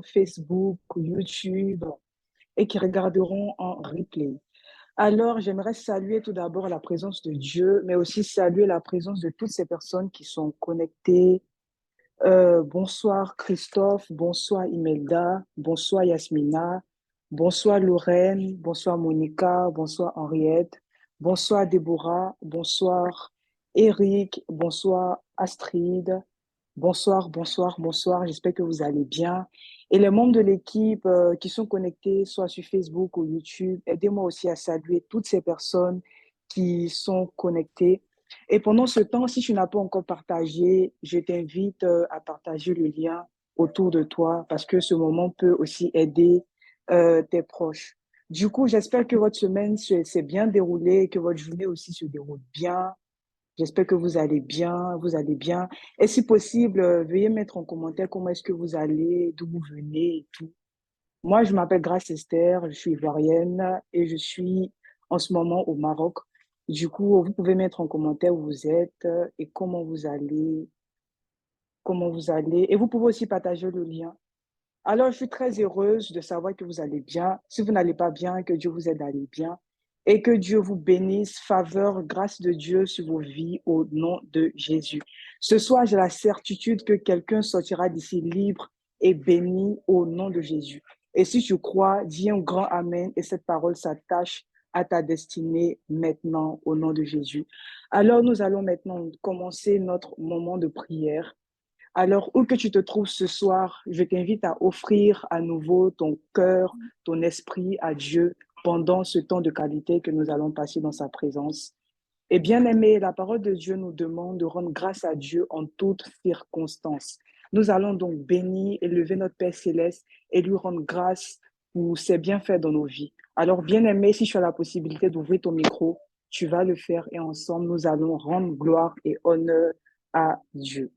Facebook, YouTube et qui regarderont en replay. Alors, j'aimerais saluer tout d'abord la présence de Dieu, mais aussi saluer la présence de toutes ces personnes qui sont connectées. Bonsoir Christophe, bonsoir Imelda, bonsoir Yasmina, bonsoir Lorraine, bonsoir Monica, bonsoir Henriette, bonsoir Déborah, bonsoir Eric, bonsoir Astrid, bonsoir, bonsoir, bonsoir, j'espère que vous allez bien. Et les membres de l'équipe qui sont connectés, soit sur Facebook ou YouTube, aidez-moi aussi à saluer toutes ces personnes qui sont connectées. Et pendant ce temps, si tu n'as pas encore partagé, je t'invite à partager le lien autour de toi parce que ce moment peut aussi aider tes proches. Du coup, j'espère que votre semaine s'est bien déroulée, que votre journée aussi se déroule bien. J'espère que vous allez bien, vous allez bien. Et si possible, veuillez mettre en commentaire comment est-ce que vous allez, d'où vous venez et tout. Moi, je m'appelle Grace Esther, je suis ivoirienne et je suis en ce moment au Maroc. Du coup, vous pouvez mettre en commentaire où vous êtes et comment vous allez. Et vous pouvez aussi partager le lien. Alors, je suis très heureuse de savoir que vous allez bien. Si vous n'allez pas bien, que Dieu vous aide à aller bien et que Dieu vous bénisse, faveur, grâce de Dieu sur vos vies au nom de Jésus. Ce soir, j'ai la certitude que quelqu'un sortira d'ici libre et béni au nom de Jésus. Et si tu crois, dis un grand Amen et cette parole s'attache à ta destinée maintenant au nom de Jésus. Alors, nous allons maintenant commencer notre moment de prière. Alors, où que tu te trouves ce soir, je t'invite à offrir à nouveau ton cœur, ton esprit à Dieu pendant ce temps de qualité que nous allons passer dans sa présence. Et bien aimé, la parole de Dieu nous demande de rendre grâce à Dieu en toutes circonstances. Nous allons donc bénir, élever notre Père céleste et lui rendre grâce pour ses bienfaits dans nos vies. Alors, bien aimé, si tu as la possibilité d'ouvrir ton micro, tu vas le faire et ensemble, nous allons rendre gloire et honneur à Dieu.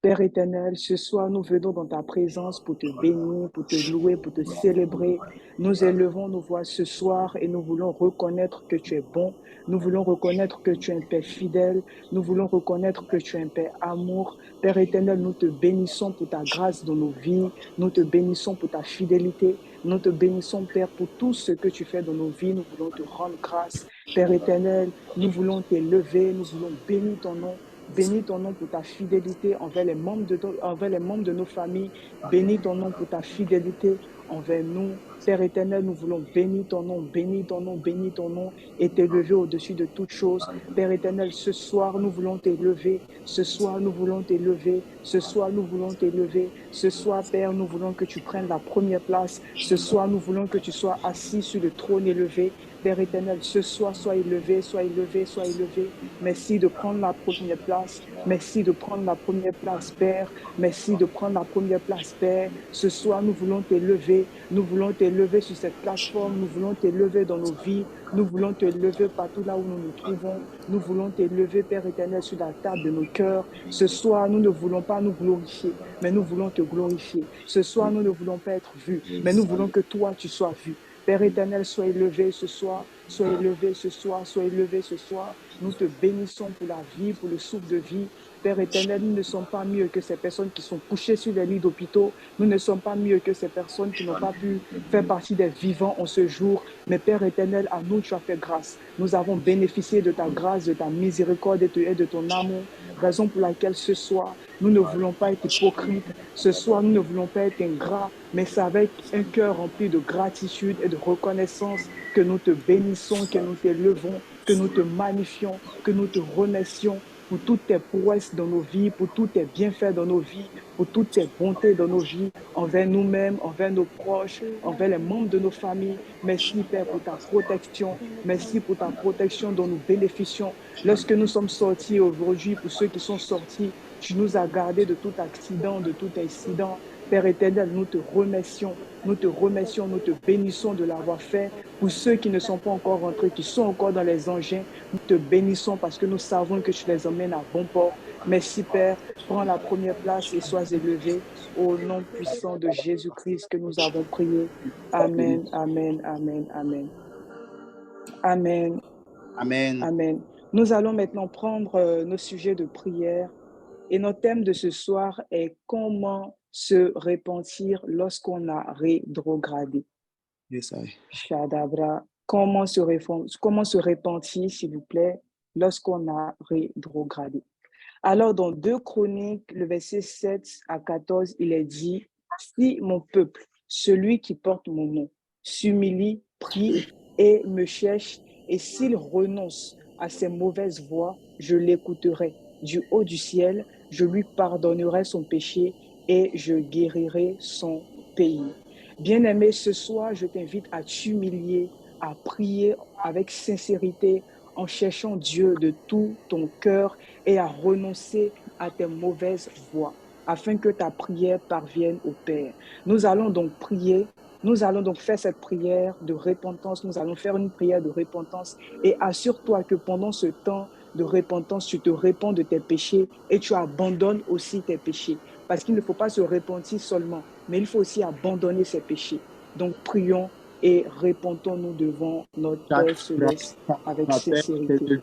Père éternel, ce soir, nous venons dans ta présence pour te bénir, pour te louer, pour te célébrer. Nous élevons nos voix ce soir et nous voulons reconnaître que tu es bon. Nous voulons reconnaître que tu es un Père fidèle. Nous voulons reconnaître que tu es un Père amour. Père éternel, nous te bénissons pour ta grâce dans nos vies. Nous te bénissons pour ta fidélité. Nous te bénissons, Père, pour tout ce que tu fais dans nos vies. Nous voulons te rendre grâce. Père éternel, nous voulons t'élever. Nous voulons bénir ton nom. Bénis ton nom pour ta fidélité envers les membres de nos familles. Bénis ton nom pour ta fidélité envers nous. Père éternel, nous voulons bénir ton nom, bénir ton nom, bénir ton nom et t'élever au-dessus de toutes choses. Père éternel, ce soir, nous voulons t'élever. Ce soir, nous voulons t'élever. Ce soir, nous voulons t'élever. Ce soir, Père, nous voulons que tu prennes la première place. Ce soir, nous voulons que tu sois assis sur le trône élevé. Père éternel, ce soir, sois élevé, sois élevé, sois élevé. Merci de prendre la première place. Merci de prendre la première place, Père. Merci de prendre la première place, Père. Ce soir, nous voulons t'élever. Nous voulons t'élever sur cette plateforme. Nous voulons t'élever dans nos vies. Nous voulons t'élever partout là où nous nous trouvons. Nous voulons t'élever, Père éternel, sur la table de nos cœurs. Ce soir, nous ne voulons pas nous glorifier, mais nous voulons te glorifier. Ce soir, nous ne voulons pas être vus, mais nous voulons que toi, tu sois vu. Père éternel, sois élevé ce soir, sois élevé ce soir, sois élevé ce soir. Nous te bénissons pour la vie, pour le souffle de vie. Père éternel, nous ne sommes pas mieux que ces personnes qui sont couchées sur les lits d'hôpitaux. Nous ne sommes pas mieux que ces personnes qui n'ont pas pu faire partie des vivants en ce jour. Mais Père éternel, à nous, tu as fait grâce. Nous avons bénéficié de ta grâce, de ta miséricorde et de ton amour. Raison pour laquelle ce soir, nous ne voulons pas être hypocrites. Ce soir, nous ne voulons pas être ingrats, mais c'est avec un cœur rempli de gratitude et de reconnaissance que nous te bénissons, que nous t'élevons, que nous te magnifions, que nous te remercions pour toutes tes prouesses dans nos vies, pour tous tes bienfaits dans nos vies, pour toutes tes bontés dans nos vies, envers nous-mêmes, envers nos proches, envers les membres de nos familles. Merci, Père, pour ta protection. Merci pour ta protection dont nous bénéficions. Lorsque nous sommes sortis aujourd'hui, pour ceux qui sont sortis, tu nous as gardés de tout accident, de tout incident. Père éternel, nous te remercions, nous te remercions, nous te bénissons de l'avoir fait. Pour ceux qui ne sont pas encore rentrés, qui sont encore dans les engins, nous te bénissons parce que nous savons que tu les emmènes à bon port. Merci Père, prends la première place et sois élevé. Au nom puissant de Jésus-Christ que nous avons prié. Amen, amen, amen, amen. Amen, Amen. amen. Nous allons maintenant prendre nos sujets de prière. Et notre thème de ce soir est comment se repentir lorsqu'on a rétrogradé. Yes, I. Shadabra, comment se repentir, s'il vous plaît, lorsqu'on a rétrogradé. Alors, dans 2 Chroniques, le verset 7 à 14, il est dit, si mon peuple, celui qui porte mon nom, s'humilie, prie et me cherche, et s'il renonce à ses mauvaises voies, je l'écouterai. Du haut du ciel, je lui pardonnerai son péché et je guérirai son pays. Bien-aimé, ce soir, je t'invite à t'humilier, à prier avec sincérité, en cherchant Dieu de tout ton cœur et à renoncer à tes mauvaises voies, afin que ta prière parvienne au Père. Nous allons donc prier, nous allons donc faire cette prière de repentance, nous allons faire une prière de repentance et assure-toi que pendant ce temps de repentance, tu te répands de tes péchés et tu abandonnes aussi tes péchés. Parce qu'il ne faut pas se repentir seulement, mais il faut aussi abandonner ses péchés. Donc prions et répondons-nous devant notre Père céleste avec sincérité.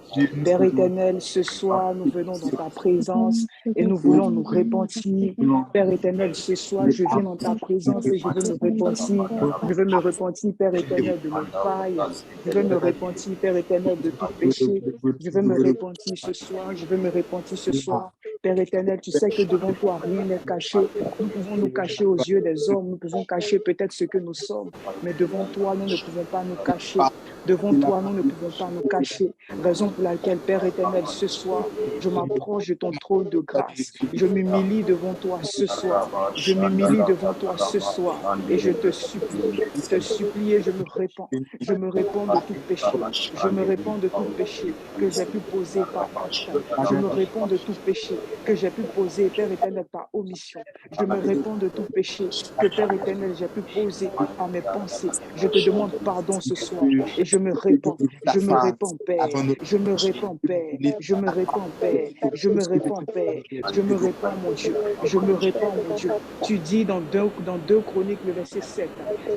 Père éternel, ce soir, nous venons dans ta présence et nous voulons nous repentir. Père éternel, ce soir, je viens dans ta présence et je veux me repentir. Je veux me repentir, Père éternel, de mes failles. Je veux me repentir, Père éternel, de tout péché. Je veux me repentir ce soir. Je veux me repentir ce soir. Père éternel, tu sais que devant toi, rien n'est caché. Nous pouvons nous cacher aux yeux des hommes. Nous pouvons cacher peut-être ce que nous sommes. Mais devant toi, nous ne pouvons pas nous cacher. Devant toi, nous ne pouvons pas nous cacher. Raison pour laquelle, Père éternel, ce soir, je m'approche de ton trône de grâce. Je m'humilie devant toi ce soir. Je m'humilie devant toi ce soir. Et je te supplie et je me répands. Je me répands de tout péché. Je me répands de tout péché que j'ai pu poser par acte. Je me répands de tout péché que j'ai pu poser, Père éternel, par omission. Je me répands de tout péché que, Père éternel, j'ai pu poser par mes pensées. Je te demande pardon ce soir et je me répands. Je me répands, Père. Je me répands, Père. Je me répands, Père. Je me répands, Père. Je me répands, mon Dieu. Je me répands, mon Dieu. Tu dis dans 2 Chroniques, le verset 7,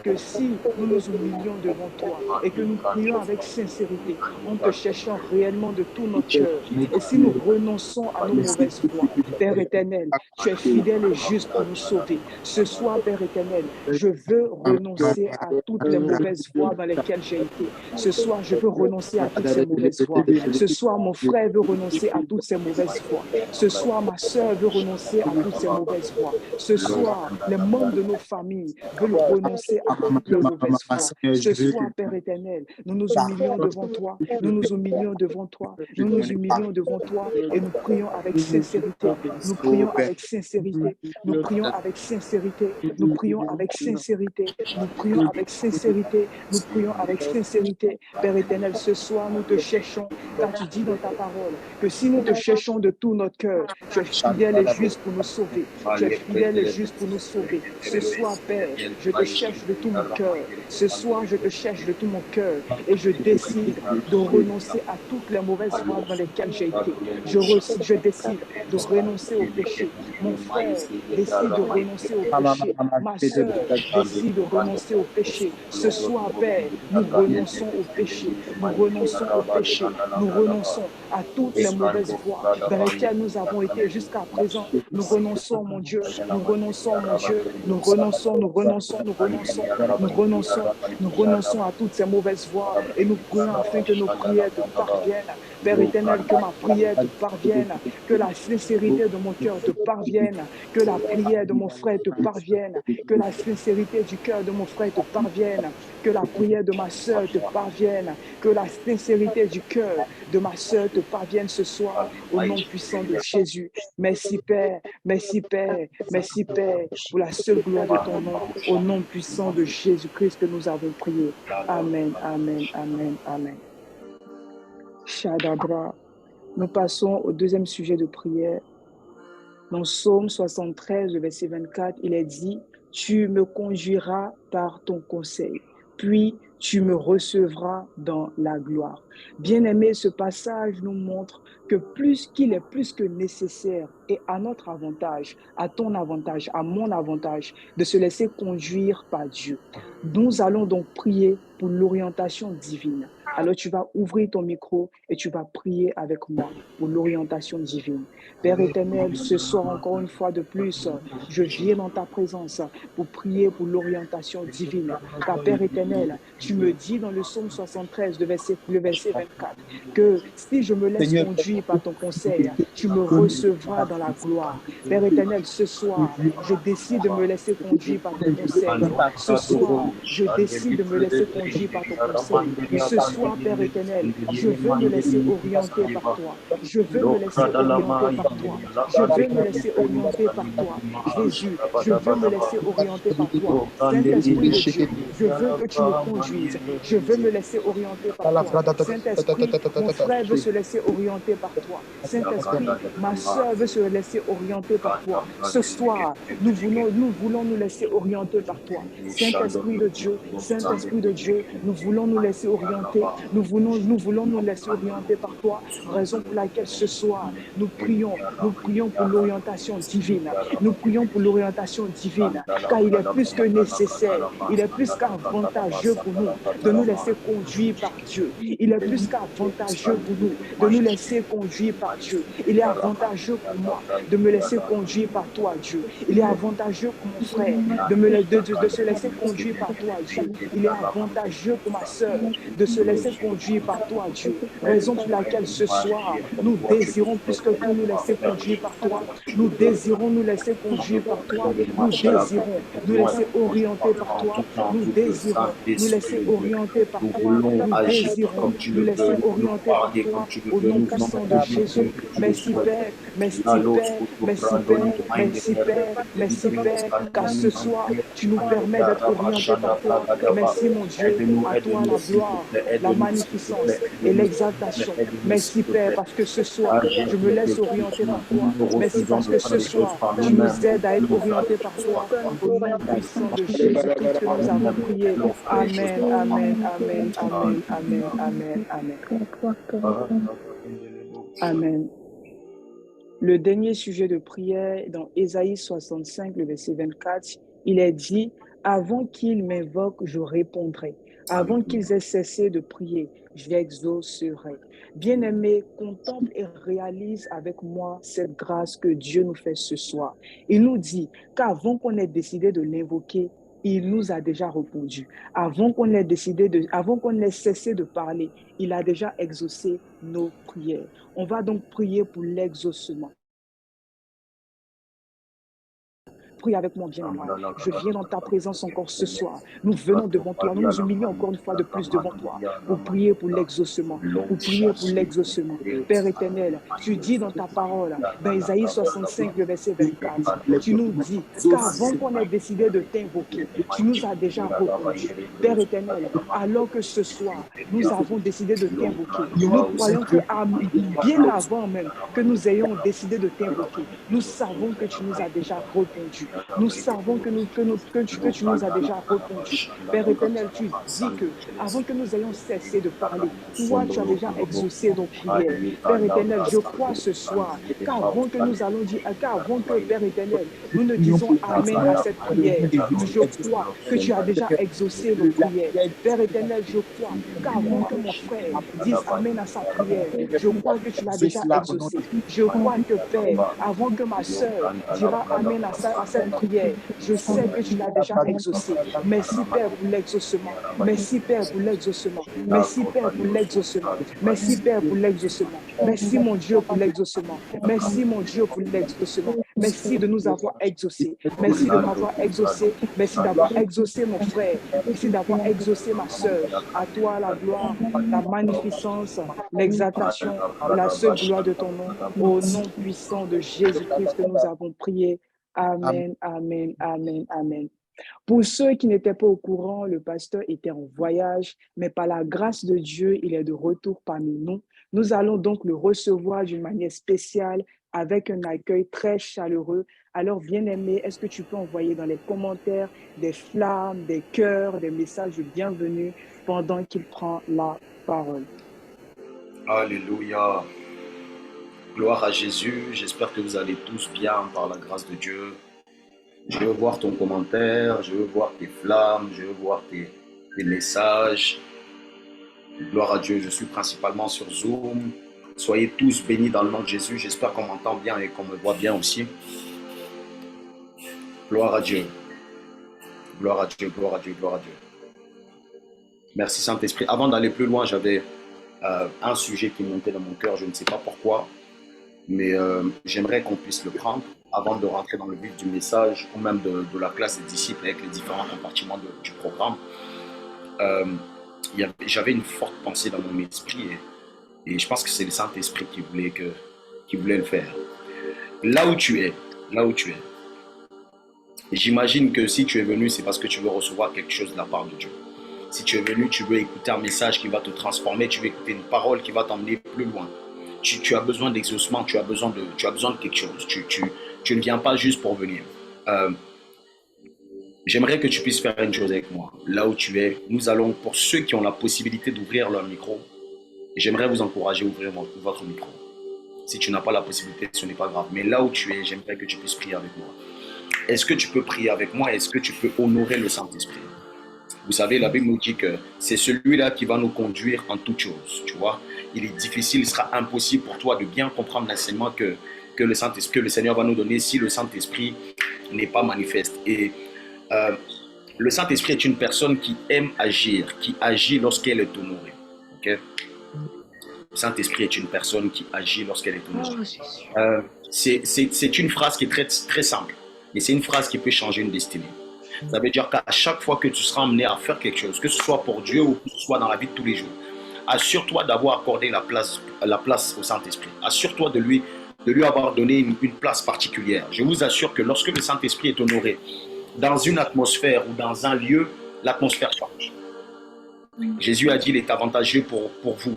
que si nous nous humilions devant toi et que nous prions avec sincérité, en te cherchant réellement de tout notre cœur, et si nous renonçons à nos mauvaises voies, Père éternel, tu es fidèle et juste pour nous sauver. Ce soir, Père éternel, je veux renoncer à toutes les mauvaises voies dans lesquelles j'ai été. Ce soir, je veux renoncer à toutes ces mauvaises voies. Ce soir, mon frère veut renoncer à toutes ces mauvaises voies. Ce soir, ma soeur veut renoncer à toutes ces mauvaises voies. Ce soir, les membres de nos familles veulent renoncer à toutes les mauvaises voies. Ce soir, Père éternel, nous nous humilions devant toi. Nous nous humilions devant toi. Nous nous humilions devant toi et nous prions avec sincérité. Nous prions avec sincérité. Nous prions avec sincérité. Nous prions avec sincérité. Nous prions avec sincérité. Nous prions avec sincérité. Père éternel, ce soir, nous te cherchons, car tu dis dans ta parole que si nous te cherchons de tout notre cœur, tu es fidèle et juste pour nous sauver. Tu es fidèle et juste pour nous sauver. Ce soir, Père, je te cherche de tout mon cœur. Ce soir, je te cherche de tout mon cœur et je décide de renoncer à toutes les mauvaises voies dans lesquelles j'ai été. Je décide de renoncer au péché. Mon frère décide de renoncer au péché. Ma soeur décide de renoncer au péché. Ce soir, Père, nous renonçons au péché. Nous renonçons au péché. Nous renonçons à toutes les mauvaises voies dans lesquelles nous avons été jusqu'à présent. Nous renonçons, mon Dieu. Nous renonçons, mon Dieu. Nous renonçons, nous renonçons, nous renonçons, nous renonçons, nous renonçons à toutes ces mauvaises voies et nous prions afin que nos prières te parviennent. Père éternel, que ma prière te parvienne, que la sincérité de mon cœur te parvienne, que la prière de mon frère te parvienne, que la sincérité du cœur de mon frère te parvienne, que la prière de ma soeur te parvienne, que la sincérité du cœur de ma soeur te parvienne ce soir, au nom puissant de Jésus. Merci Père, merci Père, merci Père, pour la seule gloire de ton nom, au nom puissant de Jésus-Christ que nous avons prié. Amen, amen, amen, amen. Shadabra. Nous passons au deuxième sujet de prière. Dans Psaume 73, le verset 24, il est dit, « Tu me conduiras par ton conseil, puis tu me recevras dans la gloire. » Bien-aimé, ce passage nous montre que qu'il est plus que nécessaire et à notre avantage, à ton avantage, à mon avantage, de se laisser conduire par Dieu. Nous allons donc prier pour l'orientation divine. Alors tu vas ouvrir ton micro et tu vas prier avec moi pour l'orientation divine. Père éternel, ce soir encore une fois de plus, je viens dans ta présence pour prier pour l'orientation divine. Car Père éternel, tu me dis dans le psaume 73, le verset 24, que si je me laisse Seigneur, conduire par ton conseil, tu me recevras dans la gloire. Père éternel, ce soir, je décide de me laisser conduire par ton conseil. Ce soir, je décide de me laisser conduire par ton conseil. Ce soir, Père éternel, je veux me laisser orienter par toi. Je veux me laisser orienter par toi. Je veux me laisser orienter par toi. Jésus, je veux me laisser orienter par toi. Saint-Esprit de Dieu, je veux que tu me conduises. Je veux me laisser orienter par toi. Saint-Esprit, mon frère veut se laisser orienter par toi. Saint-Esprit, ma soeur veut se laisser orienter par toi. Ce soir, nous voulons nous laisser orienter par toi. Saint-Esprit de Dieu, nous voulons nous laisser orienter. Nous voulons nous laisser orienter par toi. Raison pour laquelle ce soir, nous prions pour l'orientation divine. Nous prions pour l'orientation divine, car il est plus que nécessaire, il est plus qu'avantageux pour nous de nous laisser conduire par Dieu. Il est plus qu'avantageux pour nous de nous laisser conduire par Dieu. Il est avantageux pour moi de me laisser conduire par toi, Dieu. Il est avantageux pour mon frère de se laisser conduire par toi, Dieu. Il est avantageux pour ma sœur de se laisser conduire par toi, Dieu. Raison pour laquelle ce soir, nous désirons plus que tout nous laisser conduire par toi. Nous désirons nous laisser conduire par toi. Nous désirons nous laisser orienter par toi. Nous désirons nous laisser orienter par toi. Nous désirons nous laisser orienter par toi au nom puissant de Jésus. Merci Père, merci Père, merci Père, merci Père, merci Père, car ce soir, tu nous permets d'être orientés par toi. Merci mon Dieu, à toi la gloire, la magnificence et l'exaltation. Merci Père, parce que ce soir, je me laisse orienter par toi. Merci parce que ce soir, tu nous aides à être orientés par toi. Au nom puissant de Jésus-Christ que nous avons prié. Amen, amen, amen, amen, amen, amen, amen. Amen. Le dernier sujet de prière, dans Ésaïe 65, le verset 24, il est dit, avant qu'ils m'invoquent, je répondrai. Avant qu'ils aient cessé de prier, j'exaucerai. Bien-aimé, contemple et réalise avec moi cette grâce que Dieu nous fait ce soir. Il nous dit qu'avant qu'on ait décidé de l'invoquer, il nous a déjà répondu. Avant qu'on ait cessé de parler, il a déjà exaucé nos prières. On va donc prier pour l'exaucement. Prie avec moi, bien-aimé. Je viens dans ta présence encore ce soir. Nous venons devant toi. Nous nous humilions encore une fois de plus devant toi pour prier pour l'exaucement. Pour prier pour l'exaucement. Père éternel, tu dis dans ta parole, dans Ésaïe 65, le verset 24, tu nous dis qu'avant qu'on ait décidé de t'invoquer, tu nous as déjà répondu. Père éternel, alors que ce soir, nous avons décidé de t'invoquer, nous croyons que bien avant même que nous ayons décidé de t'invoquer, nous savons que tu nous as déjà répondu. Nous savons que tu nous as déjà répondu. Père éternel, tu dis que avant que nous ayons cessé de parler, toi, tu as déjà exaucé nos prières. Père éternel, je crois ce soir qu'avant que nous allons dire, qu'avant que, Père éternel, nous ne disons Amen à cette prière, je crois que tu as déjà exaucé nos prières. Père éternel, je crois qu'avant que mon frère dise Amen à sa prière, je crois que tu l'as déjà exaucé. Je crois que, Père, avant que ma sœur dira Amen à cette prière, je sais que tu l'as déjà exaucé. Merci, Père, pour l'exaucement. Merci, Père, pour l'exaucement. Merci, Père, pour l'exaucement. Merci, Père, pour l'exaucement. Merci, mon Dieu, pour l'exaucement. Merci, mon Dieu, pour l'exaucement. Merci de nous avoir exaucés. Merci de m'avoir exaucé. Merci d'avoir exaucé mon frère. Merci d'avoir exaucé ma sœur. À toi la gloire, la magnificence, l'exaltation, la seule gloire de ton nom. Au nom puissant de Jésus-Christ que nous avons prié. Amen, amen, amen, amen. Pour ceux qui n'étaient pas au courant, le pasteur était en voyage, mais par la grâce de Dieu, il est de retour parmi nous. Nous allons donc le recevoir d'une manière spéciale avec un accueil très chaleureux. Alors, bien-aimé, est-ce que tu peux envoyer dans les commentaires des flammes, des cœurs, des messages de bienvenue pendant qu'il prend la parole? Alléluia. Gloire à Jésus. J'espère que vous allez tous bien par la grâce de Dieu. Je veux voir ton commentaire, je veux voir tes flammes, je veux voir tes messages. Gloire à Dieu, je suis principalement sur Zoom. Soyez tous bénis dans le nom de Jésus. J'espère qu'on m'entend bien et qu'on me voit bien aussi. Gloire à Dieu. Gloire à Dieu, gloire à Dieu, gloire à Dieu. Merci Saint-Esprit. Avant d'aller plus loin, j'avais un sujet qui montait dans mon cœur, je ne sais pas pourquoi, mais j'aimerais qu'on puisse le prendre avant de rentrer dans le vif du message ou même de la classe des disciples avec les différents compartiments du programme. J'avais une forte pensée dans mon esprit et je pense que c'est le Saint-Esprit qui voulait le faire. Là où tu es, j'imagine que si tu es venu, c'est parce que tu veux recevoir quelque chose de la part de Dieu. Si tu es venu, tu veux écouter un message qui va te transformer, tu veux écouter une parole qui va t'emmener plus loin. Tu as besoin d'exaucement, tu as besoin de quelque chose. Tu ne viens pas juste pour venir. J'aimerais que tu puisses faire une chose avec moi. Là où tu es, nous allons, pour ceux qui ont la possibilité d'ouvrir leur micro, j'aimerais vous encourager à ouvrir votre micro. Si tu n'as pas la possibilité, ce n'est pas grave. Mais là où tu es, j'aimerais que tu puisses prier avec moi. Est-ce que tu peux prier avec moi? Est-ce que tu peux honorer le Saint-Esprit? Vous savez, la Bible nous dit que c'est celui-là qui va nous conduire en toutes choses, tu vois. Il est difficile, il sera impossible pour toi de bien comprendre l'enseignement que le Saint-Esprit, que le Seigneur va nous donner si le Saint-Esprit n'est pas manifeste. Et le Saint-Esprit est une personne qui aime agir, qui agit lorsqu'elle est honorée. Okay? Le Saint-Esprit est une personne qui agit lorsqu'elle est honorée. C'est une phrase qui est très, très simple, mais c'est une phrase qui peut changer une destinée. Ça veut dire qu'à chaque fois que tu seras amené à faire quelque chose, que ce soit pour Dieu ou que ce soit dans la vie de tous les jours, assure-toi d'avoir accordé la place au Saint-Esprit. Assure-toi de lui avoir donné une place particulière. Je vous assure que lorsque le Saint-Esprit est honoré dans une atmosphère ou dans un lieu, l'atmosphère change. Jésus a dit, il est avantageux pour vous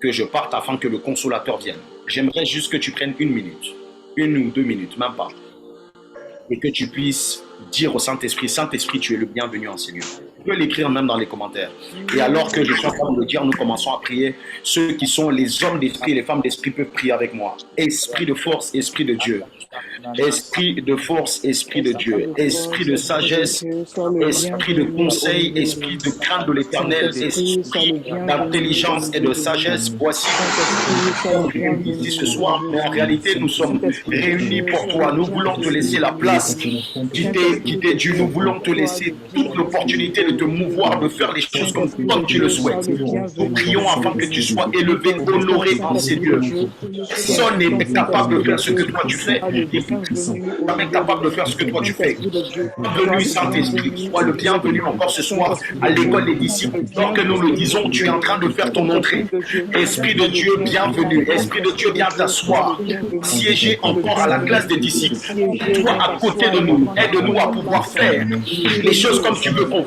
que je parte afin que le Consolateur vienne. J'aimerais juste que tu prennes 1 minute, 1 ou 2 minutes, même pas, et que tu puisses dire au Saint-Esprit, Saint-Esprit, tu es le bienvenu en ces lieux. Tu peux l'écrire même dans les commentaires. Et alors que je suis en train de le dire, nous commençons à prier. Ceux qui sont les hommes d'esprit, les femmes d'esprit peuvent prier avec moi. Esprit de force, Esprit de Dieu. Esprit de force, Esprit de Dieu. Esprit de sagesse, Esprit de conseil, Esprit de crainte de l'Éternel, Esprit d'intelligence et de sagesse. Voici ici ce soir. Mais en réalité, nous sommes réunis pour toi. Nous voulons te laisser la place qui t'est due. Nous voulons te laisser toute l'opportunité de te mouvoir, de faire les choses comme tu le souhaites. Nous prions afin que tu sois élevé, honoré en ces lieux. Personne n'est capable de faire ce que toi tu fais. Personne n'est capable de faire ce que toi tu fais. Bienvenue Saint-Esprit, sois le bienvenu encore ce soir à l'école des disciples. Tant que nous le disons, tu es en train de faire ton entrée. Esprit de Dieu, bienvenue. Esprit de Dieu, viens t'asseoir. Siéger encore à la classe des disciples. Toi à côté de nous, aide-nous à pouvoir faire les choses comme tu veux qu'on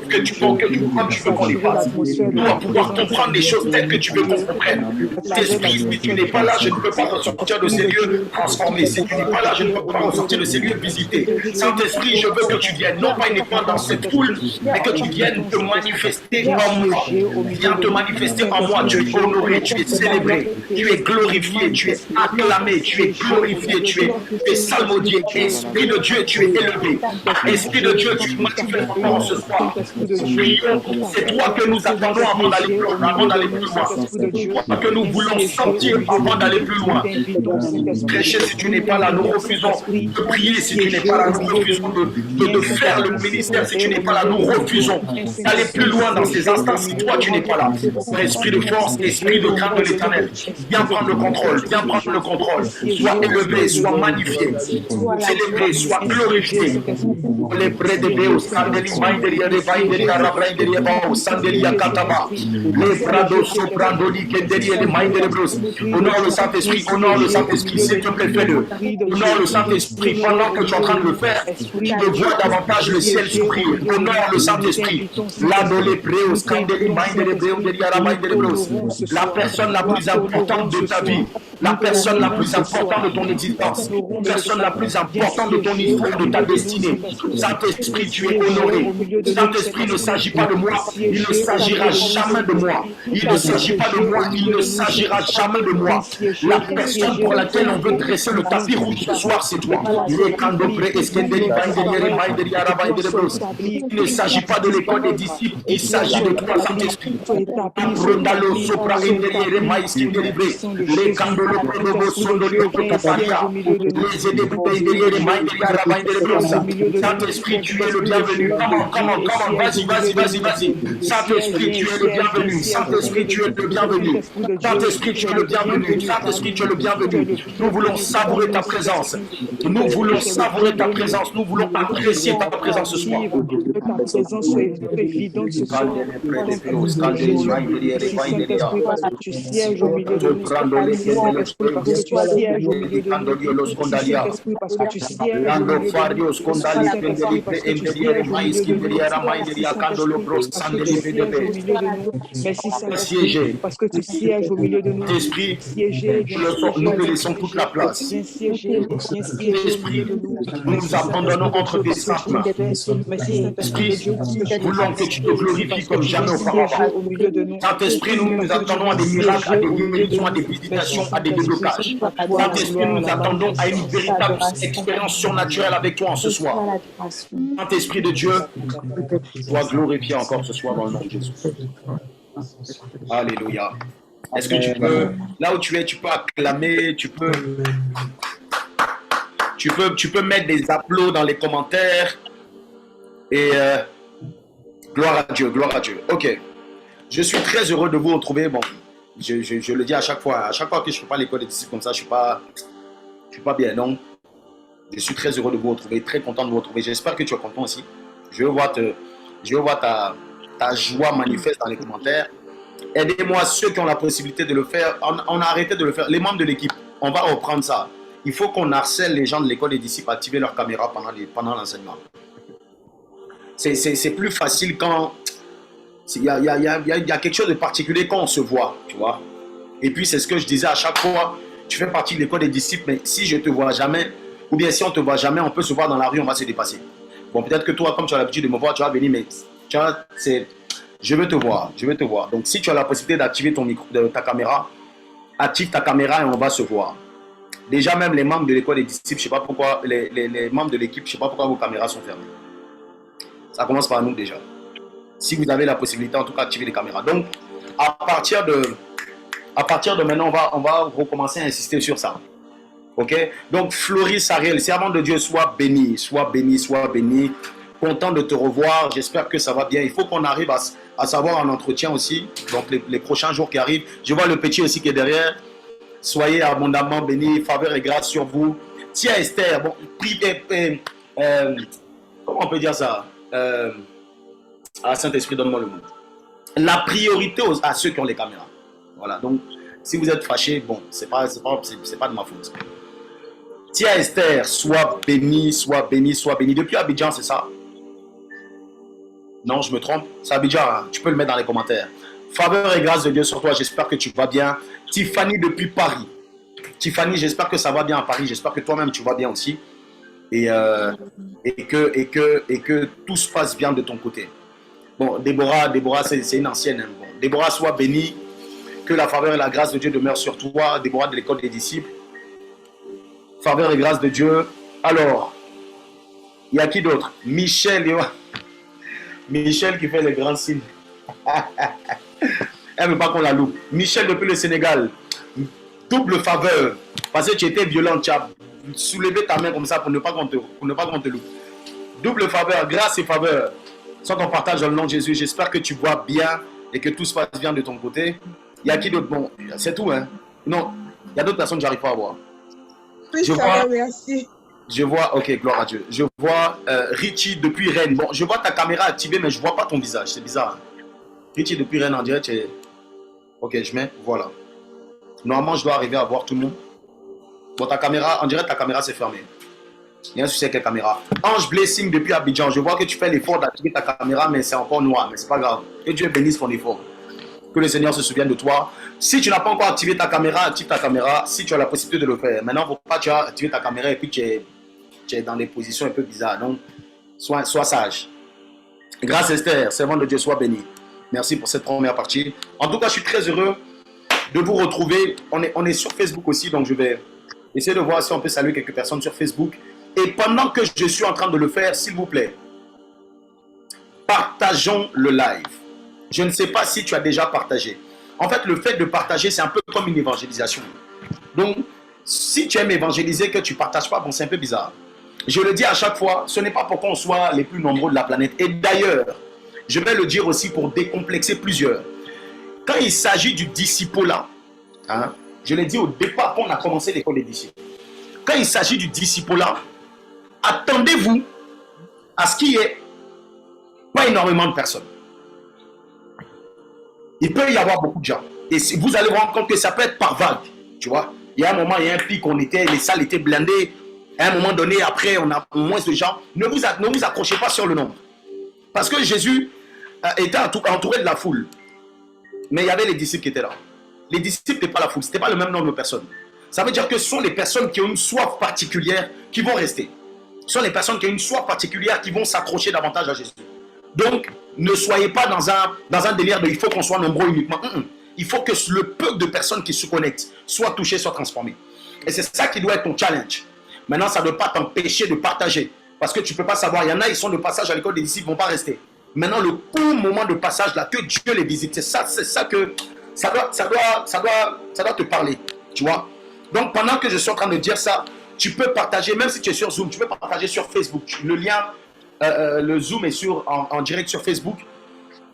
les fasse. Nous à pouvoir comprendre les choses telles que tu veux qu'on comprenne. Esprit, si tu n'es pas là, je ne peux pas ressortir de ces lieux transformés. Si tu n'es pas là, je ne peux pas ressortir de ces lieux visités. Saint-Esprit, je veux que tu viennes, non pas uniquement dans cette foule, mais que tu viennes te manifester en moi. Viens te manifester en moi. Tu es honoré, tu es célébré, tu es glorifié, tu es acclamé, tu es glorifié, tu es salmodié. Esprit de Dieu, tu es élevé. Esprit de Dieu, tu manifestes en ce soir. C'est toi que nous attendons avant d'aller plus loin. C'est toi que nous voulons sentir avant d'aller plus loin. Prêcher si tu n'es pas là, nous refusons de prier si tu n'es pas là, nous refusons de faire le ministère si tu n'es pas là, nous refusons d'aller plus loin dans ces instants si toi tu n'es pas là. Esprit de force, esprit de crainte de l'Éternel, viens prendre le contrôle, viens prendre le contrôle. Sois élevé, sois magnifié, célébré, sois glorifié. Les près de Béos, Sandeli, Maïderia, Revaïderia, Rabraïderia, Bao, Sandelia, Kataba, les Prado, Soprandoli, Kenderia, les Maïderia, Bros. Honore le Saint-Esprit, s'il te plaît, fais-le. Honore le Saint-Esprit pendant que tu es en train de le faire. Je vois davantage le ciel s'ouvrir. Honore le Saint-Esprit. La personne la plus importante de ta vie la Nous personne la t'honorons plus ce soir. importante de ton Nous existence, t'honorons ce personne la soir. plus Viens importante de ton siéger histoire, au de ta milieu de nous, destinée. Saint-Esprit. Saint-Esprit, Viens tu es siéger honoré. au milieu de nous, Saint-Esprit, il ne Saint-Esprit. s'agit pas de moi, Viens il ne siéger au milieu s'agira de nous, jamais de moi. Saint-Esprit. Il ne Viens s'agit pas de siéger moi, au il milieu ne de nous, s'agira Saint-Esprit. jamais de Viens moi. siéger, La viens personne siéger pour dans laquelle ton on veut trône, dresser le dans tapis ton rouge ce parole, soir, c'est et toi. que ta Les volonté candopré, doit escendeli, bandeliere, disparaître bandeliara, et doit bandelebros. s'établir, Il ne et doit s'agit pas de l'école des disparaître disciples, et il doit s'agit de toi, s'établir, Saint-Esprit. s'établir, Aprondalo s'établir, sopra inderiere s'établir mais au nom livré. puissant de Les Jésus. candolo prodobo Saint-Esprit de sondo Dieu, lioto viens et siège au toparia. milieu de nous. Les edebe Saint-Esprit de inderiere Dieu, mai deriara viens et siège au bandelebrosa. milieu de nous. Saint-Esprit, tu es le Saint-Esprit de bienvenu. Dieu, viens et Come on, siège au vas-y, milieu vas-y, de vas-y, nous. vas-y. Saint-Esprit, tu es le Viens et bienvenu. siège au milieu Saint-Esprit, de tu es nous. le bienvenu. Saint-Esprit de Dieu, Saint-Esprit, tu tu es es le le bienvenu. bienvenu Saint-Esprit, parmi tu es nous. le Tu es bienvenu. le Nous voulons bienvenu parmi savourer nous, ta présence. Saint-Esprit. Nous Saint-Esprit, voulons tu es le savourer ta bienvenu. présence. Nous voulons Nous apprécier ta désirons présence ce soir. vivre, que ta présence soit évidente ce soir. Quand nous séjournons ici, Saint-Esprit, parce que tu sièges au milieu de nous. Merci, Saint-Esprit, parce que tu sièges au milieu de nous. Merci, Saint-Esprit, parce que tu sièges au Lando milieu de nous. Farios Merci, Condali Saint-Esprit, Pendelipe parce que tu Empediere sièges au Mais milieu de nous. Skinderiara Merci, Mainderia Candolo Saint-Esprit, Bros parce que tu Sandelipe de sièges au Be. milieu de nous. Merci, Saint-Esprit, Siéger. parce que tu sièges au milieu de nous. Esprit, Viens siéger, viens nous siéger, te viens laissons toute la siéger. place. Viens siéger au milieu Esprit, de nous. nous nous Merci abandonnons Saint-Esprit de entre Dieu tes parce que saintes tu es mains. fait. Merci Saint-Esprit de Esprit, Dieu parce que tu es voulons que tu te fait. Merci glorifies parce que comme tu viens jamais siéger auparavant. au milieu de nous. Saint-Esprit, Merci nous nous parce que tu attendons à viens des miracles, à siéger des au milieu de guérisons, à nous. des Merci visitations, à des Saint-Esprit. déblocages. À toi la Saint-Esprit, nous gloire, nous la attendons à une magnificence. véritable expérience surnaturelle avec toi en ce soir. Saint-Esprit de Dieu, sois glorifié encore ce soir dans le nom de Jésus. Alléluia. Est-ce que tu peux, là où tu peux acclamer, tu peux mettre des applaudissements dans les commentaires et gloire à Dieu, gloire à Dieu. Ok. Je suis très heureux de vous retrouver. Bon, je le dis à chaque fois que je ne fais pas l'école des disciples comme ça, je suis pas bien. Donc, je suis très heureux de vous retrouver, très content de vous retrouver. J'espère que tu es content aussi. Je veux voir ta joie manifeste dans les commentaires. Aidez-moi, ceux qui ont la possibilité de le faire. On a arrêté de le faire. Les membres de l'équipe, on va reprendre ça. Il faut qu'on harcèle les gens de l'école des disciples à activer leur caméra pendant l'enseignement. C'est plus facile quand il y a quelque chose de particulier quand on se voit, tu vois. Et puis c'est ce que je disais à chaque fois, tu fais partie de l'école des disciples, mais si je ne te vois jamais, ou bien si on ne te voit jamais, on peut se voir dans la rue, on va se dépasser. Bon, peut-être que toi, comme tu as l'habitude de me voir, tu vas venir, mais tu vois, je veux te voir, je veux te voir. Donc si tu as la possibilité d'activer ta caméra, active ta caméra et on va se voir. Déjà même les membres de l'école des disciples, je ne sais pas pourquoi, les membres de l'équipe, je ne sais pas pourquoi vos caméras sont fermées. Ça commence par nous déjà. Si vous avez la possibilité, en tout cas, activer les caméras. Donc, à partir de maintenant, on va recommencer à insister sur ça. Ok? Donc, Floris Ariel, servant de Dieu, sois béni, sois béni, sois béni. Content de te revoir. J'espère que ça va bien. Il faut qu'on arrive à savoir un entretien aussi. Donc, les prochains jours qui arrivent. Je vois le petit aussi qui est derrière. Soyez abondamment bénis. Faveur et grâce sur vous. Tiens, Esther, bon, comment on peut dire ça? Saint-Esprit, donne-moi le mot. La priorité à ceux qui ont les caméras. Voilà, donc si vous êtes fâché, bon, c'est pas de ma faute. Tiens, Esther, sois béni, sois béni, sois béni. Depuis Abidjan, c'est ça? Non, je me trompe. C'est Abidjan, hein? Tu peux le mettre dans les commentaires. Faveur et grâce de Dieu sur toi, j'espère que tu vas bien. Tiffany depuis Paris. Tiffany, j'espère que ça va bien à Paris. J'espère que toi-même tu vas bien aussi. Et que tout se passe bien de ton côté. Bon, Déborah, c'est une ancienne. Hein. Bon, Déborah, sois bénie. Que la faveur et la grâce de Dieu demeurent sur toi. Déborah de l'école des disciples. Faveur et grâce de Dieu. Alors, il y a qui d'autre? Michel. Michel qui fait les grands signes. Elle ne veut pas qu'on la loupe. Michel depuis le Sénégal. Double faveur. Parce que tu étais violent. Tu as soulevé ta main comme ça pour ne pas qu'on te loupe. Double faveur, grâce et faveur. Soit qu'on partage dans le nom de Jésus. J'espère que tu vois bien et que tout se passe bien de ton côté. Il y a qui d'autre? Bon, c'est tout, hein. Non, il y a d'autres personnes que je n'arrive pas à voir. Oui, ça va, merci. Je vois, ok, gloire à Dieu. Je vois Richie depuis Rennes. Bon, je vois ta caméra activée, mais je ne vois pas ton visage. C'est bizarre. Hein? Richie depuis Rennes, en direct. Ok, je mets, voilà. Normalement, je dois arriver à voir tout le monde. Bon, ta caméra, en direct, ta caméra s'est fermée. Il y a un souci avec la caméra. Ange Blessing depuis Abidjan. Je vois que tu fais l'effort d'activer ta caméra, mais c'est encore noir. Mais c'est pas grave. Que Dieu bénisse ton effort. Que le Seigneur se souvienne de toi. Si tu n'as pas encore activé ta caméra, active ta caméra si tu as la possibilité de le faire. Maintenant, il ne faut pas que tu as activé ta caméra et puis tu es dans des positions un peu bizarres. Donc, sois sage. Grâce Esther, servante de Dieu, sois béni. Merci pour cette première partie. En tout cas, je suis très heureux de vous retrouver. On est sur Facebook aussi, donc je vais essayer de voir si on peut saluer quelques personnes sur Facebook. Et pendant que je suis en train de le faire, s'il vous plaît, partageons le live. Je ne sais pas si tu as déjà partagé. En fait, le fait de partager, c'est un peu comme une évangélisation. Donc, si tu aimes évangéliser, que tu ne partages pas, bon, c'est un peu bizarre. Je le dis à chaque fois, ce n'est pas pour qu'on soit les plus nombreux de la planète. Et d'ailleurs, je vais le dire aussi pour décomplexer plusieurs. Quand il s'agit du disciple-là, hein, je l'ai dit au départ quand on a commencé l'école des disciples. Quand il s'agit du disciple-là, attendez-vous à ce qu'il n'y ait pas énormément de personnes. Il peut y avoir beaucoup de gens. Et vous allez vous rendre compte que ça peut être par vague. Tu vois, il y a un moment, il y a un pic, les salles étaient blindées. À un moment donné, après, on a moins de gens. Ne vous accrochez pas sur le nombre. Parce que Jésus était entouré de la foule. Mais il y avait les disciples qui étaient là. Les disciples n'étaient pas la foule. Ce n'était pas le même nombre de personnes. Ça veut dire que ce sont les personnes qui ont une soif particulière qui vont rester. Ce sont les personnes qui ont une soif particulière qui vont s'accrocher davantage à Jésus. Donc, ne soyez pas dans un délire de il faut qu'on soit nombreux uniquement. Il faut que le peu de personnes qui se connectent soient touchées, soient transformées. Et c'est ça qui doit être ton challenge. Maintenant, ça ne doit pas t'empêcher de partager. Parce que tu ne peux pas savoir. Il y en a, ils sont de passage à l'école des disciples, ils ne vont pas rester. Maintenant, le court moment de passage, là, que Dieu les visite. C'est ça que ça doit te parler. Tu vois. Donc, pendant que je suis en train de dire ça, tu peux partager, même si tu es sur Zoom, tu peux partager sur Facebook. Le lien, le Zoom est en direct sur Facebook.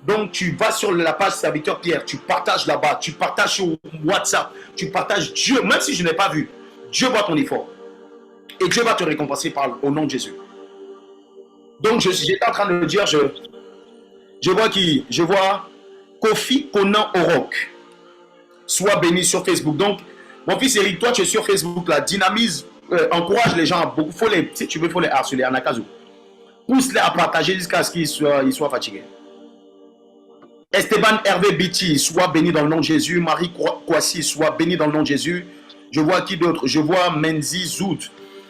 Donc, tu vas sur la page Serviteur Pierre, tu partages là-bas, tu partages sur WhatsApp, tu partages Dieu, même si je n'ai pas vu, Dieu voit ton effort. Et Dieu va te récompenser au nom de Jésus. Donc, j'étais en train de dire, je vois qui? Je vois Kofi Conan Orok. Sois béni sur Facebook. Donc, mon fils Eric, toi, tu es sur Facebook, là, dynamise, encourage les gens. Si tu veux, il faut les harceler, en akazo. Pousse-les à partager jusqu'à ce qu'ils soient fatigués. Esteban Hervé Biti, sois béni dans le nom de Jésus. Marie Kwasi, sois béni dans le nom de Jésus. Je vois qui d'autre? Je vois Menzi Zoud.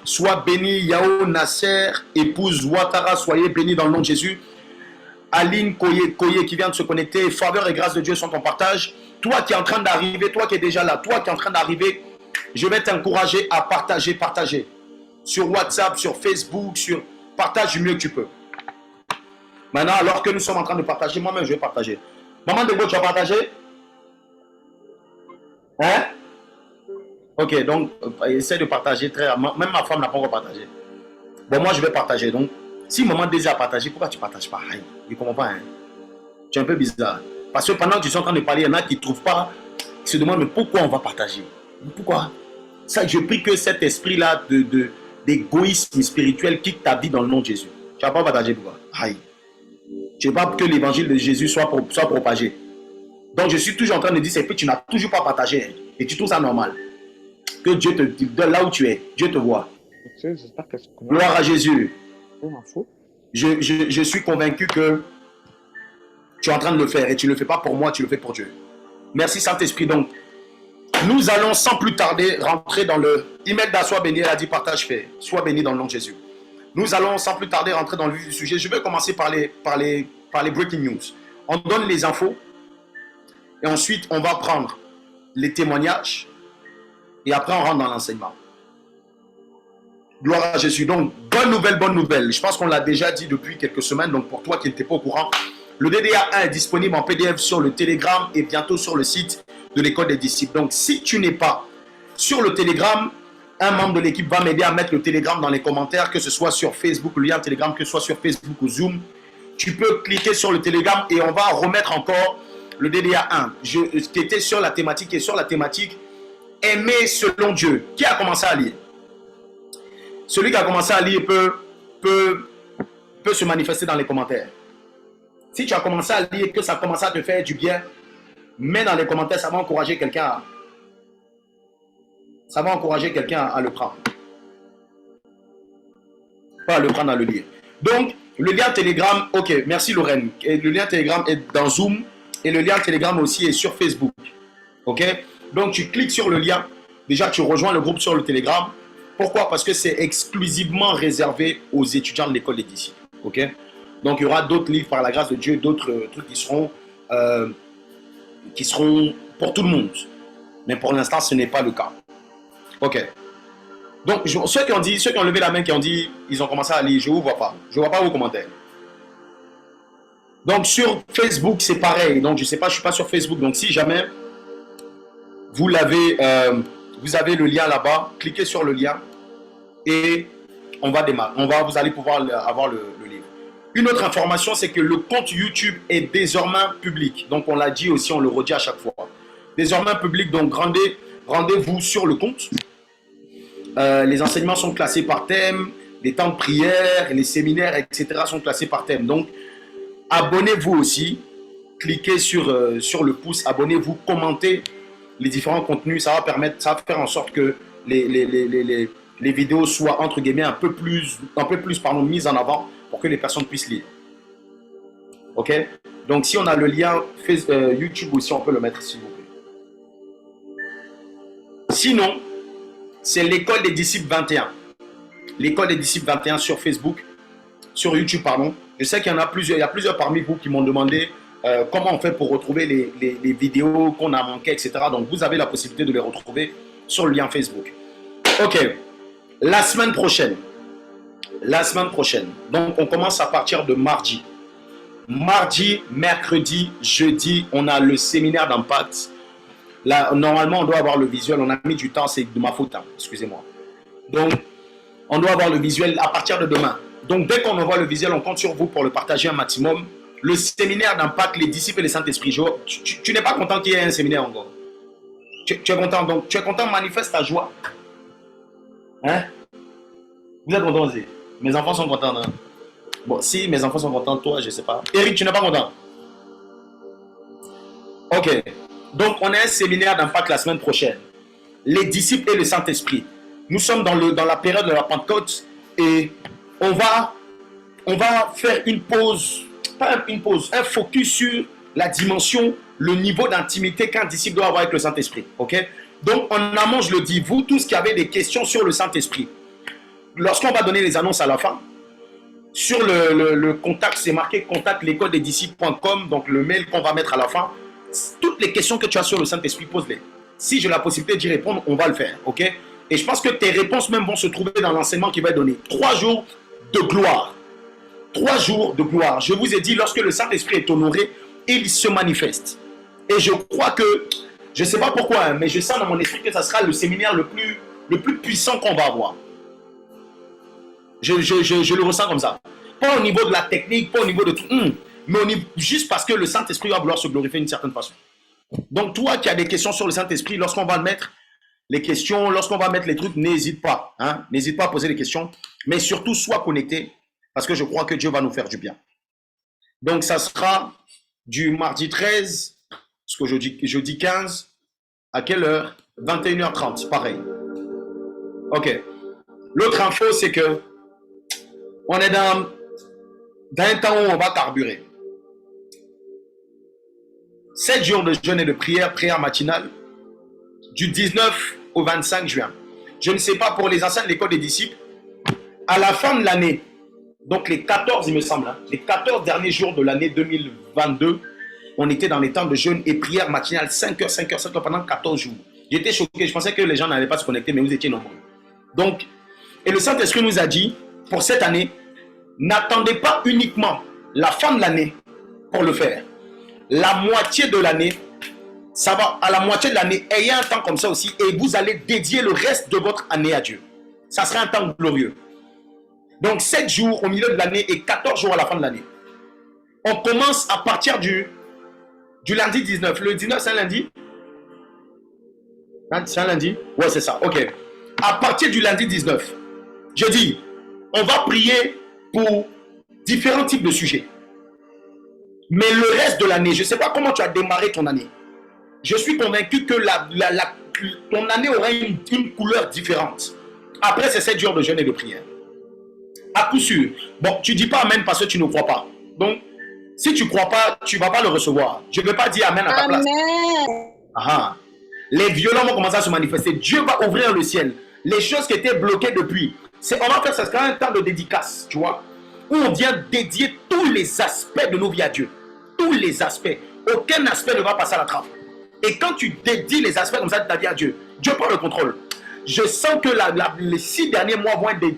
Sois béni. Yao Nasser, épouse Ouattara, soyez béni dans le nom de Jésus. Aline Koye qui vient de se connecter. Faveur et grâce de Dieu sont en partage. Toi qui es en train d'arriver, toi qui es déjà là, toi qui es en train d'arriver, je vais t'encourager à partager. Sur WhatsApp, sur Facebook, partage du mieux que tu peux. Maintenant, alors que nous sommes en train de partager, moi-même, je vais partager. Maman de Gaulle, tu vas partager? Hein? Ok, donc, essaie de partager très rarement. Même ma femme n'a pas encore partagé. Bon, moi, je vais partager. Donc, si maman désire partager, pourquoi tu ne partages pas? Je ne comprends pas. Hein? Tu es un peu bizarre. Parce que pendant que tu es en train de parler, il y en a qui ne trouvent pas, qui se demandent, mais pourquoi on va partager? Pourquoi? Ça, je prie que cet esprit-là d'égoïsme spirituel quitte ta vie dans le nom de Jésus. Tu ne vas pas partager pourquoi? Je ne veux pas que l'évangile de Jésus soit propagé. Donc, je suis toujours en train de dire, c'est que tu n'as toujours pas partagé. Hein, et tu trouves ça normal. Que Dieu te dit, de là où tu es, Dieu te voit. Gloire à Jésus. Je suis convaincu que tu es en train de le faire. Et tu ne le fais pas pour moi, tu le fais pour Dieu. Merci Saint-Esprit. Donc, nous allons sans plus tarder rentrer dans le... Imelda, sois béni, elle a dit partage fait. Sois béni dans le nom de Jésus. Nous allons sans plus tarder rentrer dans le vif du sujet. Je vais commencer par les breaking news. On donne les infos et ensuite on va prendre les témoignages et après on rentre dans l'enseignement. Gloire à Jésus. Donc, bonne nouvelle. Je pense qu'on l'a déjà dit depuis quelques semaines. Donc, pour toi qui n'étais pas au courant, le DDA 1 est disponible en PDF sur le Telegram et bientôt sur le site de l'école des disciples. Donc, si tu n'es pas sur le Telegram, un membre de l'équipe va m'aider à mettre le Telegram dans les commentaires, que ce soit sur Facebook, le lien Telegram, que ce soit sur Facebook ou Zoom. Tu peux cliquer sur le Telegram et on va remettre encore le DDA 1 qui était sur la thématique, aimer selon Dieu. Qui a commencé à lire? Celui qui a commencé à lire peut se manifester dans les commentaires. Si tu as commencé à lire, que ça a commencé à te faire du bien, mets dans les commentaires, ça va encourager quelqu'un à le prendre. Pas à le prendre, à le lire. Donc, le lien Telegram, ok, merci Lorraine. Et le lien Telegram est dans Zoom Et le lien Telegram aussi est sur Facebook. Ok? Donc, tu cliques sur le lien. Déjà, tu rejoins le groupe sur le Telegram. Pourquoi? Parce que c'est exclusivement réservé aux étudiants de l'école des disciples. Ok? Donc, il y aura d'autres livres par la grâce de Dieu, d'autres trucs qui seront pour tout le monde. Mais pour l'instant, ce n'est pas le cas. Ok. Donc, ceux qui ont levé la main, qui ont dit, ils ont commencé à lire, je ne vous vois pas. Je ne vois pas vos commentaires. Donc, sur Facebook, c'est pareil. Donc, je ne sais pas, je ne suis pas sur Facebook. Donc, si jamais vous avez le lien là-bas, cliquez sur le lien et on va démarrer. Vous allez pouvoir avoir le livre. Une autre information, c'est que le compte YouTube est désormais public. Donc, on l'a dit aussi, on le redit à chaque fois. Désormais public, donc rendez-vous sur le compte. Les enseignements sont classés par thème, les temps de prière, les séminaires, etc. sont classés par thème. Donc, abonnez-vous aussi. Cliquez sur le pouce, abonnez-vous, commentez les différents contenus. Ça va faire en sorte que les vidéos soient, entre guillemets, un peu plus mises en avant pour que les personnes puissent lire. Ok? Donc, si on a le lien YouTube aussi, on peut le mettre, s'il vous plaît. Sinon, c'est l'école des disciples 21. L'école des disciples 21 sur Facebook, sur YouTube, pardon. Je sais qu'il y en a plusieurs. Il y a plusieurs parmi vous qui m'ont demandé comment on fait pour retrouver les vidéos qu'on a manquées, etc. Donc, vous avez la possibilité de les retrouver sur le lien Facebook. Ok. La semaine prochaine. Donc, on commence à partir de mardi. Mardi, mercredi, jeudi, on a le séminaire d'impact. Là, normalement, on doit avoir le visuel. On a mis du temps, c'est de ma faute. Hein, excusez-moi. Donc, on doit avoir le visuel à partir de demain. Donc, dès qu'on envoie le visuel, on compte sur vous pour le partager un maximum. Le séminaire d'impact, les disciples et les Saint-Esprit. Tu n'es pas content qu'il y ait un séminaire encore? Tu es content? Donc, tu es content, manifeste ta joie. Hein? Vous êtes content aussi? Mes enfants sont contents. Hein? Bon, si mes enfants sont contents, toi, je ne sais pas. Eric, tu n'es pas content? Ok. Donc, on a un séminaire d'impact la semaine prochaine. Les disciples et le Saint-Esprit. Nous sommes dans la période de la Pentecôte et on va faire une pause, pas une pause, un focus sur la dimension, le niveau d'intimité qu'un disciple doit avoir avec le Saint-Esprit. Ok? Donc, en amont, je le dis, vous tous qui avez des questions sur le Saint-Esprit, lorsqu'on va donner les annonces à la fin, sur le contact, c'est marqué contact l'école des disciples.com, donc le mail qu'on va mettre à la fin. Toutes les questions que tu as sur le Saint-Esprit, pose-les. Si j'ai la possibilité d'y répondre, on va le faire. Ok? Et je pense que tes réponses même vont se trouver dans l'enseignement qui va être donné. 3 jours de gloire. 3 jours de gloire. Je vous ai dit, lorsque le Saint-Esprit est honoré, il se manifeste. Et je crois que, je ne sais pas pourquoi, hein, mais je sens dans mon esprit que ça sera le séminaire le plus puissant qu'on va avoir. Je le ressens comme ça. Pas au niveau de la technique, pas au niveau de tout. Mais juste parce que le Saint-Esprit va vouloir se glorifier d'une certaine façon. Donc, toi qui as des questions sur le Saint-Esprit, lorsqu'on va mettre les questions, lorsqu'on va mettre les trucs, n'hésite pas. Hein? N'hésite pas à poser des questions. Mais surtout, sois connecté parce que je crois que Dieu va nous faire du bien. Donc, ça sera du mardi 13 jusqu'au jeudi 15. À quelle heure? 21h30, pareil. Ok. L'autre info, c'est que on est dans un temps où on va carburer. 7 jours de jeûne et de prière matinale, du 19 au 25 juin. Je ne sais pas pour les anciens de l'école des disciples, à la fin de l'année, donc les 14, il me semble, hein, les 14 derniers jours de l'année 2022, on était dans les temps de jeûne et prière matinale, 5h pendant 14 jours. J'étais choqué, je pensais que les gens n'allaient pas se connecter, mais vous étiez nombreux. Donc, et le Saint-Esprit nous a dit, pour cette année, n'attendez pas uniquement la fin de l'année pour le faire. La moitié de l'année, ça va à la moitié de l'année, ayez un temps comme ça aussi et vous allez dédier le reste de votre année à Dieu. Ça sera un temps glorieux. Donc 7 jours au milieu de l'année et 14 jours à la fin de l'année. On commence à partir du lundi 19. Le 19, c'est un lundi? C'est un lundi? Ouais, c'est ça. Ok. À partir du lundi 19, je dis, on va prier pour différents types de sujets. Mais le reste de l'année, je ne sais pas comment tu as démarré ton année. Je suis convaincu que ton année aura une couleur différente. Après ces 7 jours de jeûne et de prière. À coup sûr. Bon, tu ne dis pas amen parce que tu ne crois pas. Donc, Si tu ne crois pas, tu ne vas pas le recevoir. Je ne vais pas dire Amen à ta place. Amen. Les violents vont commencer à se manifester. Dieu va ouvrir le ciel. Les choses qui étaient bloquées depuis, on va faire ça, c'est un temps de dédicace, tu vois, où on vient dédier tous les aspects de nos vies à Dieu. Tous les aspects. Aucun aspect ne va passer à la trappe. Et quand tu dédies les aspects comme ça de ta vie à Dieu, Dieu prend le contrôle. Je sens que les 6 derniers mois vont être des...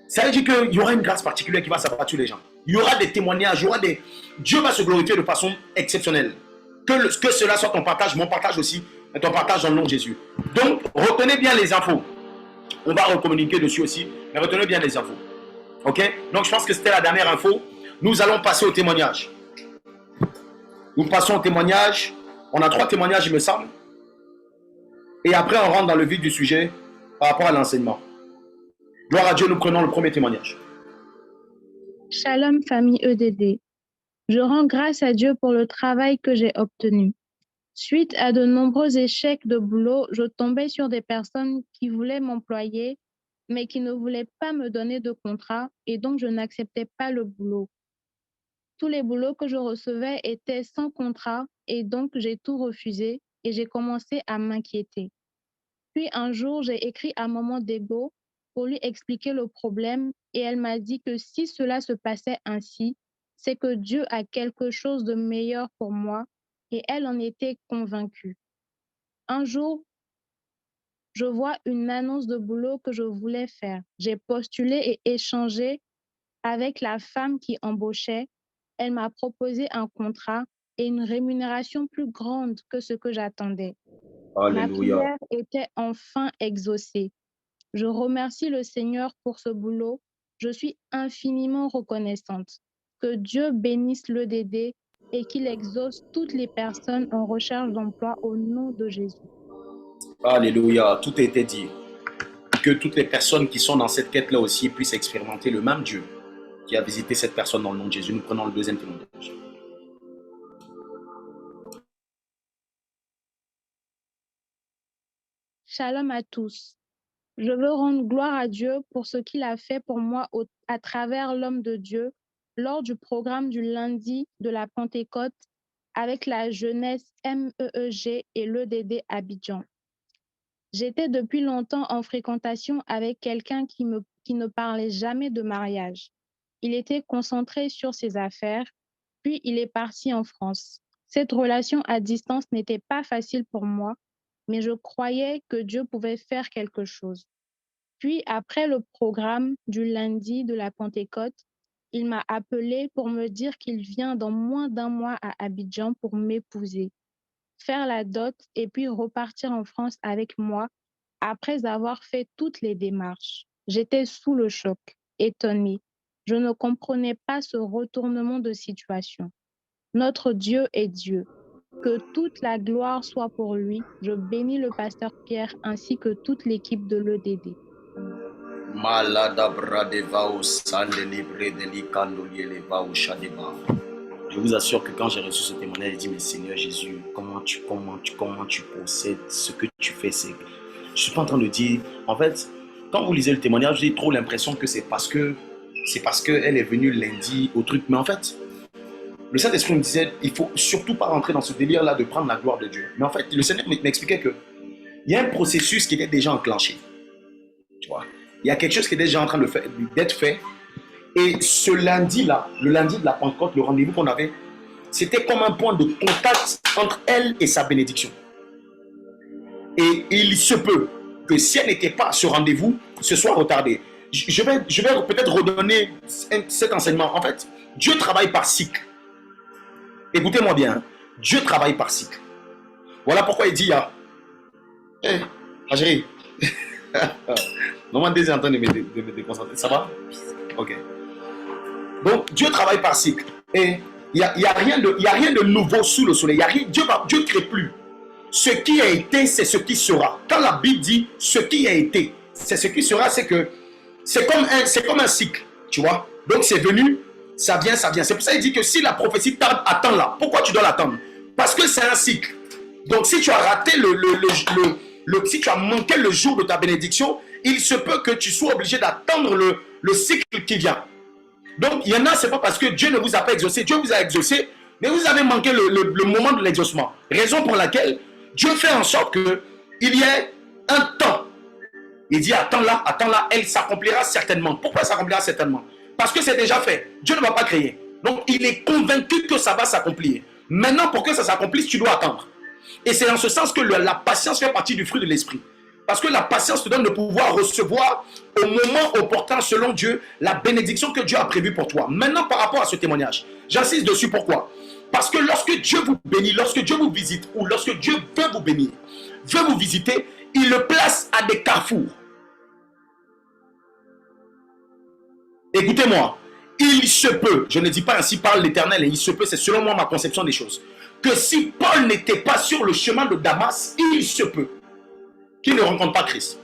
Ça veut dire qu'il y aura une grâce particulière qui va s'abattre sur les gens. Il y aura des témoignages, il y aura des... Dieu va se glorifier de façon exceptionnelle. Que cela soit ton partage, mon partage aussi, et ton partage dans le nom de Jésus. Donc, retenez bien les infos. On va recommuniquer dessus aussi, mais retenez bien les infos. Ok? Donc, je pense que c'était la dernière info. Nous allons passer au témoignage. Nous passons au témoignage. On a 3 témoignages, il me semble. Et après, on rentre dans le vif du sujet par rapport à l'enseignement. Gloire à Dieu, nous prenons le premier témoignage. Shalom famille EDD. Je rends grâce à Dieu pour le travail que j'ai obtenu. Suite à de nombreux échecs de boulot, je tombais sur des personnes qui voulaient m'employer, mais qui ne voulaient pas me donner de contrat et donc je n'acceptais pas le boulot. Tous les boulots que je recevais étaient sans contrat et donc j'ai tout refusé et j'ai commencé à m'inquiéter. Puis un jour, j'ai écrit à Maman Dego pour lui expliquer le problème et elle m'a dit que si cela se passait ainsi, c'est que Dieu a quelque chose de meilleur pour moi et elle en était convaincue. Un jour, je vois une annonce de boulot que je voulais faire. J'ai postulé et échangé avec la femme qui embauchait. Elle m'a proposé un contrat et une rémunération plus grande que ce que j'attendais. Ma prière était enfin exaucée. Je remercie le Seigneur pour ce boulot. Je suis infiniment reconnaissante. Que Dieu bénisse l'EDD et qu'il exauce toutes les personnes en recherche d'emploi au nom de Jésus. Alléluia, tout a été dit. Que toutes les personnes qui sont dans cette quête-là aussi puissent expérimenter le même Dieu qui a visité cette personne dans le nom de Jésus. Nous prenons le deuxième témoignage. Shalom à tous. Je veux rendre gloire à Dieu pour ce qu'il a fait pour moi à travers l'homme de Dieu lors du programme du lundi de la Pentecôte avec la jeunesse MEEG et l'EDD Abidjan. J'étais depuis longtemps en fréquentation avec quelqu'un qui ne parlait jamais de mariage. Il était concentré sur ses affaires, puis il est parti en France. Cette relation à distance n'était pas facile pour moi, mais je croyais que Dieu pouvait faire quelque chose. Puis, après le programme du lundi de la Pentecôte, il m'a appelé pour me dire qu'il vient dans moins d'1 mois à Abidjan pour m'épouser, faire la dot et puis repartir en France avec moi après avoir fait toutes les démarches. J'étais sous le choc, étonnée. Je ne comprenais pas ce retournement de situation. Notre Dieu est Dieu. Que toute la gloire soit pour lui. Je bénis le pasteur Pierre ainsi que toute l'équipe de l'EDD. Je vous assure que quand j'ai reçu ce témoignage, j'ai dit, mais Seigneur Jésus, comment tu possèdes ce que tu fais. Je ne suis pas en train de dire, en fait, quand vous lisez le témoignage, j'ai trop l'impression que c'est parce qu'elle est venue lundi au truc. Mais en fait, le Saint-Esprit me disait, il ne faut surtout pas rentrer dans ce délire-là de prendre la gloire de Dieu. Mais en fait, le Seigneur m'expliquait qu'il y a un processus qui était déjà enclenché. Tu vois, il y a quelque chose qui est déjà en train d'être fait. Et ce lundi-là, le lundi de la Pentecôte, le rendez-vous qu'on avait, c'était comme un point de contact entre elle et sa bénédiction. Et il se peut que si elle n'était pas à ce rendez-vous, ce soit retardé. Je vais peut-être redonner cet enseignement. En fait, Dieu travaille par cycle. Écoutez-moi bien. Dieu travaille par cycle. Voilà pourquoi il dit, ma chérie, normalement, en train de me déconcentrer. Ça va? Ok. Donc, Dieu travaille par cycle. Et il n'y a rien de nouveau sous le soleil. Dieu ne crée plus. Ce qui a été, c'est ce qui sera. Quand la Bible dit ce qui a été, c'est ce qui sera, c'est comme un cycle. Tu vois? Donc, c'est venu, ça vient, ça vient. C'est pour ça qu'il dit que si la prophétie tarde, attends-la. Pourquoi tu dois l'attendre? Parce que c'est un cycle. Donc, si tu as raté si tu as manqué le jour de ta bénédiction, il se peut que tu sois obligé d'attendre le cycle qui vient. Donc, il y en a, ce n'est pas parce que Dieu ne vous a pas exaucé. Dieu vous a exaucé, mais vous avez manqué le moment de l'exaucement. Raison pour laquelle Dieu fait en sorte qu'il y ait un temps. Il dit, attends là, elle s'accomplira certainement. Pourquoi s'accomplira certainement? Parce que c'est déjà fait. Dieu ne va pas créer. Donc, il est convaincu que ça va s'accomplir. Maintenant, pour que ça s'accomplisse, tu dois attendre. Et c'est en ce sens que la patience fait partie du fruit de l'esprit. Parce que la patience te donne de pouvoir recevoir au moment opportun, selon Dieu, la bénédiction que Dieu a prévue pour toi. Maintenant, par rapport à ce témoignage, j'insiste dessus. Pourquoi? Parce que lorsque Dieu vous bénit, lorsque Dieu vous visite, ou lorsque Dieu veut vous bénir, veut vous visiter, il le place à des carrefours. Écoutez-moi, il se peut, je ne dis pas ainsi par l'Éternel, et il se peut, c'est selon moi ma conception des choses, que si Paul n'était pas sur le chemin de Damas, il se peut qu'il ne rencontre pas Christ.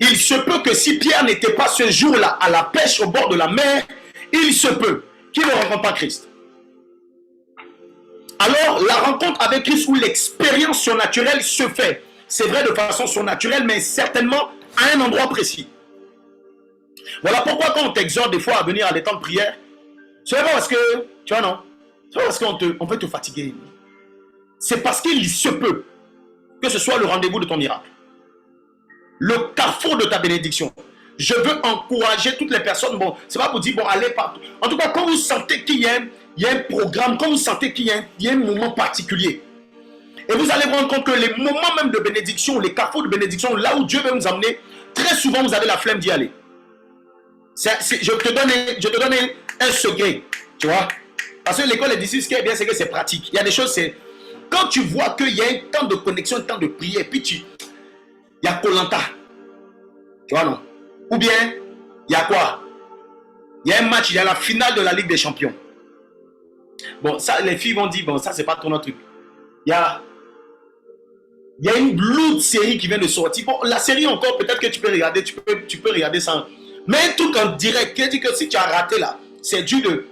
Il se peut que si Pierre n'était pas ce jour-là à la pêche au bord de la mer, il se peut qu'il ne rencontre pas Christ. Alors, la rencontre avec Christ ou l'expérience surnaturelle se fait. C'est vrai de façon surnaturelle, mais certainement à un endroit précis. Voilà pourquoi quand on t'exhorte des fois à venir à des temps de prière, ce n'est pas parce que, tu vois non, c'est pas parce qu'on veut te fatiguer. C'est parce qu'il se peut que ce soit le rendez-vous de ton miracle. Le carrefour de ta bénédiction. Je veux encourager toutes les personnes, bon, c'est pas pour dire, bon, allez partout. En tout cas, quand vous sentez qu'il y a un programme, quand vous sentez qu'il y a un moment particulier, et vous allez vous rendre compte que les moments même de bénédiction, les carrefours de bénédiction, là où Dieu veut nous amener, très souvent vous avez la flemme d'y aller. Je te donne un secret, tu vois. Parce que l'école est ici, ce qui est bien, c'est que c'est pratique. Il y a des choses, c'est... Quand tu vois qu'il y a un temps de connexion, un temps de prière, puis il y a Koh-Lanta. Tu vois, non? Ou bien, il y a quoi? Il y a un match, il y a la finale de la Ligue des Champions. Bon, ça, les filles vont dire, bon, ça, c'est pas ton truc. Il y a une lourde série qui vient de sortir. Bon, la série encore, peut-être que tu peux regarder, tu peux regarder ça. Mais un truc en direct qui dit que si tu as raté là, c'est dû de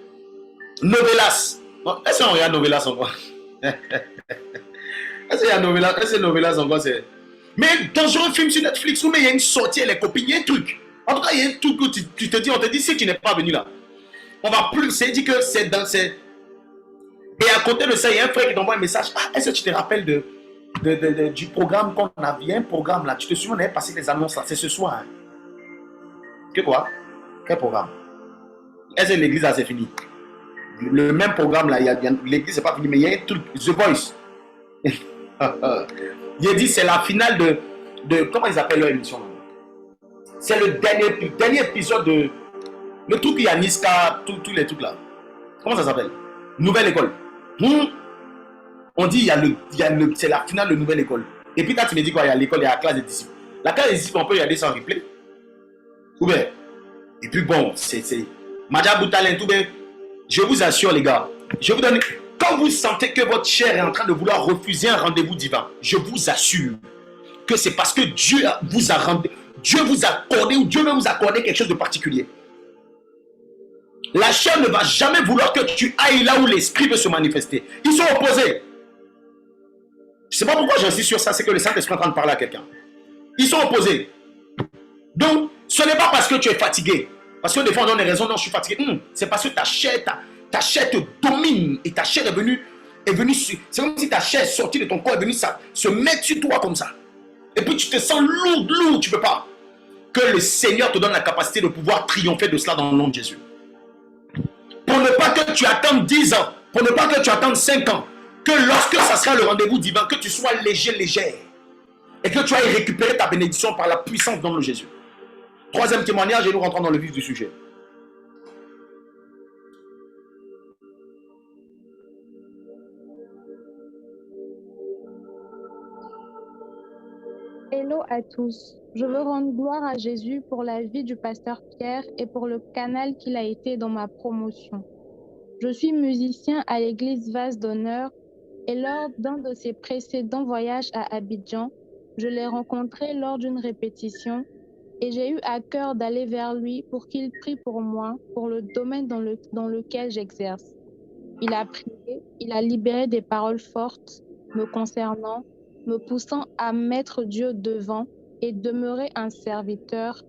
Novelas. Bon, est-ce qu'on regarde Novelas encore? Est-ce qu'il y a Novelas? Est-ce que Novelas encore c'est... Mais dans un film sur Netflix où il y a une sortie, les copines, il y a un truc. En tout cas, il y a un truc où tu te dis, on te dit, si tu n'es pas venu là, on va plus, c'est dit que c'est dans ces... Et à côté de ça, il y a un frère qui t'envoie un message. Ah, est-ce que tu te rappelles du programme qu'on a? Il y a un programme là, tu te souviens, on avait passé les annonces là, c'est ce soir. Hein. Que quoi? Quel programme? Est-ce que l'église là c'est fini? Le même programme là, l'église c'est pas fini, mais il y a un truc, The Voice. Il a dit c'est la finale de comment ils appellent leur émission? C'est le dernier épisode de le truc il y a Niska, tous les trucs là. Comment ça s'appelle? Nouvelle école. On dit c'est la finale de nouvelle école. Et puis quand tu me dis quoi, il y a l'école, il y a la classe des disciples. La classe des disciples, on peut regarder ça en replay. Tout bien. Et puis bon, c'est Madja Boutalin, tout bien. Je vous assure les gars, je vous donne, quand vous sentez que votre chair est en train de vouloir refuser un rendez-vous divin, je vous assure que c'est parce que Dieu vous a accordé ou Dieu veut vous accorder quelque chose de particulier. La chair ne va jamais vouloir que tu ailles là où l'esprit veut se manifester. Ils sont opposés. Je ne sais pas pourquoi j'insiste sur ça, c'est que le Saint-Esprit est en train de parler à quelqu'un. Ils sont opposés. Donc, ce n'est pas parce que tu es fatigué. Parce que des fois on donne des raisons, non, je suis fatigué. C'est parce que ta chair te domine et ta chair est venue c'est comme si ta chair est sortie de ton corps, est venue se mettre sur toi comme ça. Et puis tu te sens lourd, tu ne peux pas. Que le Seigneur te donne la capacité de pouvoir triompher de cela dans le nom de Jésus. Pour ne pas que tu attendes 10 ans, pour ne pas que tu attendes 5 ans, que lorsque ça sera le rendez-vous divin, que tu sois légère, et que tu ailles récupérer ta bénédiction par la puissance dans le nom de Jésus. Troisième témoignage, et nous rentrons dans le vif du sujet. Hello à tous. Je veux rendre gloire à Jésus pour la vie du pasteur Pierre et pour le canal qu'il a été dans ma promotion. Je suis musicien à l'église Vase d'Honneur et lors d'un de ses précédents voyages à Abidjan, je l'ai rencontré lors d'une répétition et j'ai eu à cœur d'aller vers lui pour qu'il prie pour moi, pour le domaine dans lequel j'exerce. Il a prié, il a libéré des paroles fortes me concernant, me poussant à mettre Dieu devant et demeurer un serviteur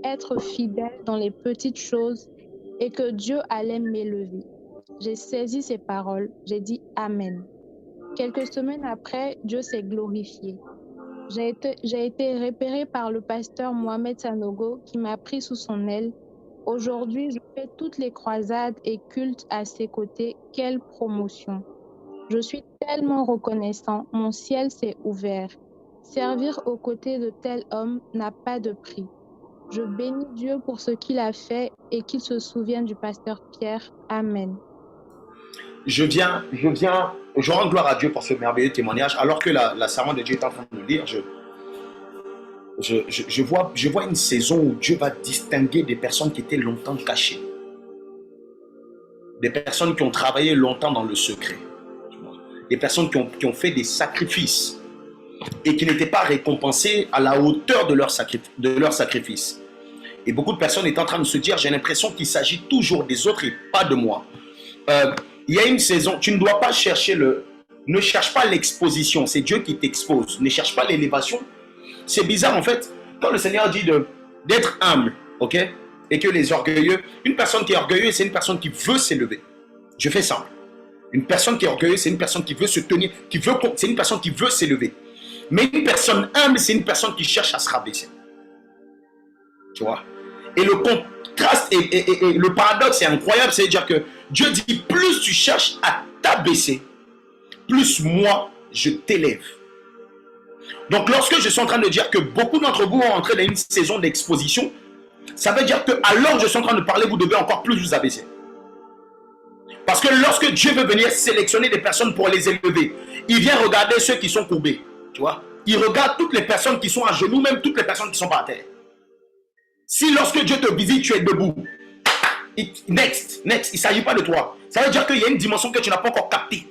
être fidèle dans les petites choses et que Dieu allait m'élever. J'ai saisi ces paroles, j'ai dit Amen. Quelques semaines après, Dieu s'est glorifié. J'ai été repérée par le pasteur Mohamed Sanogo qui m'a pris sous son aile. Aujourd'hui, je fais toutes les croisades et cultes à ses côtés. Quelle promotion! Je suis tellement reconnaissant, mon ciel s'est ouvert. Servir aux côtés de tel homme n'a pas de prix. Je bénis Dieu pour ce qu'il a fait et qu'il se souvienne du pasteur Pierre. Amen. Je rends gloire à Dieu pour ce merveilleux témoignage. Alors que la servante de Dieu est en train de le lire, je vois une saison où Dieu va distinguer des personnes qui étaient longtemps cachées. Des personnes qui ont travaillé longtemps dans le secret. Des personnes qui ont fait des sacrifices et qui n'étaient pas récompensées à la hauteur de leur sacrifice. Et beaucoup de personnes étaient en train de se dire, j'ai l'impression qu'il s'agit toujours des autres et pas de moi. Il y a une saison, tu ne dois pas chercher ne cherche pas l'exposition, c'est Dieu qui t'expose. Ne cherche pas l'élévation. C'est bizarre en fait, quand le Seigneur dit d'être humble, ok, et que les orgueilleux, une personne qui est orgueilleuse, c'est une personne qui veut s'élever. Je fais simple. Une personne qui est orgueilleuse, c'est une personne qui veut se tenir, c'est une personne qui veut s'élever. Mais une personne humble, c'est une personne qui cherche à se rabaisser. Tu vois? Et le contraste et le paradoxe est incroyable, c'est-à-dire que Dieu dit, plus tu cherches à t'abaisser, plus moi, je t'élève. Donc lorsque je suis en train de dire que beaucoup d'entre vous vont entrer dans une saison d'exposition, ça veut dire que alors je suis en train de parler, vous devez encore plus vous abaisser. Parce que lorsque Dieu veut venir sélectionner des personnes pour les élever, il vient regarder ceux qui sont courbés. Tu vois? Il regarde toutes les personnes qui sont à genoux, même toutes les personnes qui sont par terre. Si lorsque Dieu te visite, tu es debout, next, il ne s'agit pas de toi. Ça veut dire qu'il y a une dimension que tu n'as pas encore captée.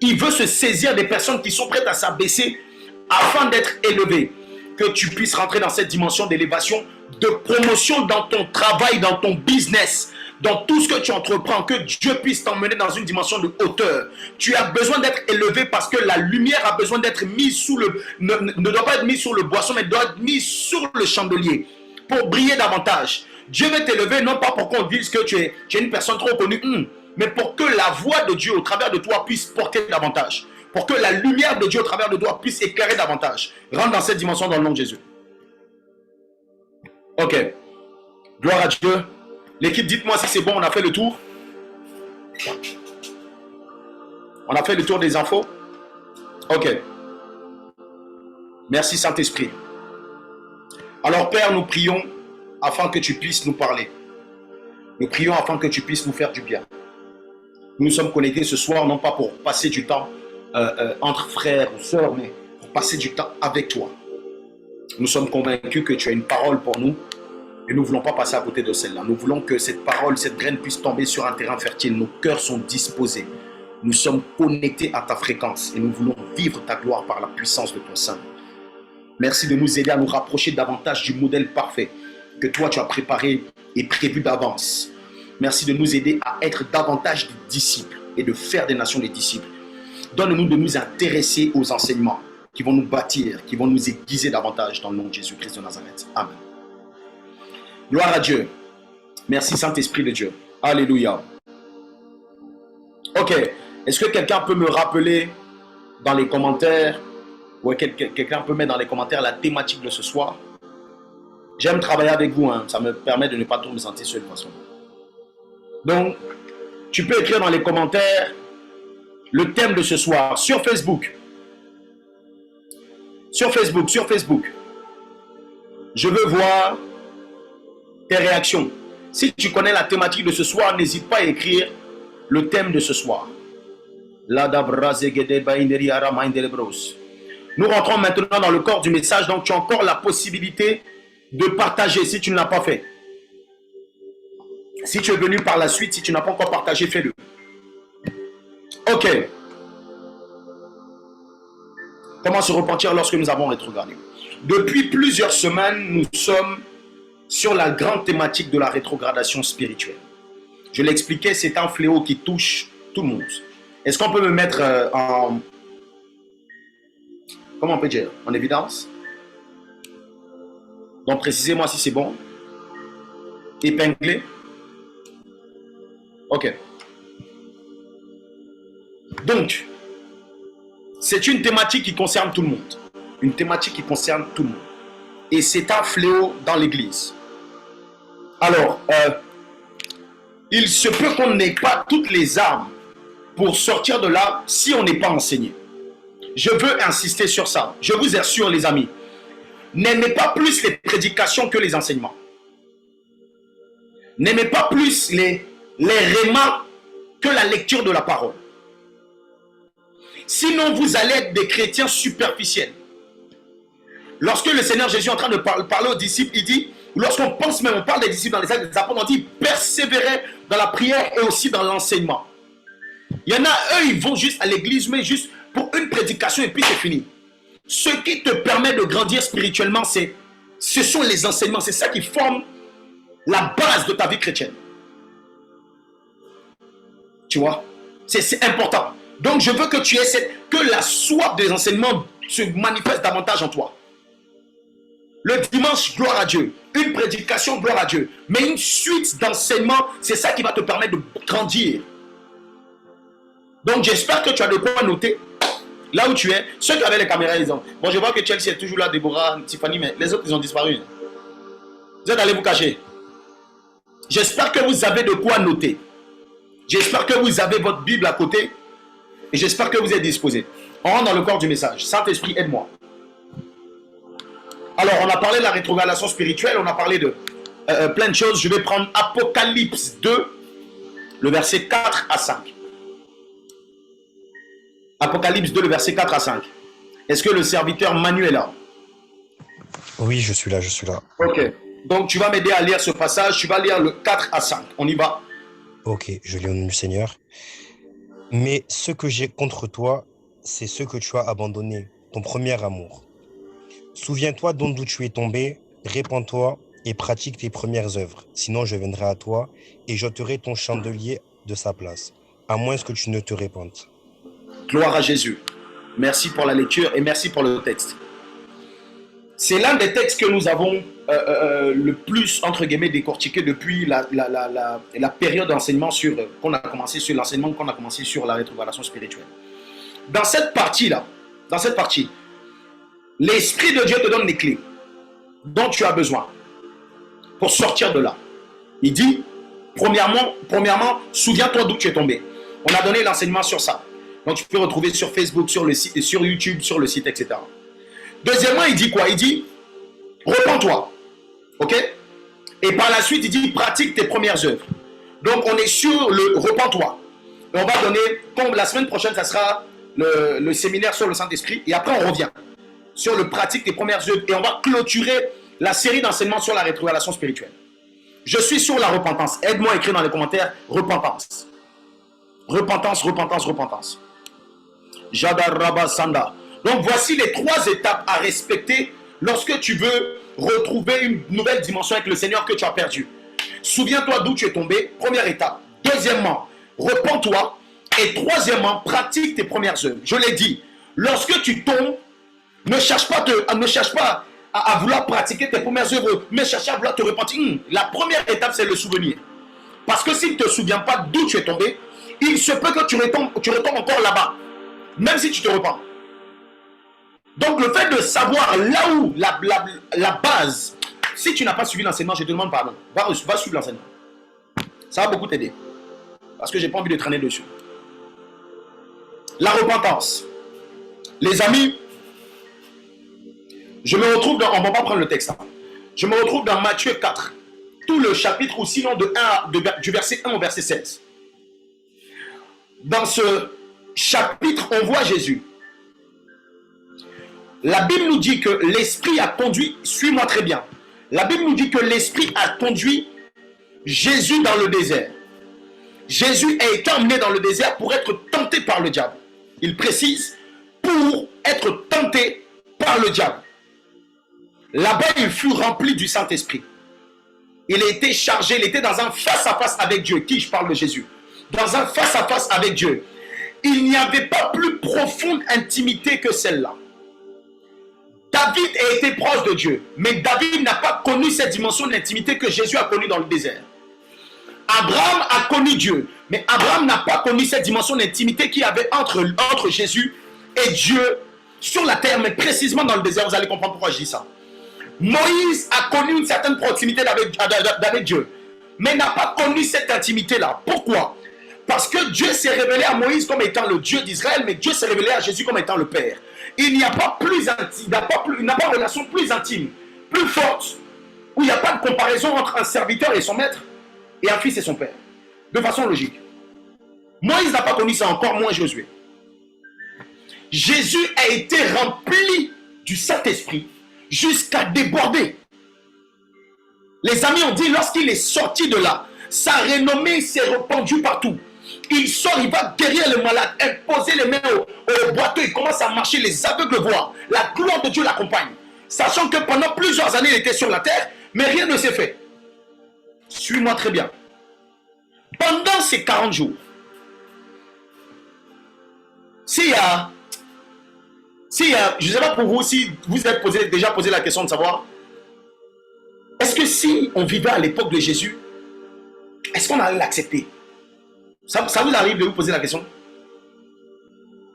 Il veut se saisir des personnes qui sont prêtes à s'abaisser afin d'être élevées. Que tu puisses rentrer dans cette dimension d'élévation, de promotion dans ton travail, dans ton business, dans tout ce que tu entreprends, que Dieu puisse t'emmener dans une dimension de hauteur. Tu as besoin d'être élevé parce que la lumière a besoin d'être mise sous ne doit pas être mise sur le boisson, mais doit être mise sur le chandelier pour briller davantage. Dieu veut t'élever non pas pour qu'on dise que tu es une personne trop connue, mais pour que la voix de Dieu au travers de toi puisse porter davantage. Pour que la lumière de Dieu au travers de toi puisse éclairer davantage. Rentre dans cette dimension dans le nom de Jésus. Ok. Gloire à Dieu. L'équipe, dites-moi si c'est bon, on a fait le tour. On a fait le tour des infos. Ok. Merci Saint-Esprit. Alors Père, nous prions afin que tu puisses nous parler. Nous prions afin que tu puisses nous faire du bien. Nous sommes connectés ce soir, non pas pour passer du temps entre frères ou sœurs, mais pour passer du temps avec toi. Nous sommes convaincus que tu as une parole pour nous et nous ne voulons pas passer à côté de celle-là. Nous voulons que cette parole, cette graine puisse tomber sur un terrain fertile. Nos cœurs sont disposés. Nous sommes connectés à ta fréquence et nous voulons vivre ta gloire par la puissance de ton sein. Merci de nous aider à nous rapprocher davantage du modèle parfait que toi tu as préparé et prévu d'avance. Merci de nous aider à être davantage des disciples et de faire des nations des disciples. Donne-nous de nous intéresser aux enseignements qui vont nous bâtir, qui vont nous aiguiser davantage dans le nom de Jésus-Christ de Nazareth. Amen. Gloire à Dieu. Merci Saint-Esprit de Dieu. Alléluia. Ok. Est-ce que quelqu'un peut me rappeler dans les commentaires, ou quelqu'un peut mettre dans les commentaires la thématique de ce soir? J'aime travailler avec vous, hein. Ça me permet de ne pas trop me sentir seul de toute façon. Donc, tu peux écrire dans les commentaires le thème de ce soir sur Facebook. Sur Facebook. Je veux voir tes réactions. Si tu connais la thématique de ce soir, n'hésite pas à écrire le thème de ce soir. Nous rentrons maintenant dans le corps du message, donc tu as encore la possibilité de partager si tu ne l'as pas fait. Si tu es venu par la suite, si tu n'as pas encore partagé, fais-le. Ok. Comment se repentir lorsque nous avons rétrogradé? Depuis plusieurs semaines, nous sommes sur la grande thématique de la rétrogradation spirituelle. Je l'expliquais, c'est un fléau qui touche tout le monde. Est-ce qu'on peut me mettre comment on peut dire? En évidence? Donc précisez-moi si c'est bon. épinglé. Ok. Donc, c'est une thématique qui concerne tout le monde. Une thématique qui concerne tout le monde. Et c'est un fléau dans l'Église. Alors, il se peut qu'on n'ait pas toutes les armes pour sortir de là si on n'est pas enseigné. Je veux insister sur ça. Je vous assure, les amis, n'aimez pas plus les prédications que les enseignements. N'aimez pas plus les rémas que la lecture de la parole. Sinon, vous allez être des chrétiens superficiels. Lorsque le Seigneur Jésus est en train de parler aux disciples, il dit, lorsqu'on pense même, on parle des disciples dans les actes des apôtres, on dit persévérer dans la prière et aussi dans l'enseignement. Il y en a, eux, ils vont juste à l'église, mais juste pour une prédication et puis c'est fini. Ce qui te permet de grandir spirituellement, ce sont les enseignements. C'est ça qui forme la base de ta vie chrétienne. Tu vois? C'est important. Donc, je veux que tu aies que la soif des enseignements se manifeste davantage en toi. Le dimanche, gloire à Dieu. Une prédication, gloire à Dieu. Mais une suite d'enseignements, c'est ça qui va te permettre de grandir. Donc, j'espère que tu as de quoi noter. Là où tu es, ceux qui avaient les caméras, ils ont. Bon, je vois que Chelsea est toujours là, Déborah, Tiffany, mais les autres, ils ont disparu. Vous êtes allés vous cacher. J'espère que vous avez de quoi noter. J'espère que vous avez votre Bible à côté. Et j'espère que vous êtes disposés. On rentre dans le corps du message. Saint-Esprit, aide-moi. Alors, on a parlé de la rétrogradation spirituelle. On a parlé de plein de choses. Je vais prendre Apocalypse 2, le verset 4 à 5. Apocalypse 2, le verset 4 à 5. Est-ce que le serviteur Manu est là? Oui, je suis là, je suis là. Ok. Donc, tu vas m'aider à lire ce passage. Tu vas lire le 4 à 5. On y va. Ok, je lis au nom du Seigneur. Mais ce que j'ai contre toi, c'est ce que tu as abandonné, ton premier amour. Souviens-toi d'où tu es tombé, répands-toi et pratique tes premières œuvres. Sinon, je viendrai à toi et j'ôterai ton chandelier de sa place, à moins que tu ne te répandes. Gloire à Jésus. Merci pour la lecture et merci pour le texte. C'est l'un des textes que nous avons le plus, entre guillemets, décortiqué depuis la période d'enseignement qu'on a commencé sur l'enseignement qu'on a commencé sur la rétrogradation spirituelle. Dans cette partie-là, l'Esprit de Dieu te donne les clés dont tu as besoin pour sortir de là. Il dit, premièrement, souviens-toi d'où tu es tombé. On a donné l'enseignement sur ça. Donc tu peux retrouver sur Facebook, sur le site, sur YouTube, sur le site, etc. Deuxièmement, il dit quoi? Il dit, repens-toi. Ok? Et par la suite, il dit, pratique tes premières œuvres. Donc on est sur le repens-toi. Et on va donner, comme la semaine prochaine, ça sera le séminaire sur le Saint-Esprit. Et après, on revient sur le pratique tes premières œuvres. Et on va clôturer la série d'enseignements sur la rétrogradation spirituelle. Je suis sur la repentance. Aide-moi à écrire dans les commentaires, repentance. Repentance, repentance, repentance. Jadaraba Sanda. Donc voici les 3 étapes à respecter lorsque tu veux retrouver une nouvelle dimension avec le Seigneur que tu as perdu. Souviens-toi d'où tu es tombé, première étape. Deuxièmement, repens-toi. Et troisièmement, pratique tes premières œuvres. Je l'ai dit, lorsque tu tombes, ne cherche pas à vouloir pratiquer tes premières œuvres, mais cherche à vouloir te repentir. La première étape, c'est le souvenir. Parce que s'il ne te souvient pas d'où tu es tombé, il se peut que tu retombes encore là-bas, même si tu te repens. Donc le fait de savoir là où la base, si tu n'as pas suivi l'enseignement, je te demande pardon, va suivre l'enseignement. Ça va beaucoup t'aider. Parce que je n'ai pas envie de traîner dessus. La repentance. Les amis, je me retrouve dans, on ne va pas prendre le texte, hein. Je me retrouve dans Matthieu 4, tout le chapitre, ou sinon du verset 1 au verset 16. Dans ce chapitre, on voit Jésus. La Bible nous dit que l'Esprit a conduit, suis-moi très bien, la Bible nous dit que l'Esprit a conduit Jésus dans le désert. Jésus a été emmené dans le désert pour être tenté par le diable. Il précise, pour être tenté par le diable. Là-bas, il fut rempli du Saint-Esprit. Il a été chargé, il était dans un face-à-face avec Dieu. Qui je parle de Jésus? Dans un face-à-face avec Dieu. Il n'y avait pas plus profonde intimité que celle-là. David a été proche de Dieu, mais David n'a pas connu cette dimension d'intimité que Jésus a connue dans le désert. Abraham a connu Dieu, mais Abraham n'a pas connu cette dimension d'intimité qu'il y avait entre Jésus et Dieu sur la terre, mais précisément dans le désert. Vous allez comprendre pourquoi je dis ça. Moïse a connu une certaine proximité avec Dieu, mais n'a pas connu cette intimité-là. Pourquoi? Parce que Dieu s'est révélé à Moïse comme étant le Dieu d'Israël, mais Dieu s'est révélé à Jésus comme étant le Père. Il n'y a pas plus intime, il n'a pas une relation plus intime, plus forte, où il n'y a pas de comparaison entre un serviteur et son maître, et un fils et son père. De façon logique. Moïse n'a pas connu ça, encore moins Josué. Jésus a été rempli du Saint-Esprit jusqu'à déborder. Les amis ont dit, lorsqu'il est sorti de là, sa renommée s'est répandue partout. Il sort, il va guérir les malades, imposer les mains aux boiteux, il commence à marcher, les aveugles voient. La gloire de Dieu l'accompagne. Sachant que pendant plusieurs années, il était sur la terre, mais rien ne s'est fait. Suis-moi très bien. Pendant ces 40 jours, s'il y a, je ne sais pas pour vous, si vous êtes déjà posé la question de savoir, est-ce que si on vivait à l'époque de Jésus, est-ce qu'on allait l'accepter? Ça vous arrive de vous poser la question?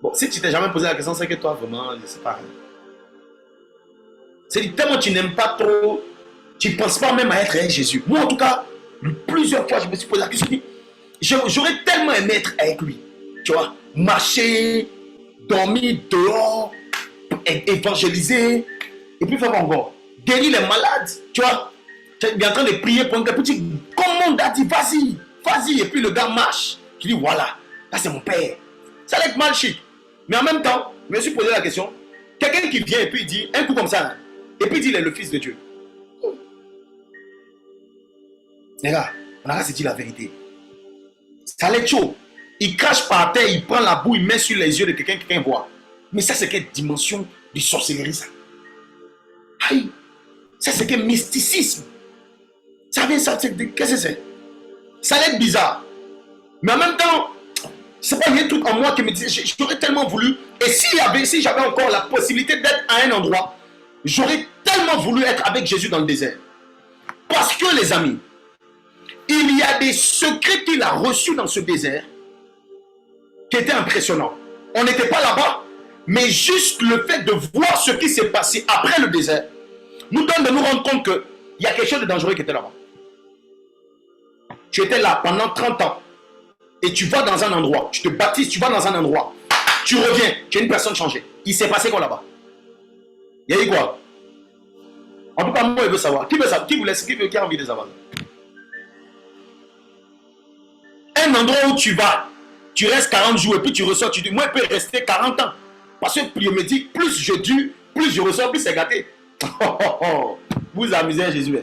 Bon, si tu t'es jamais posé la question, c'est que toi, vraiment, je ne sais pas. C'est tellement tu n'aimes pas trop, tu ne penses pas même à être avec Jésus. Moi, en tout cas, plusieurs fois, je me suis posé la question. J'aurais tellement aimé être avec lui. Tu vois, marcher, dormir dehors, évangéliser, et puis faire encore. Guérir les malades, tu vois. Tu es en train de prier pour un gars petit. Comme on a dit, vas-y, vas-y. Et puis le gars marche. Tu dis, voilà, là c'est mon père. Ça allait être mal chic. Mais en même temps, je me suis posé la question. Quelqu'un qui vient et puis il dit, un coup comme ça, et puis il dit, il est le fils de Dieu. Les gars, on a se dire la vérité. Ça allait être chaud. Il crache par terre, il prend la boue, il met sur les yeux de quelqu'un voit. Mais ça, c'est quelle dimension de sorcellerie, ça? Aïe, ça, c'est quel mysticisme. Ça vient sortir de... Qu'est-ce que c'est? Ça allait être bizarre. Mais en même temps, c'est pas un truc en moi qui me disait, j'aurais tellement voulu. Et si j'avais encore la possibilité d'être à un endroit, j'aurais tellement voulu être avec Jésus dans le désert. Parce que, les amis, il y a des secrets qu'il a reçus dans ce désert qui étaient impressionnants. On n'était pas là-bas, mais juste le fait de voir ce qui s'est passé après le désert nous donne de nous rendre compte qu'il y a quelque chose de dangereux qui était là-bas. Tu étais là pendant 30 ans et tu vas dans un endroit, tu te baptises, tu vas dans un endroit, tu reviens, tu es une personne changée. Il s'est passé quoi là-bas? Il y a eu quoi? En tout cas, moi, je veux savoir. Qui veut savoir? Qui a envie de savoir? Un endroit où tu vas, tu restes 40 jours et puis tu ressors, tu dis, moi, je peux rester 40 ans. Parce que je me dis, plus je dure, plus je ressors, plus c'est gâté. Vous amusez Jésus.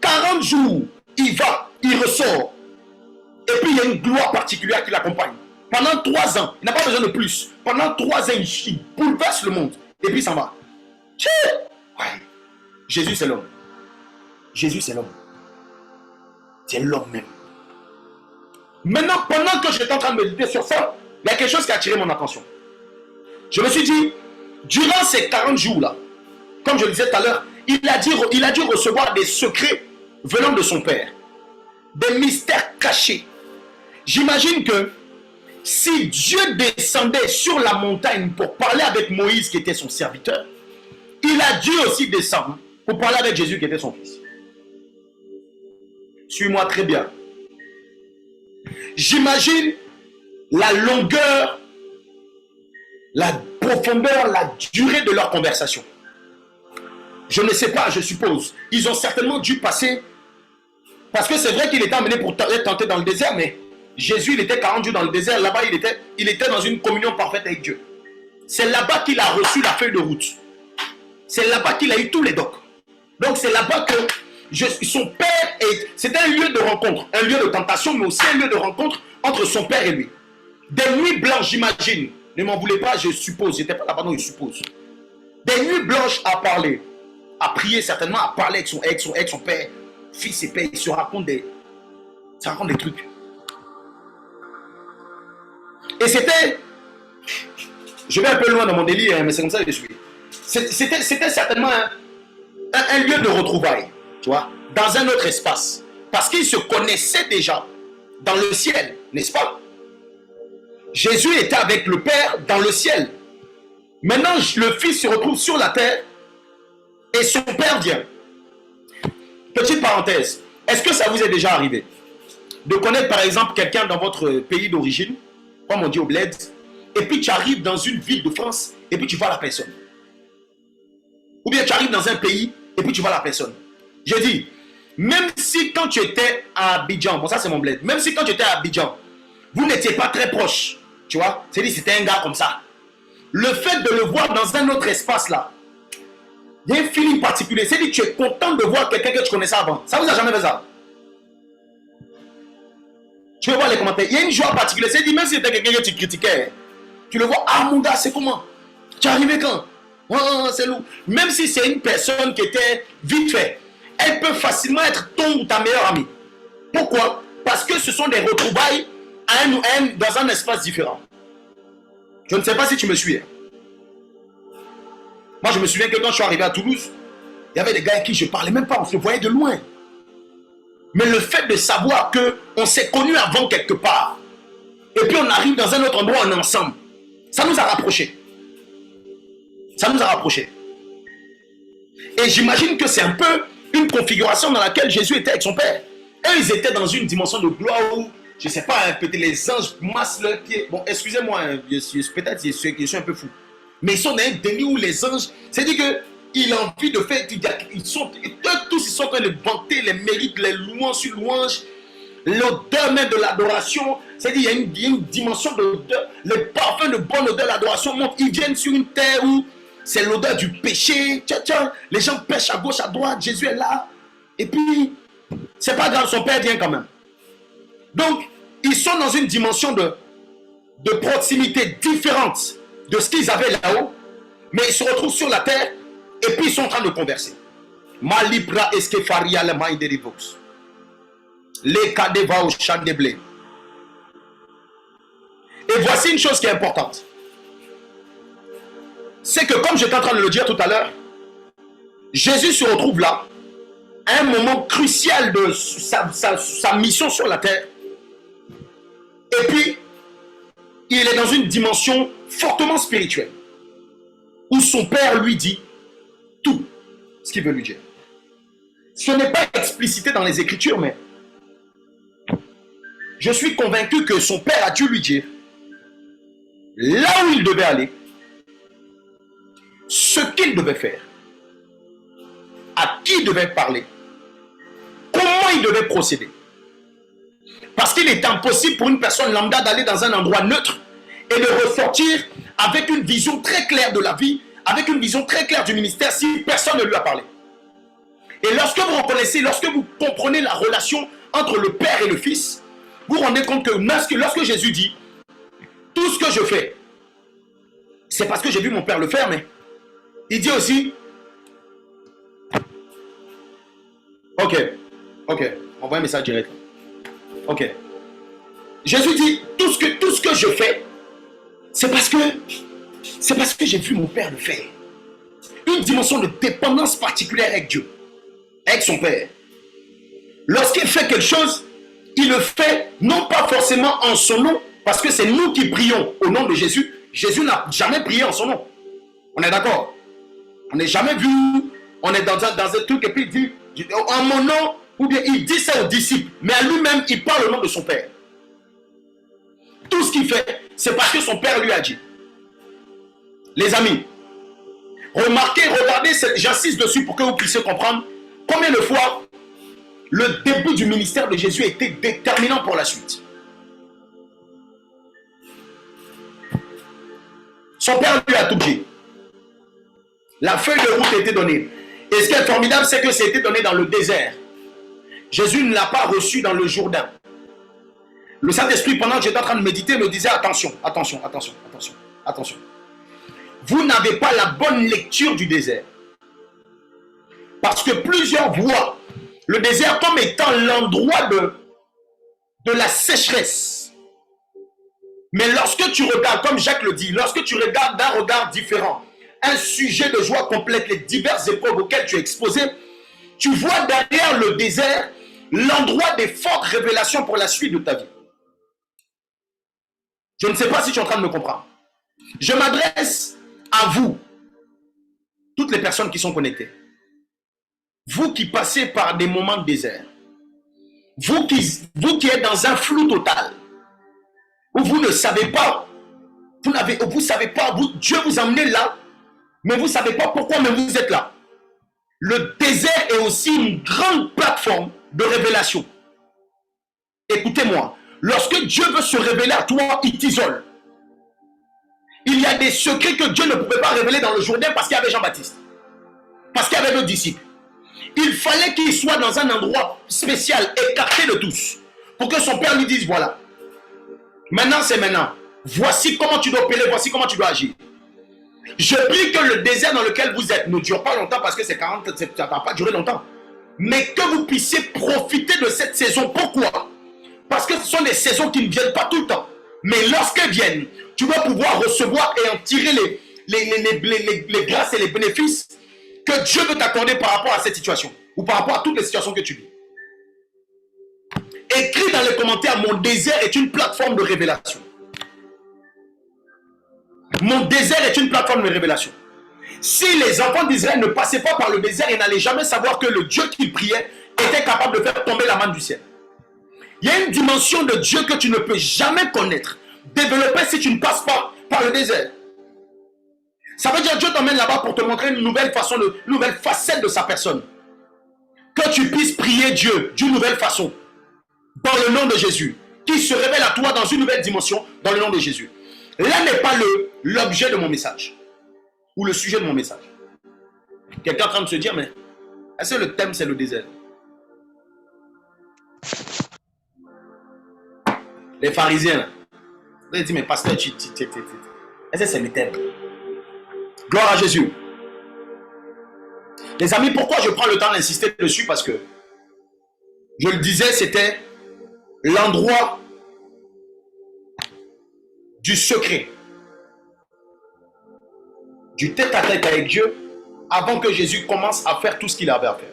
40 jours, il va, il ressort. Et puis il y a une gloire particulière qui l'accompagne. Pendant 3 ans, il n'a pas besoin de plus. Pendant 3 ans, il bouleverse le monde. Et puis il s'en va. Ouais. Jésus, c'est l'homme. Jésus, c'est l'homme. C'est l'homme même. Maintenant, pendant que j'étais en train de méditer sur ça, il y a quelque chose qui a attiré mon attention. Je me suis dit, durant ces 40 jours-là, comme je le disais tout à l'heure, il a dû recevoir des secrets venant de son Père. Des mystères cachés. J'imagine que si Dieu descendait sur la montagne pour parler avec Moïse qui était son serviteur, il a dû aussi descendre pour parler avec Jésus qui était son fils. Suis-moi très bien. J'imagine la longueur, la profondeur, la durée de leur conversation. Je ne sais pas, je suppose. Ils ont certainement dû passer, parce que c'est vrai qu'il était amené pour être tenté dans le désert, mais Jésus, il était 40 jours dans le désert. Là-bas, il était dans une communion parfaite avec Dieu. C'est là-bas qu'il a reçu la feuille de route. C'est là-bas qu'il a eu tous les docs. Donc, c'est là-bas que son père, c'était un lieu de rencontre, un lieu de tentation, mais aussi un lieu de rencontre entre son père et lui. Des nuits blanches, j'imagine. Ne m'en voulez pas, je suppose. J'étais pas là-bas, non, je suppose. Des nuits blanches à parler, à prier certainement, à parler avec son père, fils et père. Il se raconte des trucs. Et c'était, je vais un peu loin dans mon délire, mais c'est comme ça que je suis. C'était certainement un lieu de retrouvailles, tu vois, dans un autre espace. Parce qu'ils se connaissaient déjà dans le ciel, n'est-ce pas? Jésus était avec le Père dans le ciel. Maintenant, le Fils se retrouve sur la terre et son Père vient. Petite parenthèse, est-ce que ça vous est déjà arrivé de connaître par exemple quelqu'un dans votre pays d'origine, comme on dit au bled, et puis tu arrives dans une ville de France et puis tu vois la personne? Ou bien tu arrives dans un pays et puis tu vois la personne. J'ai dit, même si quand tu étais à Abidjan, bon ça c'est mon bled, même si quand tu étais à Abidjan, vous n'étiez pas très proche, tu vois, c'est-à-dire c'était un gars comme ça. Le fait de le voir dans un autre espace là, il y a un feeling particulier. C'est-à-dire que tu es content de voir quelqu'un que tu connaissais avant. Ça vous a jamais fait ça? Tu veux voir les commentaires. Il y a une joie particulière. C'est-à-dire même si c'était quelqu'un que tu critiquais, tu le vois, ah mon gars, c'est comment? Tu es arrivé quand? Oh, c'est lourd. Même si c'est une personne qui était vite fait, elle peut facilement être ton ou ta meilleure amie. Pourquoi? Parce que ce sont des retrouvailles dans un espace différent. Je ne sais pas si tu me suis. Moi, je me souviens que quand je suis arrivé à Toulouse, il y avait des gars avec qui je ne parlais même pas, on se voyait de loin. Mais le fait de savoir qu'on s'est connus avant quelque part, et puis on arrive dans un autre endroit, on est ensemble, ça nous a rapprochés. Ça nous a rapprochés. Et j'imagine que c'est un peu une configuration dans laquelle Jésus était avec son Père. Eux, ils étaient dans une dimension de gloire où, je ne sais pas, peut-être les anges massent leurs pieds. Bon, excusez-moi, peut-être je suis un peu fou. Mais ils sont dans un délit où les anges, c'est-à-dire qu'il a envie de faire, tous ils sont en train de vanter les mérites, les louanges sur louanges, l'odeur même de l'adoration. C'est-à-dire il y a une dimension d'odeur, les parfums de bonne odeur, l'adoration monte. Ils viennent sur une terre où c'est l'odeur du péché. Tiens, les gens pêchent à gauche, à droite, Jésus est là. Et puis, c'est pas grave, son Père vient quand même. Donc, ils sont dans une dimension de proximité différente de ce qu'ils avaient là-haut, mais ils se retrouvent sur la terre et puis ils sont en train de converser. Malibra eskefaria le maï de rivox. Les kadeva au champ de blé. Et voici une chose qui est importante. C'est que comme j'étais en train de le dire tout à l'heure, Jésus se retrouve là, à un moment crucial de sa mission sur la terre. Et puis, il est dans une dimension fortement spirituelle, où son Père lui dit tout ce qu'il veut lui dire. Ce n'est pas explicité dans les Écritures, mais je suis convaincu que son Père a dû lui dire là où il devait aller, ce qu'il devait faire, à qui il devait parler, comment il devait procéder. Parce qu'il est impossible pour une personne lambda d'aller dans un endroit neutre et de ressortir avec une vision très claire de la vie, avec une vision très claire du ministère si personne ne lui a parlé. Et lorsque vous reconnaissez, lorsque vous comprenez la relation entre le Père et le Fils, vous vous rendez compte que lorsque Jésus dit tout ce que je fais, c'est parce que j'ai vu mon Père le faire, mais il dit aussi ok, envoie un message direct. Ok. Jésus dit tout ce que je fais, c'est parce que j'ai vu mon Père le faire. Une dimension de dépendance particulière avec Dieu, avec son Père. Lorsqu'il fait quelque chose, il le fait non pas forcément en son nom, parce que c'est nous qui prions au nom de Jésus. Jésus n'a jamais prié en son nom. On est d'accord? On n'est jamais vu, on est dans un truc et puis il dit en mon nom, ou bien il dit ça aux disciples, mais à lui-même, il parle au nom de son Père. Tout ce qu'il fait, c'est parce que son Père lui a dit. Les amis, remarquez, regardez, j'insiste dessus pour que vous puissiez comprendre combien de fois le début du ministère de Jésus a été déterminant pour la suite. Son Père lui a tout dit. La feuille de route a été donnée. Et ce qui est formidable, c'est que ça a été donné dans le désert. Jésus ne l'a pas reçu dans le Jourdain. Le Saint-Esprit, pendant que j'étais en train de méditer, me disait attention. Vous n'avez pas la bonne lecture du désert. Parce que plusieurs voient le désert comme étant l'endroit de la sécheresse. Mais lorsque tu regardes, comme Jacques le dit, lorsque tu regardes d'un regard différent, un sujet de joie complète, les diverses épreuves auxquelles tu es exposé, tu vois derrière le désert l'endroit des fortes révélations pour la suite de ta vie. Je ne sais pas si tu es en train de me comprendre. Je m'adresse à vous, toutes les personnes qui sont connectées. Vous qui passez par des moments de désert. Vous qui êtes dans un flou total. Où vous ne savez pas. Vous savez pas. Dieu vous a amené là. Mais vous ne savez pas pourquoi, mais vous êtes là. Le désert est aussi une grande plateforme de révélation. Écoutez-moi. Lorsque Dieu veut se révéler à toi, il t'isole. Il y a des secrets que Dieu ne pouvait pas révéler dans le Jourdain parce qu'il y avait Jean-Baptiste. Parce qu'il y avait d'autres disciples. Il fallait qu'il soit dans un endroit spécial, écarté de tous. Pour que son père lui dise, voilà. Maintenant, c'est maintenant. Voici comment tu dois opérer, voici comment tu dois agir. Je prie que le désert dans lequel vous êtes ne dure pas longtemps parce que c'est 40, ça ne va pas durer longtemps. Mais que vous puissiez profiter de cette saison. Pourquoi? Parce que ce sont des saisons qui ne viennent pas tout le temps. Mais lorsqu'elles viennent, tu vas pouvoir recevoir et en tirer les grâces et les bénéfices que Dieu veut t'accorder par rapport à cette situation. Ou par rapport à toutes les situations que tu vis. Écris dans les commentaires, mon désert est une plateforme de révélation. Mon désert est une plateforme de révélation. Si les enfants d'Israël ne passaient pas par le désert, ils n'allaient jamais savoir que le Dieu qu'ils priaient était capable de faire tomber la manne du ciel. Il y a une dimension de Dieu que tu ne peux jamais connaître, développer si tu ne passes pas par le désert. Ça veut dire que Dieu t'emmène là-bas pour te montrer une nouvelle façon, une nouvelle facette de sa personne. Que tu puisses prier Dieu d'une nouvelle façon, dans le nom de Jésus, qui se révèle à toi dans une nouvelle dimension, dans le nom de Jésus. Là n'est pas l'objet de mon message, ou le sujet de mon message. Quelqu'un est en train de se dire, mais est-ce que le thème c'est le désert? Les pharisiens, vous avez dit, mais pasteur, est-ce que c'est le thème? Gloire à Jésus. Les amis, pourquoi je prends le temps d'insister dessus? Parce que, je le disais, c'était l'endroit du secret, du tête-à-tête avec Dieu, avant que Jésus commence à faire tout ce qu'il avait à faire.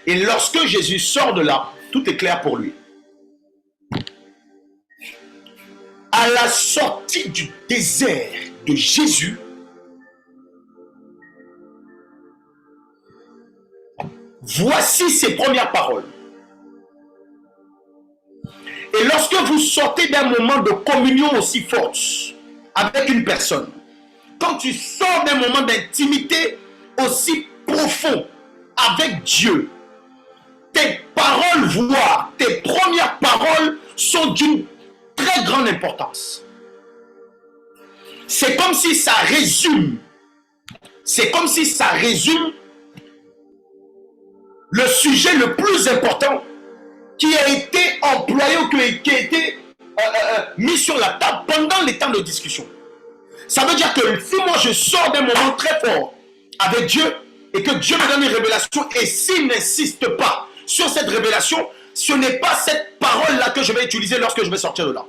Et lorsque Jésus sort de là, tout est clair pour lui. À la sortie du désert de Jésus, voici ses premières paroles. Et lorsque vous sortez d'un moment de communion aussi forte avec une personne, quand tu sors d'un moment d'intimité aussi profond avec Dieu, tes paroles, voire tes premières paroles sont d'une très grande importance. C'est comme si ça résume. C'est comme si ça résume le sujet le plus important qui a été employé ou qui a été mis sur la table pendant les temps de discussion. Ça veut dire que si moi je sors d'un moment très fort avec Dieu et que Dieu me donne une révélation et s'il n'insiste pas sur cette révélation, ce n'est pas cette parole-là que je vais utiliser lorsque je vais sortir de là.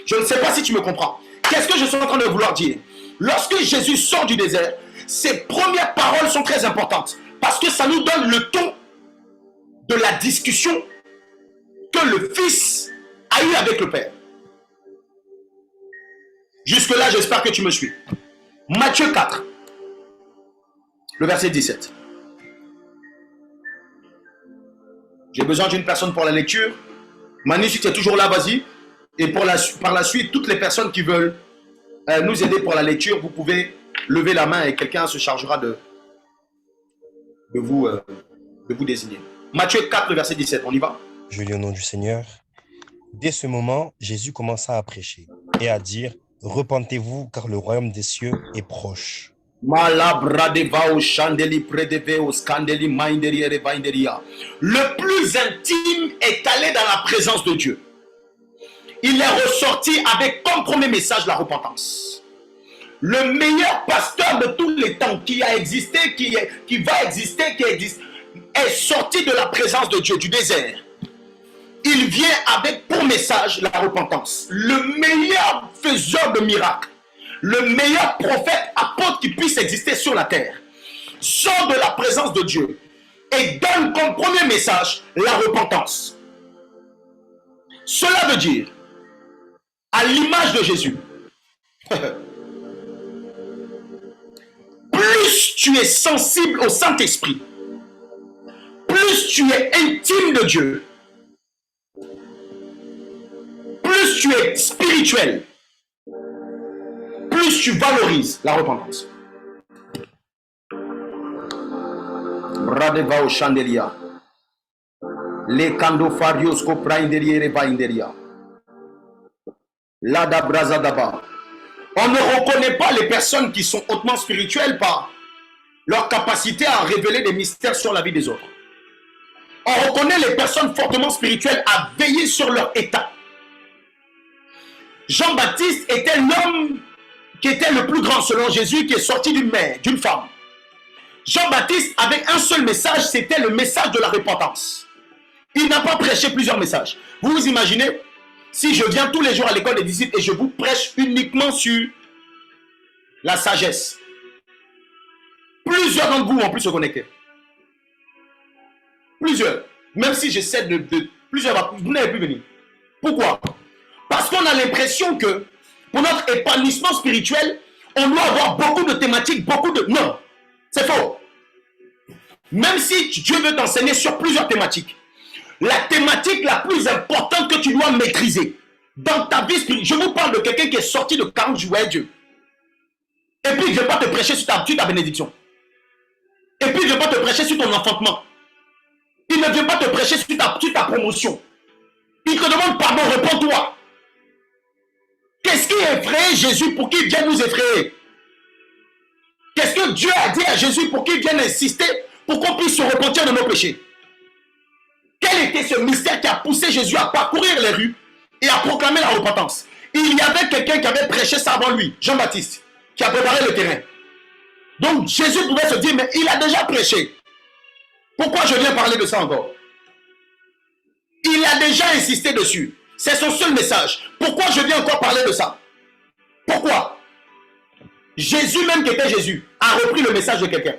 Je ne sais pas si tu me comprends. Qu'est-ce que je suis en train de vouloir dire? Lorsque Jésus sort du désert, ses premières paroles sont très importantes parce que ça nous donne le ton de la discussion que le Fils a eu avec le Père. Jusque-là, j'espère que tu me suis. Matthieu 4, le verset 17. J'ai besoin d'une personne pour la lecture. Manu, si tu es toujours là, vas-y. Et par la suite, toutes les personnes qui veulent nous aider pour la lecture, vous pouvez lever la main et quelqu'un se chargera de vous désigner. Matthieu 4, verset 17, on y va? Je lis au nom du Seigneur. Dès ce moment, Jésus commença à prêcher et à dire, « Repentez-vous, car le royaume des cieux est proche. » Le plus intime est allé dans la présence de Dieu. Il est ressorti avec comme premier message la repentance. Le meilleur pasteur de tous les temps qui a existé, qui va exister, qui existe, est sorti de la présence de Dieu, du désert. il vient avec pour message la repentance. Le meilleur faiseur de miracles, le meilleur prophète, apôtre qui puisse exister sur la terre, sort de la présence de Dieu et donne comme premier message la repentance. Cela veut dire, à l'image de Jésus, plus tu es sensible au Saint-Esprit, plus tu es intime de Dieu, plus tu es spirituel, plus tu valorises la repentance. Bradeva au chandelier. Les candofarios coprainderia et vainderia. Lada brazadaba. On ne reconnaît pas les personnes qui sont hautement spirituelles par leur capacité à révéler des mystères sur la vie des autres. On reconnaît les personnes fortement spirituelles à veiller sur leur état. Jean-Baptiste était l'homme qui était le plus grand selon Jésus, qui est sorti d'une mère, d'une femme. Jean-Baptiste avait un seul message, c'était le message de la repentance. Il n'a pas prêché plusieurs messages. Vous vous imaginez, si je viens tous les jours à l'école des disciples et je vous prêche uniquement sur la sagesse, plusieurs d'entre vous vont plus se connecter. Plusieurs. Même si j'essaie de plusieurs, vous n'allez plus venir. Pourquoi? Parce qu'on a l'impression que pour notre épanouissement spirituel, on doit avoir beaucoup de thématiques, beaucoup de... Non, c'est faux. Même si Dieu veut t'enseigner sur plusieurs thématiques, la thématique la plus importante que tu dois maîtriser dans ta vie spirituelle, je vous parle de quelqu'un qui est sorti de 40 jours à Dieu. Et puis il ne veut pas te prêcher sur ta bénédiction. Et puis il ne veut pas te prêcher sur ton enfantement. Il ne vient pas te prêcher sur ta promotion. Il te demande pardon, réponds-toi. Qu'est-ce qui effraie Jésus pour qu'il vienne nous effrayer? Qu'est-ce que Dieu a dit à Jésus pour qu'il vienne insister pour qu'on puisse se repentir de nos péchés? Quel était ce mystère qui a poussé Jésus à parcourir les rues et à proclamer la repentance? Il y avait quelqu'un qui avait prêché ça avant lui, Jean-Baptiste, qui a préparé le terrain. Donc Jésus pouvait se dire, mais il a déjà prêché. Pourquoi je viens parler de ça encore? Il a déjà insisté dessus. C'est son seul message. Pourquoi je viens encore parler de ça? Pourquoi? Jésus même qui était Jésus a repris le message de quelqu'un.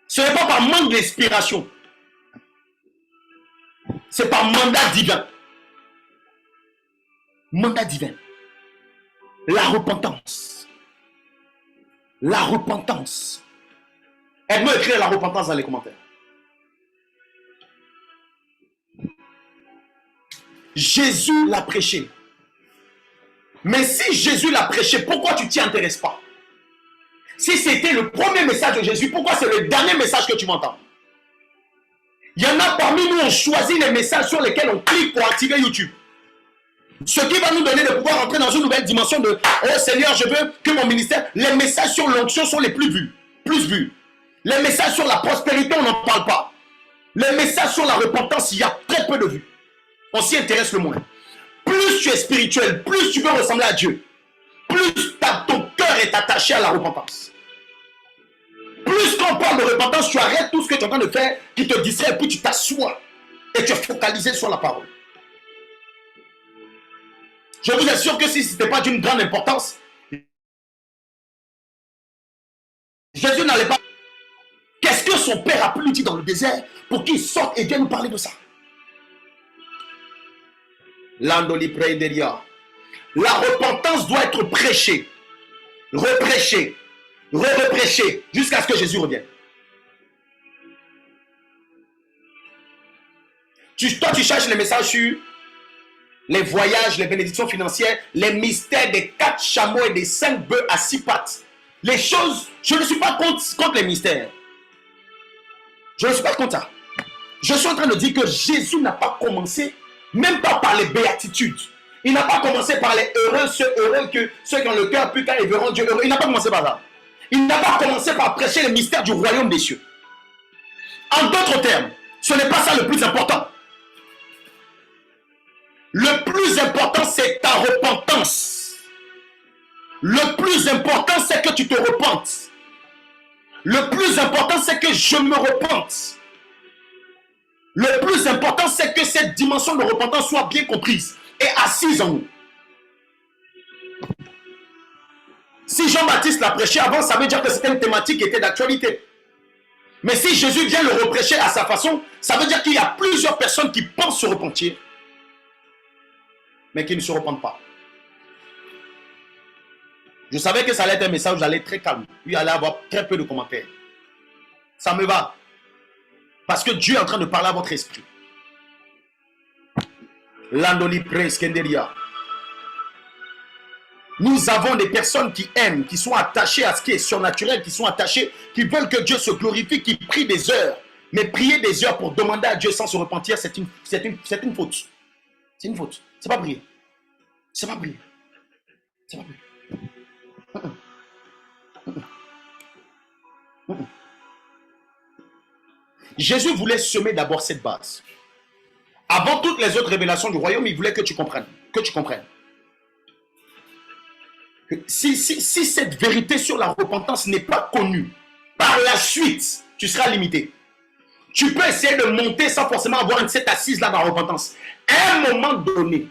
Ce n'est pas par manque d'inspiration. C'est par mandat divin. Mandat divin. La repentance. La repentance. Aide-moi écrire la repentance dans les commentaires. Jésus l'a prêché. Mais si Jésus l'a prêché, pourquoi tu t'y intéresses pas? Si c'était le premier message de Jésus, pourquoi c'est le dernier message que tu m'entends? Il y en a parmi nous, on choisit les messages sur lesquels on clique pour activer YouTube. Ce qui va nous donner le pouvoir d'entrer dans une nouvelle dimension de « Oh Seigneur, je veux que mon ministère... » Les messages sur l'onction sont les plus vus. Les messages sur la prospérité, on n'en parle pas. Les messages sur la repentance, il y a très peu de vues. On s'y intéresse le moins. Plus tu es spirituel, plus tu veux ressembler à Dieu, plus ton cœur est attaché à la repentance. Plus quand on parle de repentance, tu arrêtes tout ce que tu es en train de faire, qui te distrait, et puis tu t'assois et tu es focalisé sur la parole. Je vous assure que si ce n'était pas d'une grande importance, Jésus n'allait pas... Qu'est-ce que son père a pu lui dire dans le désert pour qu'il sorte et vienne nous parler de ça? L'andoli prederia. La repentance doit être prêchée, reprêchée, reprêchée, jusqu'à ce que Jésus revienne. Toi, tu cherches les messages sur les voyages, les bénédictions financières, les mystères des 4 chameaux et des 5 bœufs à 6 pattes. Les choses, je ne suis pas contre les mystères. Je ne suis pas contre ça. Je suis en train de dire que Jésus n'a pas commencé, même pas par les béatitudes. Il n'a pas commencé par les heureux, ceux qui ont le cœur plus car ils verront Dieu heureux. Il n'a pas commencé par ça. Il n'a pas commencé par prêcher les mystères du royaume des cieux. En d'autres termes, ce n'est pas ça le plus important. Le plus important, c'est ta repentance. Le plus important, c'est que tu te repentes. Le plus important, c'est que je me repente. Le plus important, c'est que cette dimension de repentance soit bien comprise et assise en nous. Si Jean-Baptiste l'a prêché avant, ça veut dire que c'était une thématique qui était d'actualité. Mais si Jésus vient le reprêcher à sa façon, ça veut dire qu'il y a plusieurs personnes qui pensent se repentir, mais qui ne se repentent pas. Je savais que ça allait être un message où j'allais être très calme. Il allait avoir très peu de commentaires. Ça me va. Parce que Dieu est en train de parler à votre esprit. Landoli Preskenderia. Nous avons des personnes qui aiment, qui sont attachées à ce qui est surnaturel, qui sont attachées, qui veulent que Dieu se glorifie, qui prient des heures. Mais prier des heures pour demander à Dieu sans se repentir, c'est une faute. C'est une faute. C'est pas prier. C'est pas prier. C'est pas prier. Jésus voulait semer d'abord cette base. Avant toutes les autres révélations du royaume, il voulait que tu comprennes. Que tu comprennes. Si cette vérité sur la repentance n'est pas connue, par la suite, tu seras limité. Tu peux essayer de monter sans forcément avoir cette assise là dans la repentance. À un moment donné,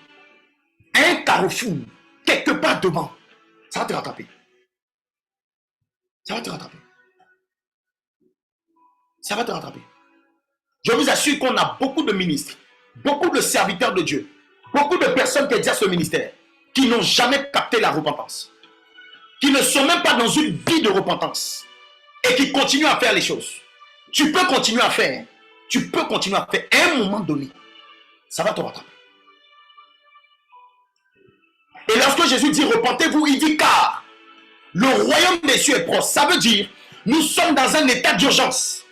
un carrefour, quelque part devant, ça va te rattraper. Ça va te rattraper. Ça va te rattraper. Je vous assure qu'on a beaucoup de ministres, beaucoup de serviteurs de Dieu, beaucoup de personnes qui exercent le ministère, qui n'ont jamais capté la repentance, qui ne sont même pas dans une vie de repentance et qui continuent à faire les choses. Tu peux continuer à faire. Tu peux continuer à faire. À un moment donné, ça va te rattraper. Et lorsque Jésus dit repentez-vous, il dit car le royaume des cieux est proche. Ça veut dire nous sommes dans un état d'urgence.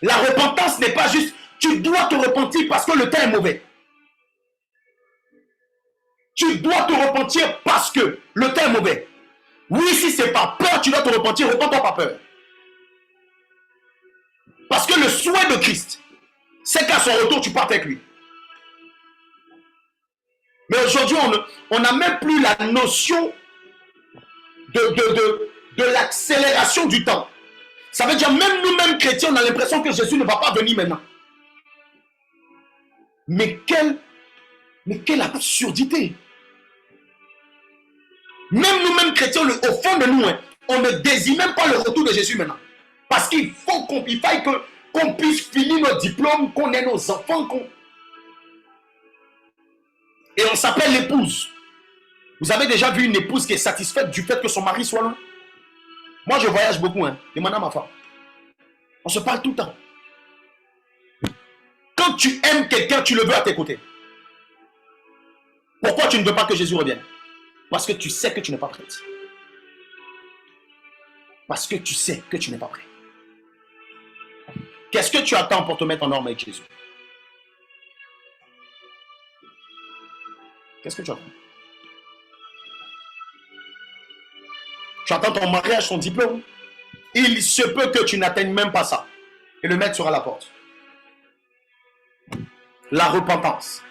La repentance n'est pas juste tu dois te repentir parce que le temps est mauvais. Tu dois te repentir parce que le temps est mauvais. Oui, si c'est par peur, tu dois te repentir, repens-toi par peur. Parce que le souhait de Christ, c'est qu'à son retour, tu partes avec lui. Mais aujourd'hui, on n'a même plus la notion de l'accélération du temps. Ça veut dire même nous-mêmes chrétiens, on a l'impression que Jésus ne va pas venir maintenant. Mais quelle absurdité! Même nous-mêmes chrétiens, au fond de nous, on ne désire même pas le retour de Jésus maintenant. Parce qu'il faut qu'on puisse finir nos diplômes, qu'on ait nos enfants, et on s'appelle l'épouse. Vous avez déjà vu une épouse qui est satisfaite du fait que son mari soit là? Moi, je voyage beaucoup, demande à ma femme. On se parle tout le temps. Quand tu aimes quelqu'un, tu le veux à tes côtés. Pourquoi tu ne veux pas que Jésus revienne? Parce que tu sais que tu n'es pas prête. Parce que tu sais que tu n'es pas prêt. Qu'est-ce que tu attends pour te mettre en norme avec Jésus? Qu'est-ce que tu attends? Tu attends ton mariage, ton diplôme. Il se peut que tu n'atteignes même pas ça. Et le maître sera à la porte. La repentance.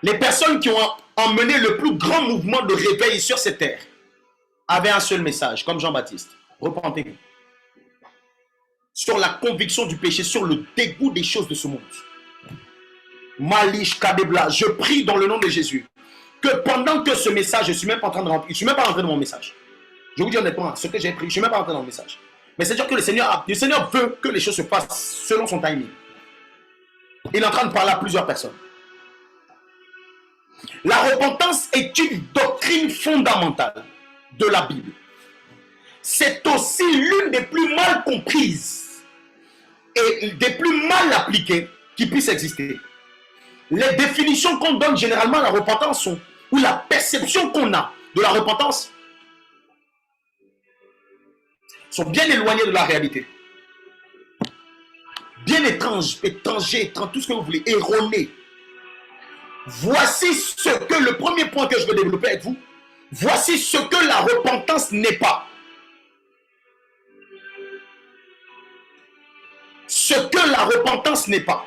Les personnes qui ont emmené le plus grand mouvement de réveil sur cette terre avaient un seul message, comme Jean-Baptiste. Repentez-vous. Sur la conviction du péché, sur le dégoût des choses de ce monde. Malish Kadebla, je prie dans le nom de Jésus que pendant que ce message, je ne suis même pas en train de rentrer, je ne suis même pas rentré dans mon message. Je vous dis honnêtement, ce que j'ai pris, je ne suis même pas rentré dans le message. Mais c'est-à-dire que le Seigneur veut que les choses se passent selon son timing. Il est en train de parler à plusieurs personnes. La repentance est une doctrine fondamentale de la Bible. C'est aussi l'une des plus mal comprises et des plus mal appliquées qui puissent exister. Les définitions qu'on donne généralement à la repentance sont, ou la perception qu'on a de la repentance, sont bien éloignées de la réalité. Bien étranger, tout ce que vous voulez, erroné. Voici ce que, le premier point que je veux développer avec vous, voici ce que la repentance n'est pas. Ce que la repentance n'est pas.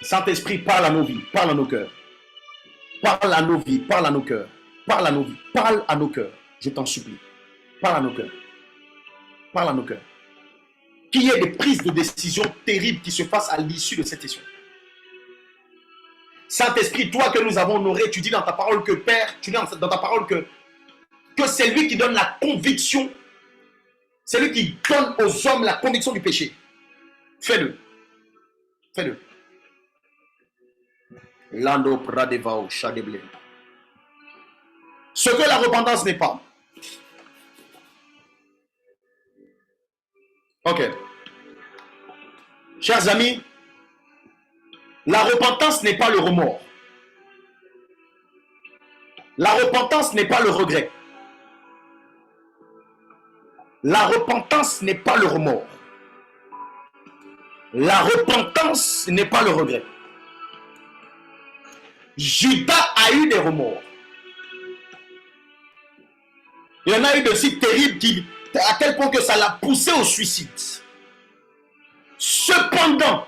Saint-Esprit, parle à nos vies, parle à nos cœurs. Parle à nos vies, parle à nos cœurs. Parle à nos vies, parle à nos cœurs. Je t'en supplie. Parle à nos cœurs. Parle à nos cœurs. qu'il y ait des prises de décision terribles qui se fassent à l'issue de cette session. Saint-Esprit, toi que nous avons honoré, tu dis dans ta parole que Père, tu dis dans ta parole que c'est lui qui donne la conviction, c'est lui qui donne aux hommes la conviction du péché. Fais-le. Fais-le. Lando Pradevao, Chadeblé. Ce que la repentance n'est pas. Ok. Chers amis, la repentance n'est pas le remords. La repentance n'est pas le regret. La repentance n'est pas le remords. La repentance n'est pas le regret. Judas a eu des remords. Il y en a eu de si terribles à tel point que ça l'a poussé au suicide. Cependant,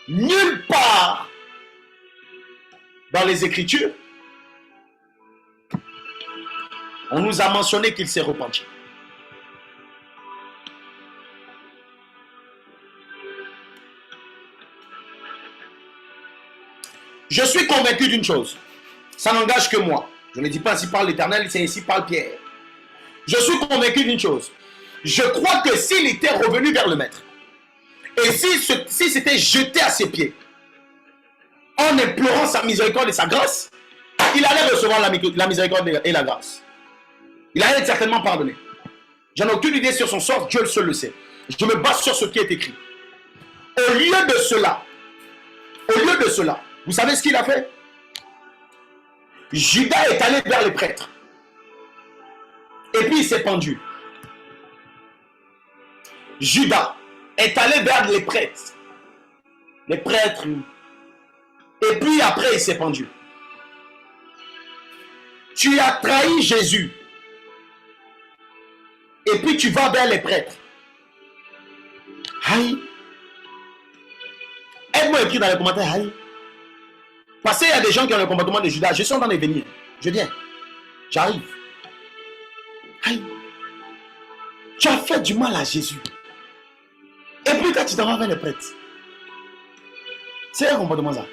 nulle part dans les Écritures, on nous a mentionné qu'il s'est repenti. Je suis convaincu d'une chose. Ça n'engage que moi. Je ne dis pas ainsi par l'Éternel, c'est ainsi par Pierre. Je suis convaincu d'une chose. Je crois que s'il était revenu vers le Maître, et s'il s'était jeté à ses pieds, en implorant sa miséricorde et sa grâce, il allait recevoir la miséricorde et la grâce. Il allait être certainement pardonné. J'en ai aucune idée sur son sort, Dieu seul le sait. Je me base sur ce qui est écrit. Au lieu de cela, vous savez ce qu'il a fait? Judas est allé vers les prêtres. Et puis il s'est pendu. Judas est allé vers les prêtres. Les prêtres. Et puis après il s'est pendu. Tu as trahi Jésus. Et puis tu vas vers les prêtres. Aïe. Aide-moi à écrire dans les commentaires. Aïe. Parce qu'il y a des gens qui ont le comportement de Judas. Je suis en train de venir. Je viens. J'arrive. Aïe. Tu as fait du mal à Jésus. Et puis quand tu t'en vas vers les prêtres. C'est un comportement ça.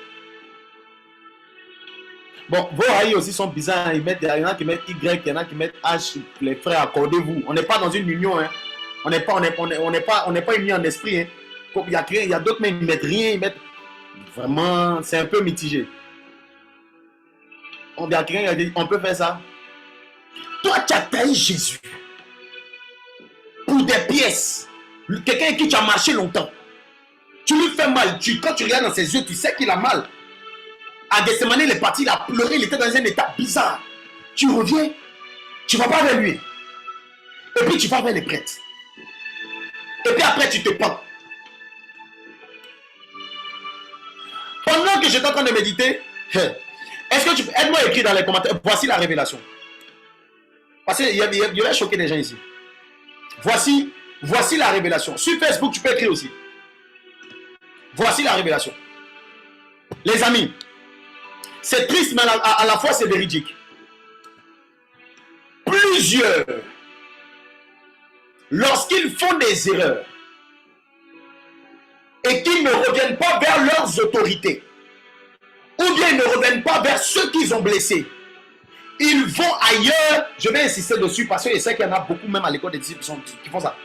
Bon, vos aïe aussi sont bizarres. Il y en a qui mettent Y, il y en a qui mettent H. Les frères, accordez-vous. On n'est pas dans une union. Hein. On n'est pas unis en esprit. Hein. Il y a d'autres, mais ils ne mettent rien. Ils mettent... Vraiment, c'est un peu mitigé. On peut faire ça. Toi, tu as trahi Jésus pour des pièces. Quelqu'un avec qui tu as marché longtemps. Tu lui fais mal. Quand tu regardes dans ses yeux, tu sais qu'il a mal. À Gethsemane, il est parti, il a pleuré, il était dans un état bizarre. Tu reviens, tu ne vas pas vers lui. Et puis tu vas vers les prêtres. Et puis après, tu te pends. Pendant que j'étais en train de méditer, est-ce que tu peux... Aide-moi à écrire dans les commentaires. Voici la révélation. Parce qu'il y a choqué des gens ici. Voici la révélation. Sur Facebook, tu peux écrire aussi. Voici la révélation. Les amis, c'est triste, mais à la fois c'est véridique. Plusieurs, lorsqu'ils font des erreurs, et qu'ils ne reviennent pas vers leurs autorités, ou bien ils ne reviennent pas vers ceux qu'ils ont blessés, ils vont ailleurs. Je vais insister dessus parce que je sais qu'il y en a beaucoup même à l'école des disciples qui font ça.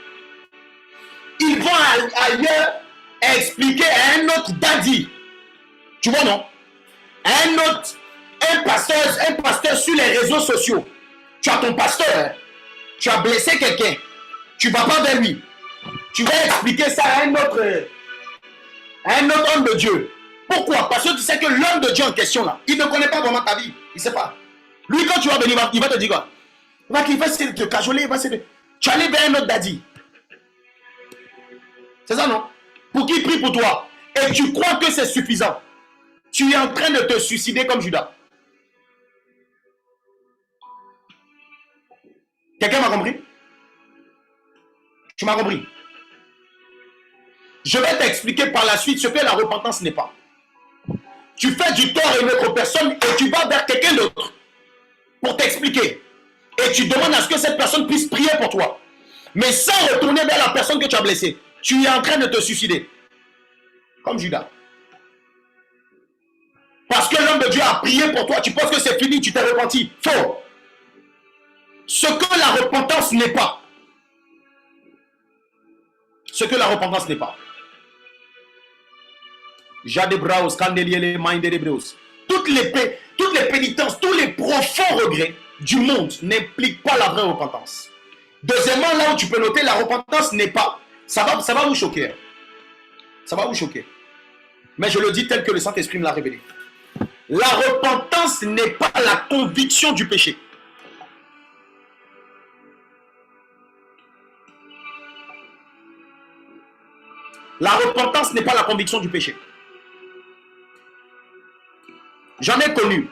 Ils vont ailleurs expliquer à un autre daddy. Tu vois, non? Un pasteur sur les réseaux sociaux. Tu as ton pasteur, hein? Tu as blessé quelqu'un, tu ne vas pas vers lui. Tu vas expliquer ça à un autre homme de Dieu. Pourquoi? Parce que tu sais que l'homme de Dieu en question là, il ne connaît pas vraiment ta vie. Il ne sait pas. Lui, quand tu vas venir, il va te dire quoi? Il va essayer de te cajoler. Tu allais vers un autre daddy. C'est ça, non? Pour qu'il prie pour toi. Et tu crois que c'est suffisant. Tu es en train de te suicider comme Judas. Quelqu'un m'a compris? Tu m'as compris? Je vais t'expliquer par la suite ce que la repentance n'est pas. Tu fais du tort à une autre personne et tu vas vers quelqu'un d'autre pour t'expliquer. Et et tu demandes à ce que cette personne puisse prier pour toi, mais sans retourner vers la personne que tu as blessée, tu es en train de te suicider. Comme Judas. Parce que l'homme de Dieu a prié pour toi, tu penses que c'est fini, tu t'es repenti. Faux. Ce que la repentance n'est pas. Ce que la repentance n'est pas. Jadebraos, Candeliele, Mindedebreos. Toutes les pénitences, tous les profonds regrets du monde n'impliquent pas la vraie repentance. Deuxièmement, là où tu peux noter, la repentance n'est pas. Ça va vous choquer. Ça va vous choquer. Mais je le dis tel que le Saint-Esprit me l'a révélé. La repentance n'est pas la conviction du péché. La repentance n'est pas la conviction du péché. J'en ai connu.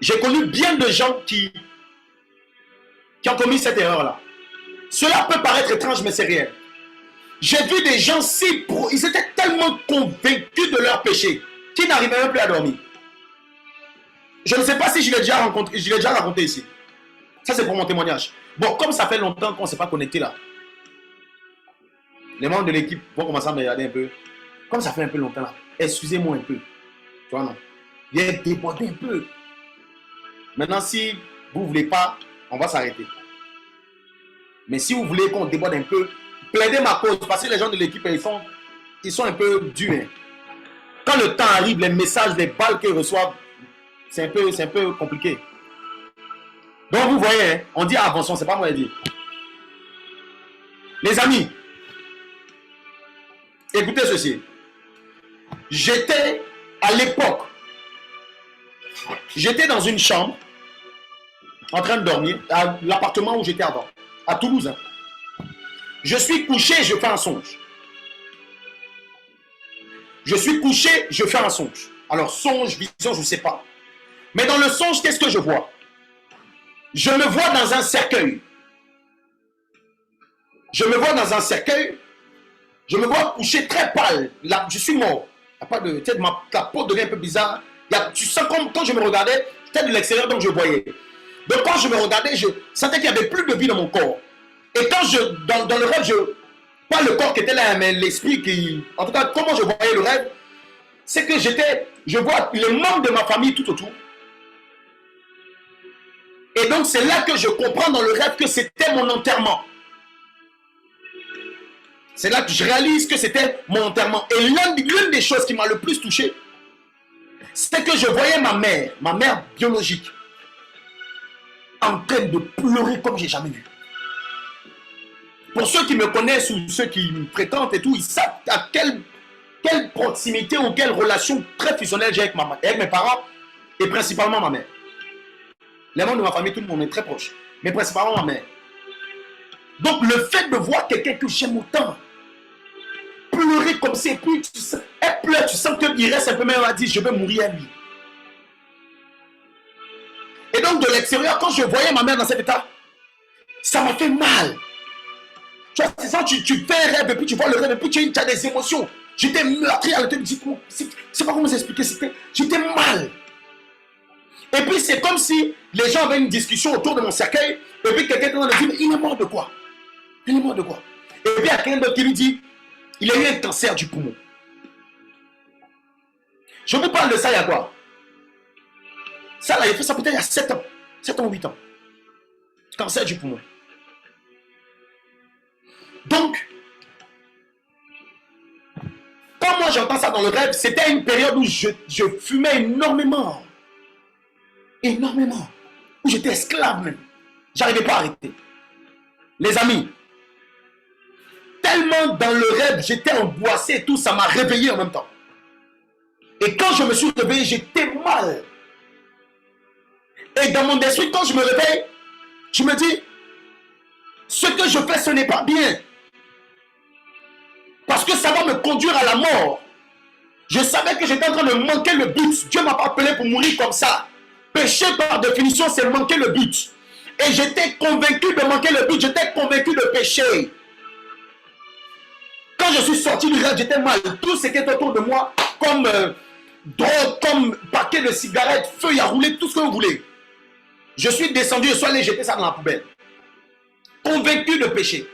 J'ai connu bien de gens qui ont commis cette erreur-là. Cela peut paraître étrange, mais c'est réel. J'ai vu des gens ils étaient tellement convaincus de leur péché qu'ils n'arrivaient même plus à dormir. Je ne sais pas si je l'ai déjà raconté ici. Ça, c'est pour mon témoignage. Bon, comme ça fait longtemps qu'on ne s'est pas connecté là, les membres de l'équipe vont commencer à me regarder un peu. Comme ça fait un peu longtemps là, excusez-moi un peu. Tu vois, non? Il est débordé un peu. Maintenant, si vous ne voulez pas, on va s'arrêter. Mais si vous voulez qu'on déborde un peu, plaidez ma cause. Parce que les gens de l'équipe, ils sont un peu durs. Hein. Quand le temps arrive, les messages, les balles qu'ils reçoivent, c'est un peu compliqué. Donc vous voyez, hein, on dit avançons, c'est pas moi qui dis. Les amis, écoutez ceci. J'étais à l'époque, j'étais dans une chambre en train de dormir, à l'appartement où j'étais avant, à Toulouse. Hein. Je suis couché, je fais un songe. Je suis couché, je fais un songe. Alors songe, vision, je ne sais pas. Mais dans le songe, qu'est-ce que je vois? Je me vois dans un cercueil. Je me vois dans un cercueil. Je me vois couché très pâle. Là, je suis mort. La peau devient un peu bizarre. Tu sens comme quand je me regardais, j'étais de l'extérieur, donc je voyais. Donc quand je me regardais, je sentais qu'il n'y avait plus de vie dans mon corps. Et quand dans le rêve, pas le corps qui était là, mais l'esprit qui... En tout cas, comment je voyais le rêve, c'est que je vois les membres de ma famille tout autour. Et donc c'est là que je comprends dans le rêve que c'était mon enterrement. C'est là que je réalise que c'était mon enterrement. Et l'une des choses qui m'a le plus touché, c'est que je voyais ma mère biologique, en train de pleurer comme j'ai jamais vu. Pour ceux qui me connaissent ou ceux qui me fréquentent et tout, ils savent à quelle proximité ou quelle relation très fusionnelle j'ai avec mes parents et principalement ma mère. Les membres de ma famille, tout le monde est très proche, mais principalement ma mère. Donc le fait de voir quelqu'un que j'aime autant pleurer comme ça, et puis elle pleure, tu sens qu'il reste un peu, mais elle a dit je vais mourir à lui. Et donc de l'extérieur, quand je voyais ma mère dans cet état, ça m'a fait mal. Tu vois, c'est ça, tu fais un rêve, et puis tu vois le rêve, et puis tu as des émotions. J'étais meurtri à l'intérieur, c'est pas comment s'expliquer, j'étais mal. Et puis c'est comme si les gens avaient une discussion autour de mon cercueil, et puis quelqu'un dans le dit, mais il est mort de quoi? Il est mort de quoi? Et puis il y a quelqu'un d'autre qui lui dit, il a eu un cancer du poumon. Je vous parle de ça il y a quoi? Ça là, il a fait ça peut-être il y a 7 ans, 7 ans ou 8 ans. Cancer du poumon. Donc, quand moi j'entends ça dans le rêve, c'était une période où je fumais énormément. Énormément. Où j'étais esclave même. J'arrivais pas à arrêter. Les amis, tellement dans le rêve, j'étais angoissé et tout, ça m'a réveillé en même temps. Et quand je me suis réveillé, j'étais mal. Et dans mon esprit, quand je me réveille, je me dis, ce que je fais, ce n'est pas bien. Parce que ça va me conduire à la mort. Je savais que j'étais en train de manquer le but. Dieu m'a pas appelé pour mourir comme ça. Péché par définition, c'est manquer le but. Et j'étais convaincu de manquer le but. J'étais convaincu de pécher. Quand je suis sorti du rêve, j'étais mal. Tout ce qui était autour de moi, comme drogue, comme paquet de cigarettes, feuilles à rouler, tout ce que vous voulez. Je suis descendu, je suis allé jeter ça dans la poubelle. Convaincu de péché.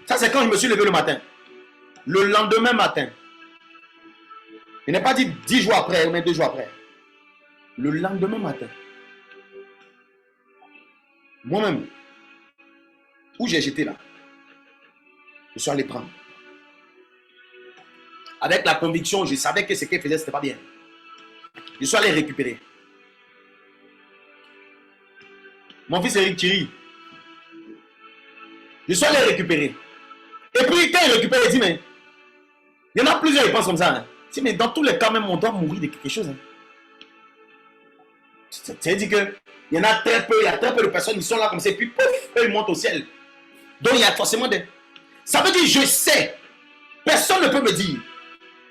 Ça, c'est quand je me suis levé le matin. Le lendemain matin. Il n'est pas dit 10 jours après, mais 2 jours après. Le lendemain matin. Moi-même, où j'ai jeté là, je suis allé prendre. Avec la conviction, je savais que ce qu'elle faisait, ce n'était pas bien. Je suis allé récupérer. Mon fils Eric Thierry. Je suis allé récupérer. Et puis, quand il récupère, il dit, mais il y en a plusieurs, ils pensent comme ça. Hein. Il dit, mais dans tous les cas, même, on doit mourir de quelque chose. Hein. C'est-à-dire qu'il y en a très peu, il y a très peu de personnes qui sont là comme ça, et puis pouf, eux, ils montent au ciel. Donc, il y a forcément des... Ça veut dire, je sais. Personne ne peut me dire.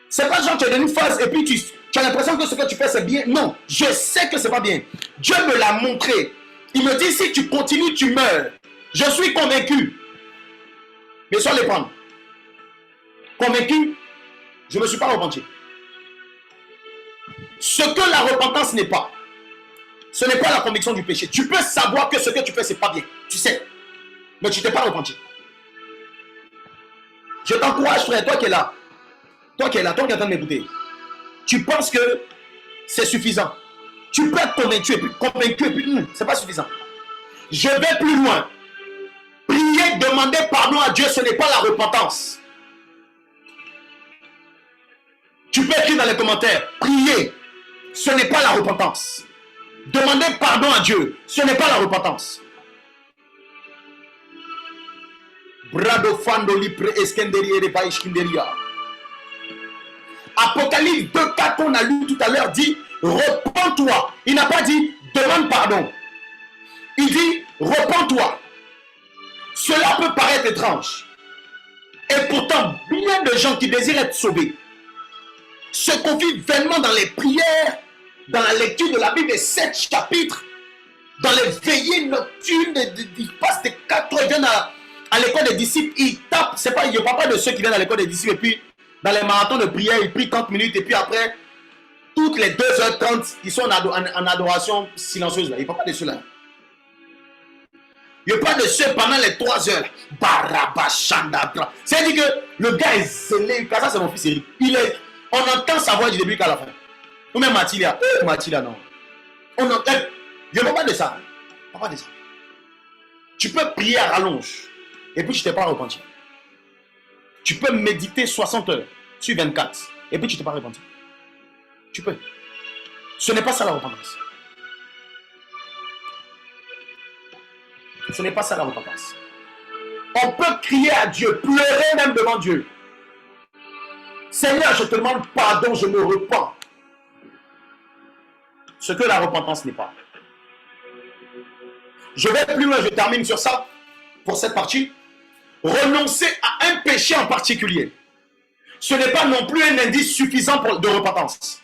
C'est pas genre, tu as donné une phase, et puis tu as l'impression que ce que tu fais, c'est bien. Non, je sais que c'est pas bien. Dieu me l'a montré. Il me dit, si tu continues, tu meurs. Je suis convaincu. Mais sans les prendre. Convaincu, je ne me suis pas repenti. Ce que la repentance n'est pas, ce n'est pas la conviction du péché. Tu peux savoir que ce que tu fais, ce n'est pas bien. Tu sais. Mais tu ne t'es pas repenti. Je t'encourage, frère, toi qui es là. Toi qui es là, toi qui es en train de m'écouter. Tu penses que c'est suffisant. Tu peux être convaincu, et puis c'est pas suffisant. Je vais plus loin. Prier, demander pardon à Dieu, ce n'est pas la repentance. Tu peux écrire dans les commentaires, prier, ce n'est pas la repentance. Demander pardon à Dieu, ce n'est pas la repentance. Apocalypse 2:4 qu'on a lu tout à l'heure dit, repens-toi. Il n'a pas dit, demande pardon. Il dit, repens-toi. Cela peut paraître étrange. Et pourtant, bien de gens qui désirent être sauvés se confient vainement dans les prières, dans la lecture de la Bible, des 7 chapitres, dans les veillées nocturnes, ils passent des 4 heures, viennent à l'école des disciples, ils tapent, c'est pas, il ne parle pas de ceux qui viennent à l'école des disciples, et puis dans les marathons de prière, ils prient 30 minutes, et puis après, toutes les 2h30, ils sont en adoration silencieuse, là. Il ne parle pas de ceux-là. Il n'y a pas de ceux pendant les 3 heures. Barabachandabra. C'est-à-dire que le gars est zélé. Ça, c'est mon fils Eric. On entend sa voix du début qu'à la fin. Ou même Mathilda. Mathilda, non. On entend. Je ne parle pas de ça. Je ne parle pas de ça. Tu peux prier à rallonge. Et puis tu ne t'es pas repenti. Tu peux méditer 60 heures sur 24. Et puis tu ne t'es pas repenti. Tu peux. Ce n'est pas ça la repentance. Ce n'est pas ça la repentance. On peut crier à Dieu, pleurer même devant Dieu. Seigneur, je te demande pardon, je me repens. Ce que la repentance n'est pas. Je vais plus loin, je termine sur ça, pour cette partie. Renoncer à un péché en particulier, ce n'est pas non plus un indice suffisant de repentance.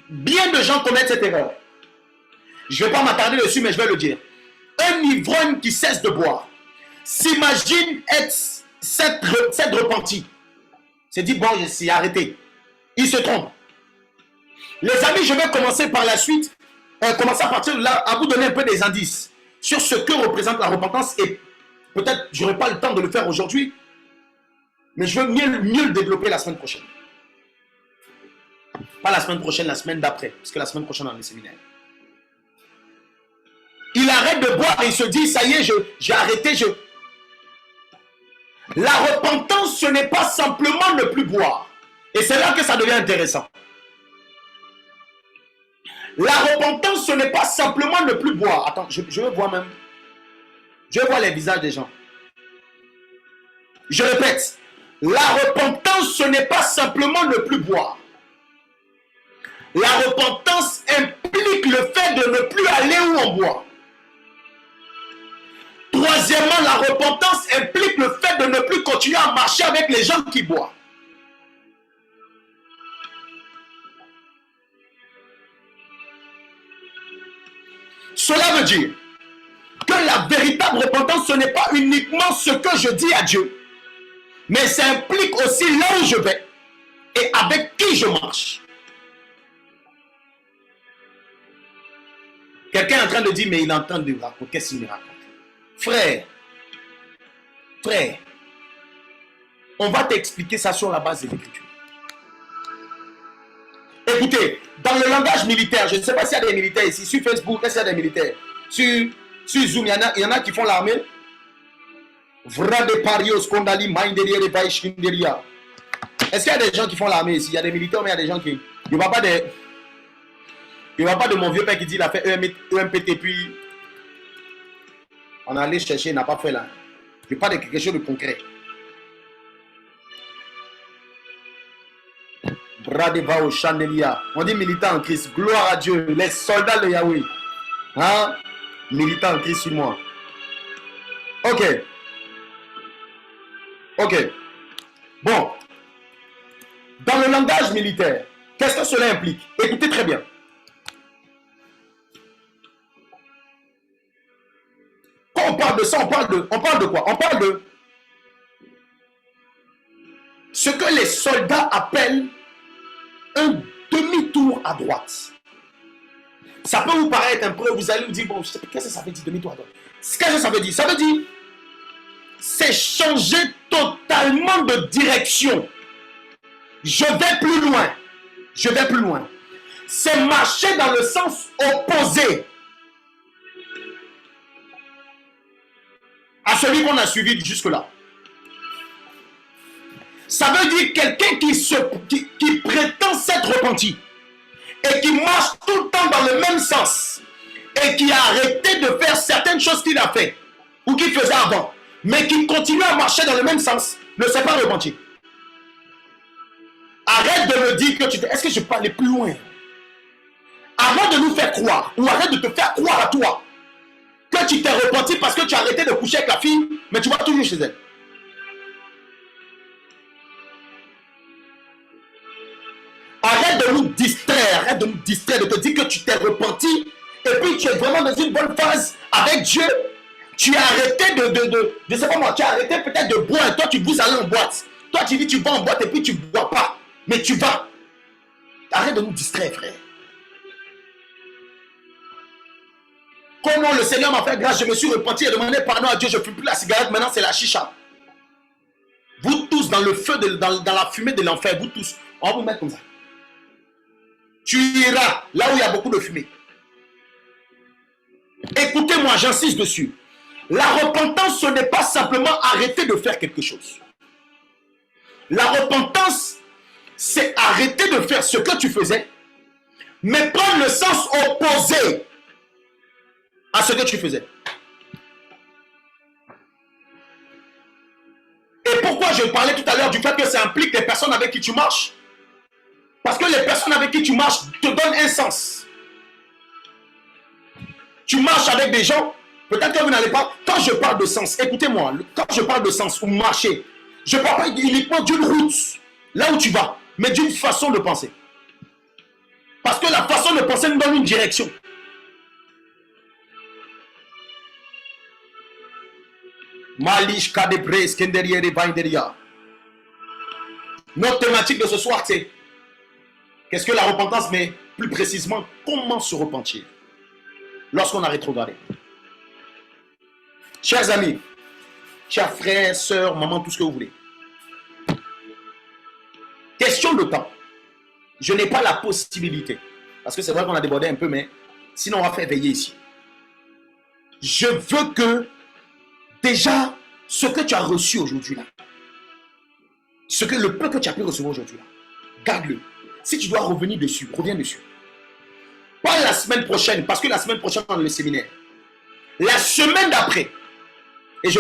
Bien de gens commettent cette erreur. Je ne vais pas m'attarder dessus, mais je vais le dire. Un ivrogne qui cesse de boire s'imagine être cette repenti. C'est dit, bon, je suis arrêté. Il se trompe. Les amis, je vais commencer par la suite, commencer à partir de là, à vous donner un peu des indices sur ce que représente la repentance. Et peut-être, je n'aurai pas le temps de le faire aujourd'hui, mais je veux mieux le développer la semaine prochaine. Pas la semaine prochaine, la semaine d'après, parce que la semaine prochaine, on a le séminaire. Il arrête de boire et il se dit, ça y est, j'ai arrêté. La repentance, ce n'est pas simplement ne plus boire. Et c'est là que ça devient intéressant. La repentance, ce n'est pas simplement ne plus boire. Attends, je veux voir même. Je veux voir les visages des gens. Je répète, la repentance, ce n'est pas simplement ne plus boire. La repentance implique le fait de ne plus aller où on boit. Troisièmement, la repentance implique le fait de ne plus continuer à marcher avec les gens qui boivent. Cela veut dire que la véritable repentance, ce n'est pas uniquement ce que je dis à Dieu, mais ça implique aussi là où je vais et avec qui je marche. Quelqu'un est en train de dire, mais il est en train de raconter. Qu'est-ce qu'il me raconte? Frère, on va t'expliquer ça sur la base de l'écriture. Écoutez, dans le langage militaire, je ne sais pas s'il y a des militaires ici, sur Facebook, est-ce qu'il y a des militaires? Sur Zoom, il y en a qui font l'armée. Vrade parios, kondali, mainderia, de vaishkinderia. Est-ce qu'il y a des gens qui font l'armée ici? Il y a des militaires, mais il y a des gens qui... Il ne va pas de mon vieux père qui dit il a fait EMPT, puis on est allé chercher, il n'a pas fait là. Je parle de quelque chose de concret. Bradeva au Chandelia. On dit militant en Christ. Gloire à Dieu. Les soldats de Yahweh. Hein? Militant en Christ sur moi. Ok. Ok. Bon. Dans le langage militaire, qu'est-ce que cela implique? Écoutez très bien. Quand on parle de ça, on parle de quoi? On parle de ce que les soldats appellent un demi-tour à droite. Ça peut vous paraître un peu, vous allez vous dire, bon, qu'est-ce que ça veut dire demi-tour à droite? Qu'est-ce que ça veut dire? Ça veut dire, c'est changer totalement de direction. Je vais plus loin. Je vais plus loin. C'est marcher dans le sens opposé à celui qu'on a suivi jusque-là. Ça veut dire quelqu'un qui prétend s'être repenti et qui marche tout le temps dans le même sens et qui a arrêté de faire certaines choses qu'il a fait ou qu'il faisait avant, mais qui continue à marcher dans le même sens, ne s'est pas repenti. Arrête de me dire que tu... Est-ce que je peux aller plus loin? Avant de nous faire croire, ou arrête de te faire croire à toi que tu t'es repenti parce que tu as arrêté de coucher avec la fille, mais tu vas toujours chez elle. Arrête de nous distraire, de te dire que tu t'es repenti et puis tu es vraiment dans une bonne phase avec Dieu. Tu as arrêté je sais pas moi, tu as arrêté peut-être de boire et toi tu veux aller en boîte. Toi tu dis tu vas en boîte et puis tu ne bois pas, mais tu vas. Arrête de nous distraire, frère. Comment le Seigneur m'a fait grâce, je me suis repenti et demandé pardon à Dieu, je ne fume plus la cigarette, maintenant c'est la chicha. Vous tous dans le feu, dans la fumée de l'enfer, vous tous, on va vous mettre comme ça. Tu iras là où il y a beaucoup de fumée. Écoutez-moi, j'insiste dessus. La repentance, ce n'est pas simplement arrêter de faire quelque chose. La repentance, c'est arrêter de faire ce que tu faisais, mais prendre le sens opposé à ce que tu faisais. Et pourquoi je parlais tout à l'heure du fait que ça implique les personnes avec qui tu marches? Parce que les personnes avec qui tu marches te donnent un sens. Tu marches avec des gens, peut-être que vous n'allez pas... Quand je parle de sens, écoutez-moi, quand je parle de sens ou marcher, je ne parle pas uniquement d'une route, là où tu vas, mais d'une façon de penser. Parce que la façon de penser nous donne une direction. Malish Kadebres Kenderiere Vainderia. Notre thématique de ce soir, c'est qu'est-ce que la repentance, mais plus précisément, comment se repentir lorsqu'on a rétrogradé. Chers amis, chers frères, sœurs, maman, tout ce que vous voulez. Question de temps. Je n'ai pas la possibilité, parce que c'est vrai qu'on a débordé un peu, mais sinon on va faire veiller ici. Je veux que déjà, ce que tu as reçu aujourd'hui là, le peu que tu as pu recevoir aujourd'hui là, garde-le. Si tu dois revenir dessus, reviens dessus. Pas la semaine prochaine, parce que la semaine prochaine, on a le séminaire. La semaine d'après. Et je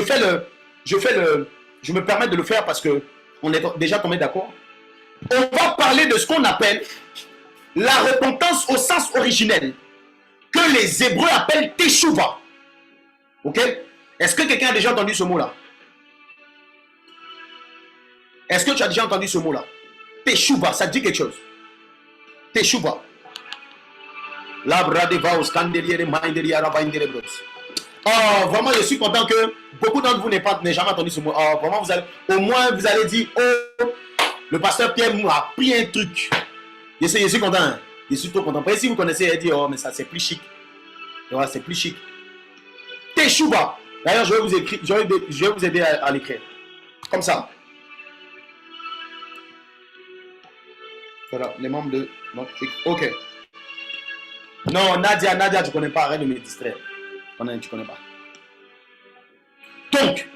me permets de le faire parce que on est déjà tombé d'accord. On va parler de ce qu'on appelle la repentance au sens originel, que les Hébreux appellent Teshuva. Ok? Est-ce que quelqu'un a déjà entendu ce mot-là? Est-ce que tu as déjà entendu ce mot-là? Teshuva, ça te dit quelque chose? Teshuva. Oh, vraiment, je suis content que beaucoup d'entre vous n'aient jamais entendu ce mot. Oh, vraiment, au moins, vous allez dire, oh, le pasteur Pierre m'a appris un truc. Je suis content. Hein? Je suis trop content. Après, si vous connaissez, elle dit, oh, mais ça, c'est plus chic. Voilà, c'est plus chic. Teshuba. D'ailleurs, je vais vous aider à l'écrire. Comme ça. Voilà, les membres de... Ok. Non, Nadia, tu ne connais pas. Arrête de me distraire. Tu ne connais pas. Donc,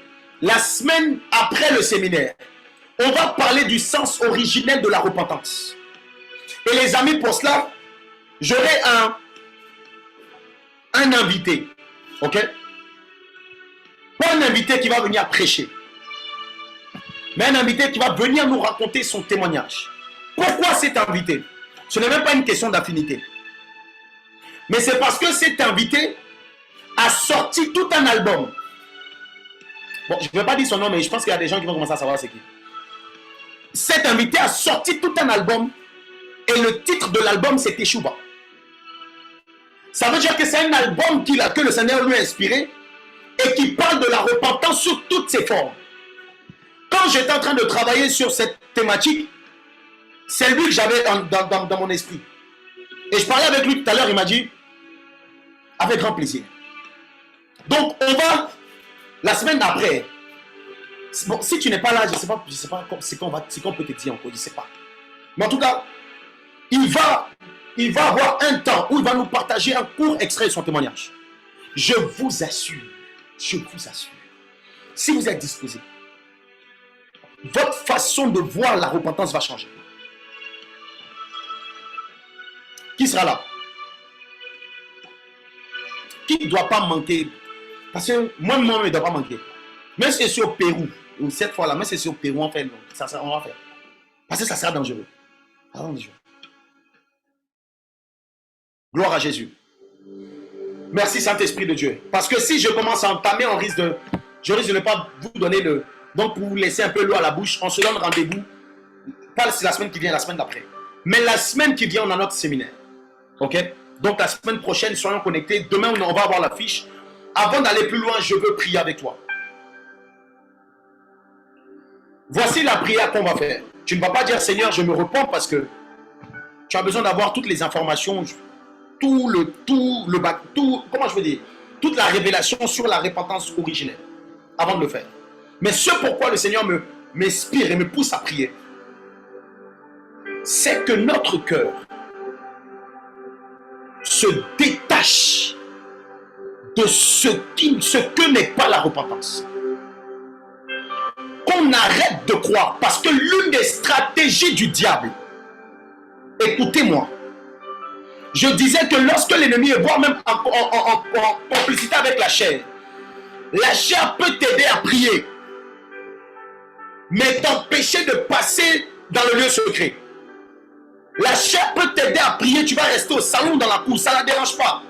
la semaine après le séminaire, on va parler du sens originel de la repentance. Et les amis, pour cela, j'aurai un invité. Ok? Pas un invité qui va venir prêcher, mais un invité qui va venir nous raconter son témoignage. Pourquoi cet invité? Ce n'est même pas une question d'affinité. Mais c'est parce que cet invité a sorti tout un album. Bon, je ne vais pas dire son nom, mais je pense qu'il y a des gens qui vont commencer à savoir c'est qui. Cet invité a sorti tout un album et le titre de l'album c'est Teshuba. Ça veut dire que c'est un album que le Seigneur lui a inspiré et qui parle de la repentance sous toutes ses formes. Quand j'étais en train de travailler sur cette thématique, c'est lui que j'avais dans mon esprit. Et je parlais avec lui tout à l'heure, il m'a dit, avec grand plaisir. Donc, on va, la semaine d'après, bon, si tu n'es pas là, je ne sais pas c'est qu'on peut te dire encore, je ne sais pas. Mais en tout cas, il va avoir un temps où il va nous partager un court extrait de son témoignage. Je vous assure, si vous êtes disposé, votre façon de voir la repentance va changer. Qui sera là? Qui ne doit pas manquer? Parce que moi-même, il ne doit pas manquer. Même si c'est au Pérou, ou cette fois-là, même si c'est au Pérou, on va faire. Parce que ça sera dangereux. Gloire à Jésus. Merci Saint-Esprit de Dieu. Parce que si je commence à entamer, je risque de ne pas vous donner le... Donc, pour vous laisser un peu l'eau à la bouche, on se donne rendez-vous. Pas la semaine qui vient, la semaine d'après. Mais la semaine qui vient, on a notre séminaire. Ok? Donc, la semaine prochaine, soyons connectés. Demain, on va avoir l'affiche. Avant d'aller plus loin, je veux prier avec toi. Voici la prière qu'on va faire. Tu ne vas pas dire, Seigneur, je me repens parce que tu as besoin d'avoir toutes les informations, comment je veux dire, toute la révélation sur la repentance originelle avant de le faire. Mais ce pourquoi le Seigneur m'inspire et me pousse à prier, c'est que notre cœur se détache de ce que n'est pas la repentance. Qu'on arrête de croire, parce que l'une des stratégies du diable, écoutez-moi, je disais que lorsque l'ennemi est, voire même en complicité avec la chair peut t'aider à prier, mais t'empêcher de passer dans le lieu secret. La chair peut t'aider à prier, tu vas rester au salon ou dans la cour, ça ne la dérange pas.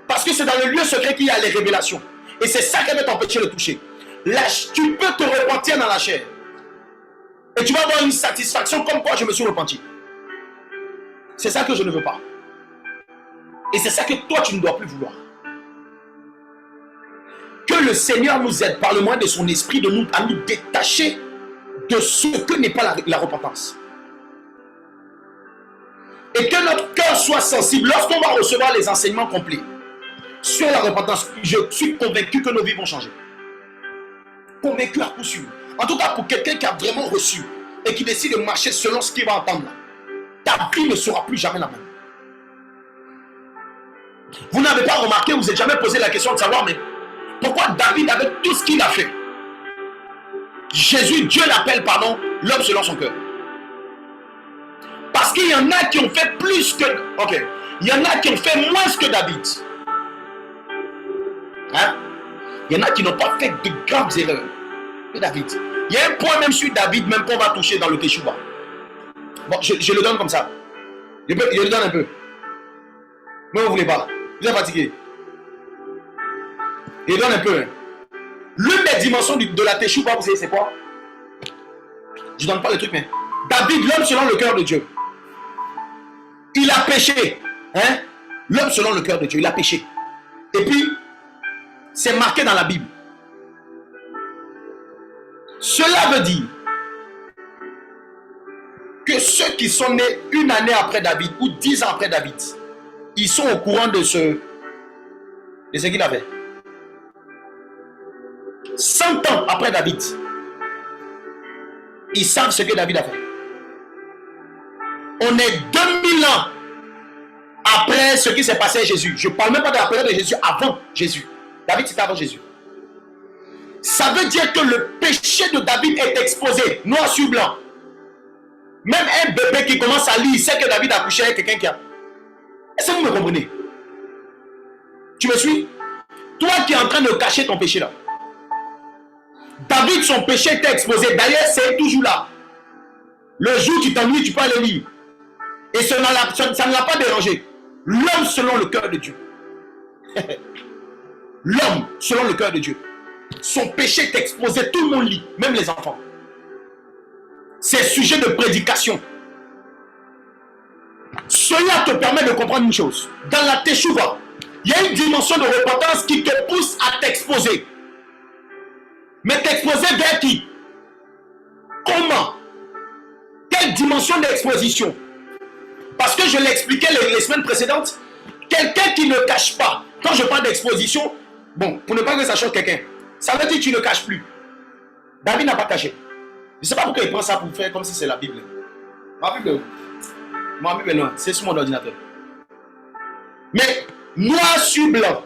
Parce que c'est dans le lieu secret qu'il y a les révélations. Et c'est ça qui va t'empêcher de toucher. Tu peux te repentir dans la chair. Et tu vas avoir une satisfaction comme quoi je me suis repenti. C'est ça que je ne veux pas. Et c'est ça que toi tu ne dois plus vouloir. Que le Seigneur nous aide par le moyen de son esprit à nous détacher de ce que n'est pas la repentance. Et que notre cœur soit sensible lorsqu'on va recevoir les enseignements complets sur la repentance. Je suis convaincu que nos vies vont changer. Convaincu à coup sûr. En tout cas, pour quelqu'un qui a vraiment reçu et qui décide de marcher selon ce qu'il va entendre, ta vie ne sera plus jamais la même. Vous n'avez pas remarqué, vous n'avez jamais posé la question de savoir, mais pourquoi David, avec tout ce qu'il a fait, Jésus, Dieu l'appelle, pardon, l'homme selon son cœur. Parce qu'il y en a qui ont fait plus que... Ok. Il y en a qui ont fait moins que David. Hein? Il y en a qui n'ont pas fait de graves erreurs que David. Il y a un point même sur David, même qu'on va toucher dans le Teshuba. Bon, je le donne comme ça. Je le donne un peu. Mais vous ne voulez pas. Vous êtes fatigué. Je le donne un peu. Hein. L'une des dimensions de la Teshuba, vous savez c'est quoi? Je ne donne pas le truc, mais David, l'homme selon le cœur de Dieu. Il a péché. Hein? L'homme selon le cœur de Dieu, il a péché. Et puis, c'est marqué dans la Bible. Cela veut dire que ceux qui sont nés une année après David ou 10 ans après David, ils sont au courant de de ce qu'il a fait. 100 ans après David, ils savent ce que David a fait. On est 2000 ans après ce qui s'est passé à Jésus. Je ne parle même pas de la période de Jésus, avant Jésus. David, c'était avant Jésus. Ça veut dire que le péché de David est exposé, noir sur blanc. Même un bébé qui commence à lire, il sait que David a couché avec quelqu'un qui a... Est-ce que vous me comprenez? Tu me suis? Toi qui es en train de cacher ton péché là. David, son péché était exposé. D'ailleurs, c'est toujours là. Le jour où tu t'ennuies, tu peux aller lire. Et ça ne l'a pas dérangé. L'homme selon le cœur de Dieu. L'homme selon le cœur de Dieu. Son péché est exposé. Tout le monde lit, même les enfants. C'est sujet de prédication. Cela te permet de comprendre une chose. Dans la teshuva, il y a une dimension de repentance qui te pousse à t'exposer. Mais t'exposer vers qui? Comment? Quelle dimension d'exposition? Parce que je l'expliquais les semaines précédentes, quelqu'un qui ne cache pas. Quand je parle d'exposition, bon, pour ne pas que ça choque quelqu'un, ça veut dire que tu ne caches plus. David n'a pas caché. Je ne sais pas pourquoi il prend ça pour faire comme si c'est la Bible. Ma Bible, non, c'est sur mon ordinateur. Mais noir sur blanc,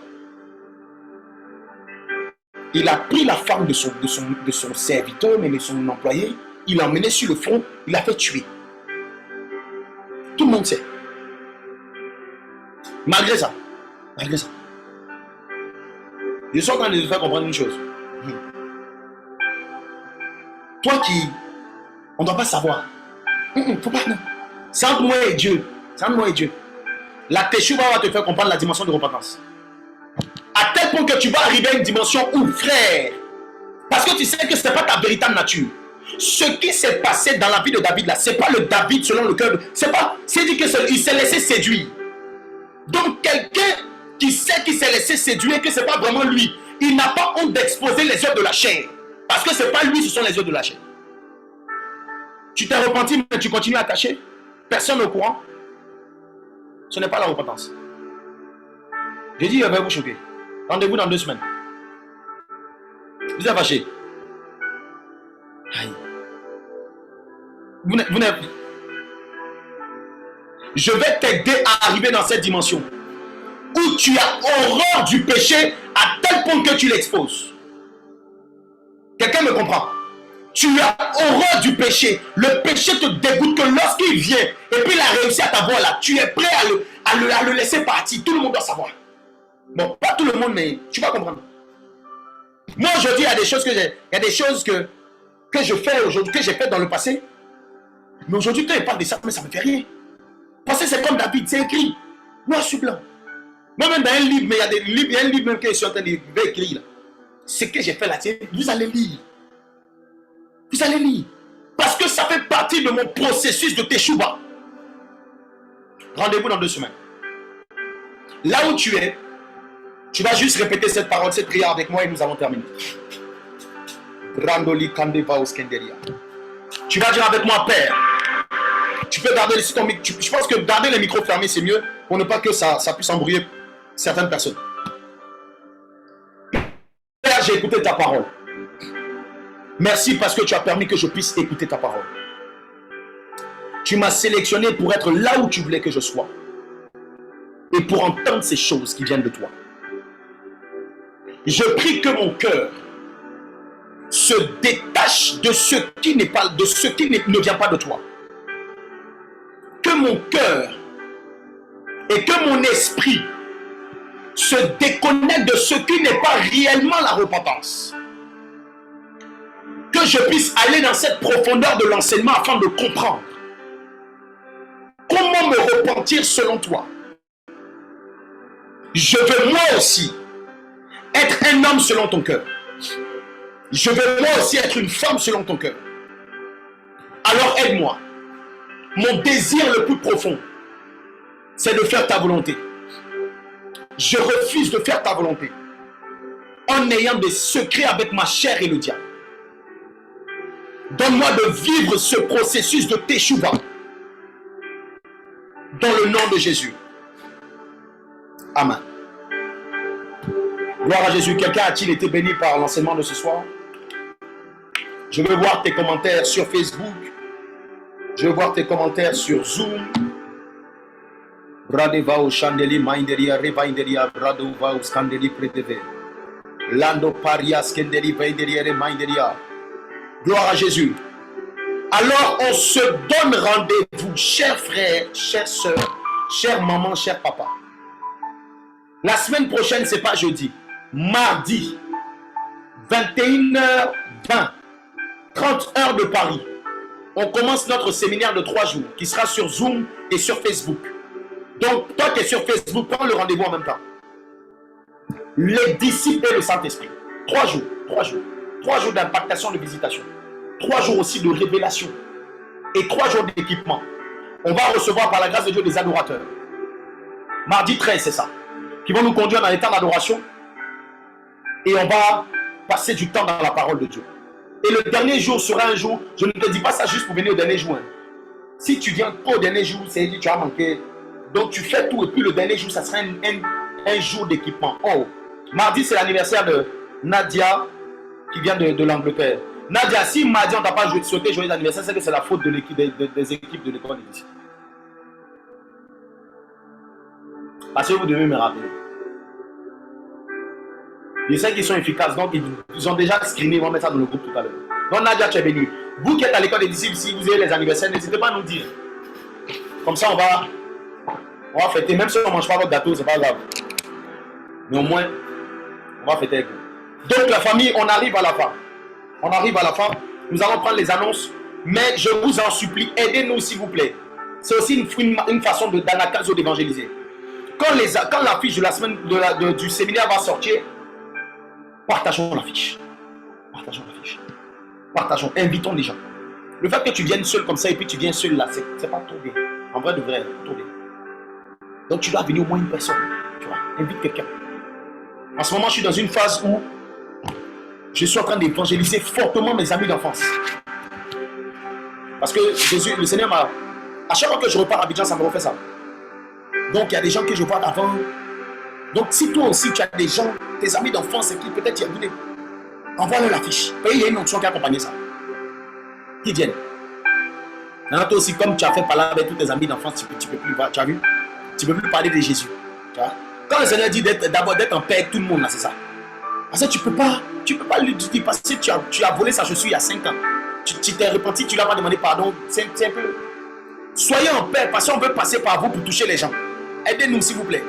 il a pris la femme de son serviteur, mais de son employé, il l'a emmené sur le front, il l'a fait tuer. Tout le monde sait. Malgré ça, je suis en train de te faire comprendre une chose. Toi qui, on ne doit pas savoir. Faut pas, non. C'est entre moi et Dieu. C'est entre moi et Dieu. La teshuva va te faire comprendre la dimension de repentance. À tel point que tu vas arriver à une dimension où, frère, parce que tu sais que ce n'est pas ta véritable nature. Ce qui s'est passé dans la vie de David là, ce n'est pas le David selon le cœur. C'est dit qu'il s'est laissé séduire. Donc quelqu'un qui sait qu'il s'est laissé séduire, que ce n'est pas vraiment lui, il n'a pas honte d'exposer les œuvres de la chair. Parce que ce n'est pas lui, ce sont les œuvres de la chair. Tu t'es repenti, mais tu continues à cacher. Personne au courant. Ce n'est pas la repentance. J'ai dit, je vais vous choquer. Rendez-vous dans 2 semaines. Vous êtes fâché. Aïe. Vous n'êtes... Je vais t'aider à arriver dans cette dimension où tu as horreur du péché à tel point que tu l'exposes. Quelqu'un me comprend? Tu as horreur du péché. Le péché te dégoûte que lorsqu'il vient et puis il a réussi à t'avoir là, tu es prêt à le laisser partir. Tout le monde doit savoir. Bon, pas tout le monde, mais tu vas comprendre. Moi, aujourd'hui, il y a des choses que je fais aujourd'hui, que j'ai fait dans le passé. Mais aujourd'hui, quand il parle de ça, mais ça ne me fait rien. Parce que c'est comme David, c'est écrit. Noir sur blanc. Moi-même, dans un livre, mais il y a un livre même que je suis en train d'écrire. Ce que j'ai fait là, vous allez lire. Vous allez lire. Parce que ça fait partie de mon processus de teshuva. Rendez-vous dans 2 semaines. Là où tu es, tu vas juste répéter cette parole, cette prière avec moi et nous allons terminer. Tu vas dire avec moi, Père. Tu peux garder ton micro. Je pense que garder les micros fermés, c'est mieux pour ne pas que ça puisse embrouiller certaines personnes. Père, j'ai écouté ta parole. Merci parce que tu as permis que je puisse écouter ta parole. Tu m'as sélectionné pour être là où tu voulais que je sois. Et pour entendre ces choses qui viennent de toi. Je prie que mon cœur se détache de ce qui n'est pas, de ce qui ne vient pas de toi. Que mon cœur et que mon esprit se déconnectent de ce qui n'est pas réellement la repentance. Que je puisse aller dans cette profondeur de l'enseignement afin de comprendre comment me repentir selon toi. Je veux moi aussi être un homme selon ton cœur. Je veux moi aussi être une femme selon ton cœur. Alors aide-moi. Mon désir le plus profond, c'est de faire ta volonté. Je refuse de faire ta volonté en ayant des secrets avec ma chair et le diable. Donne-moi de vivre ce processus de teshuva dans le nom de Jésus. Amen. Gloire à Jésus. Quelqu'un a-t-il été béni par l'enseignement de ce soir? Je veux voir tes commentaires sur Facebook. Je veux voir tes commentaires sur Zoom. Radevao Chandeli Mainderia Revainderia Radovao Scandeli Predeve. Lando Paria Skendeli Vainderia Reminderia. Gloire à Jésus. Alors on se donne rendez-vous, chers frères, chères sœurs, chères mamans, chers papas. La semaine prochaine, c'est pas jeudi. Mardi, 21h20, 30 heures de Paris. On commence notre séminaire de 3 jours qui sera sur Zoom et sur Facebook. Donc, toi qui es sur Facebook, prends le rendez-vous en même temps. Les disciples et le Saint-Esprit. 3 jours, 3 jours. 3 jours d'impactation, de visitation. 3 jours aussi de révélation. Et 3 jours d'équipement. On va recevoir par la grâce de Dieu des adorateurs. Mardi 13, c'est ça. Qui vont nous conduire dans les temps d'adoration. Et on va passer du temps dans la parole de Dieu. Et le dernier jour sera un jour, je ne te dis pas ça juste pour venir au dernier jour. Si tu viens pas au dernier jour, c'est dit tu as manqué. Donc tu fais tout et puis le dernier jour, ça sera un jour d'équipement. Oh, mardi c'est l'anniversaire de Nadia qui vient de l'Angleterre. Nadia, si mardi on ne t'a pas souhaité joyeux anniversaire, c'est que c'est la faute de l'équipe des équipes de l'école ici. Parce que vous devez me rappeler. Je sais qu'ils sont efficaces, donc ils ont déjà screené, ils vont mettre ça dans le groupe tout à l'heure. Donc Nadia, tu es béni. Vous qui êtes à l'école des disciples, si vous avez les anniversaires, n'hésitez pas à nous dire. Comme ça, on va fêter. Même si on ne mange pas votre gâteau, c'est pas grave. Mais au moins, on va fêter avec vous. Donc la famille, on arrive à la fin. On arrive à la fin. Nous allons prendre les annonces. Mais je vous en supplie, aidez-nous s'il vous plaît. C'est aussi une façon d'anakazo d'évangéliser. Quand l'affiche de la semaine du séminaire va sortir, partageons l'affiche. Partageons l'affiche. Partageons, invitons les gens. Le fait que tu viennes seul comme ça et puis tu viens seul là, c'est pas trop bien. En vrai de vrai, trop bien. Donc tu dois venir au moins une personne. Tu vois, invite quelqu'un. En ce moment, je suis dans une phase où je suis en train d'évangéliser fortement mes amis d'enfance. Parce que Jésus, le Seigneur m'a... À chaque fois que je repars à Abidjan, ça me refait ça. Donc il y a des gens que je vois d'avant. Donc si toi aussi tu as des gens, tes amis d'enfance qui peut-être y a donné, envoie-leur l'affiche. Et il y a une option qui accompagne ça. Qui viennent. Maintenant toi aussi, comme tu as fait parler avec tous tes amis d'enfance, tu peux plus, tu as vu? Tu peux plus parler de Jésus. Tu vois? Quand le Seigneur dit d'abord d'être en paix avec tout le monde, là, c'est ça. Parce que tu peux pas lui dire parce que tu as volé sa chaussure il y a 5 ans. Tu t'es repenti, tu ne l'as pas demandé pardon. C'est un peu... Soyez en paix parce qu'on veut passer par vous pour toucher les gens. Aidez-nous s'il vous plaît.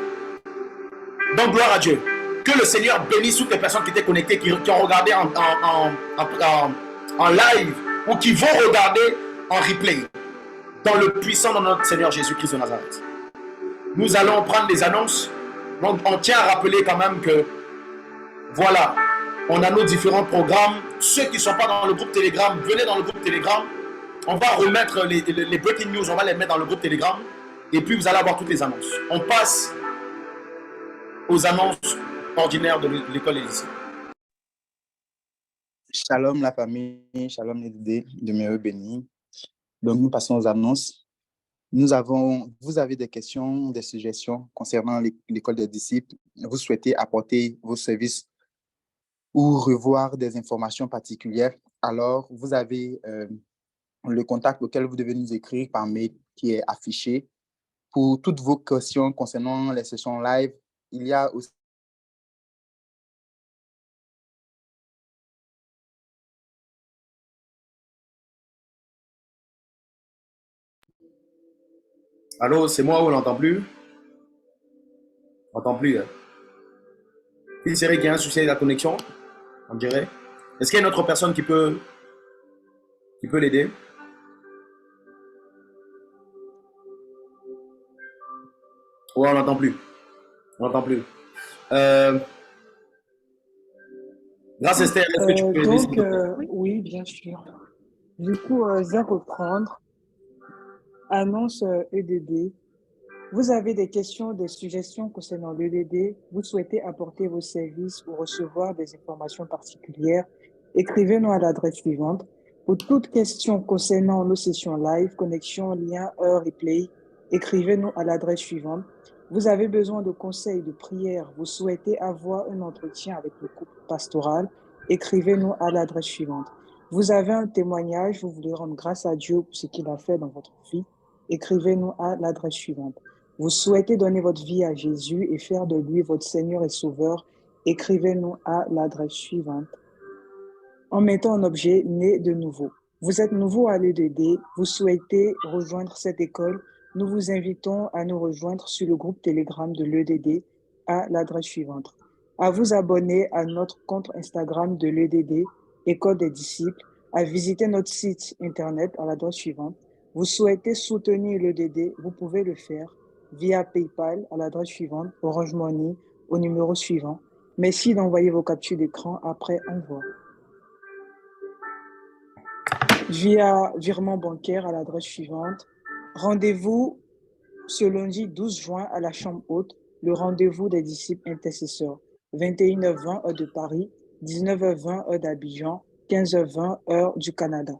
Donc gloire à Dieu. Que le Seigneur bénisse toutes les personnes qui étaient connectées, qui ont regardé en live ou qui vont regarder en replay. Dans le puissant de notre Seigneur Jésus-Christ de Nazareth. Nous allons prendre des annonces. Donc on tient à rappeler quand même que voilà, on a nos différents programmes. Ceux qui ne sont pas dans le groupe Telegram, venez dans le groupe Telegram. On va remettre les breaking news, on va les mettre dans le groupe Telegram. Et puis vous allez avoir toutes les annonces. On passe aux annonces ordinaires de l'école des lycées. Shalom la famille, shalom les idées, demeurez bénis. Donc nous passons aux annonces. Vous avez des questions, des suggestions concernant l'école des disciples. Vous souhaitez apporter vos services ou revoir des informations particulières. Alors vous avez le contact auquel vous devez nous écrire par mail qui est affiché. Pour toutes vos questions concernant les sessions live, il y a aussi Allô, c'est moi ou on n'entend plus? On n'entend plus. Hein? Il serait qu'il y a un souci avec la connexion, on dirait. Est-ce qu'il y a une autre personne qui peut l'aider? Ouais, on n'entend plus. On n'entend plus. Grâce Esther, est-ce que tu peux donc, oui, bien sûr. Du coup, je vais reprendre. Annonce EDD. Vous avez des questions, des suggestions concernant l'EDD, vous souhaitez apporter vos services ou recevoir des informations particulières, écrivez-nous à l'adresse suivante. Pour toute question concernant nos sessions live, connexion, lien, heure, replay, écrivez-nous à l'adresse suivante. Vous avez besoin de conseils, de prières, vous souhaitez avoir un entretien avec le couple pastoral, écrivez-nous à l'adresse suivante. Vous avez un témoignage, vous voulez rendre grâce à Dieu pour ce qu'il a fait dans votre vie, écrivez-nous à l'adresse suivante. Vous souhaitez donner votre vie à Jésus et faire de lui votre Seigneur et Sauveur, écrivez-nous à l'adresse suivante. En mettant un objet né de nouveau. Vous êtes nouveau à l'EDD, vous souhaitez rejoindre cette école, nous vous invitons à nous rejoindre sur le groupe Telegram de l'EDD à l'adresse suivante. À vous abonner à notre compte Instagram de l'EDD, École des disciples, à visiter notre site internet à l'adresse suivante. Vous souhaitez soutenir l'EDD, vous pouvez le faire via PayPal à l'adresse suivante, Orange Money au numéro suivant. Merci d'envoyer vos captures d'écran après envoi. Via virement bancaire à l'adresse suivante. Rendez-vous ce lundi 12 juin à la Chambre haute, le rendez-vous des disciples intercesseurs. 21h20 heure de Paris, 19h20 heure d'Abidjan, 15h20 heure du Canada.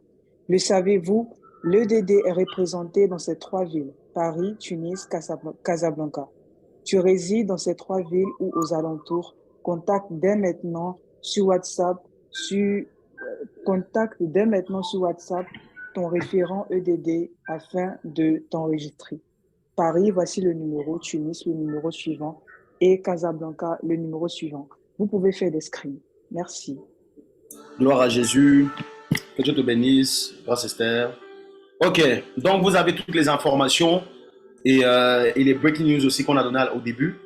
Le savez-vous, l'EDD est représenté dans ces 3 villes, Paris, Tunis, Casablanca. Tu résides dans ces 3 villes ou aux alentours, contacte dès maintenant sur WhatsApp ton référent EDD afin de t'enregistrer. Paris, voici le numéro, Tunis, le numéro suivant, et Casablanca, le numéro suivant. Vous pouvez faire des screens. Merci. Gloire à Jésus. Que Dieu te bénisse. Grâce Esther. Ok, donc vous avez toutes les informations et les breaking news aussi qu'on a donné au début.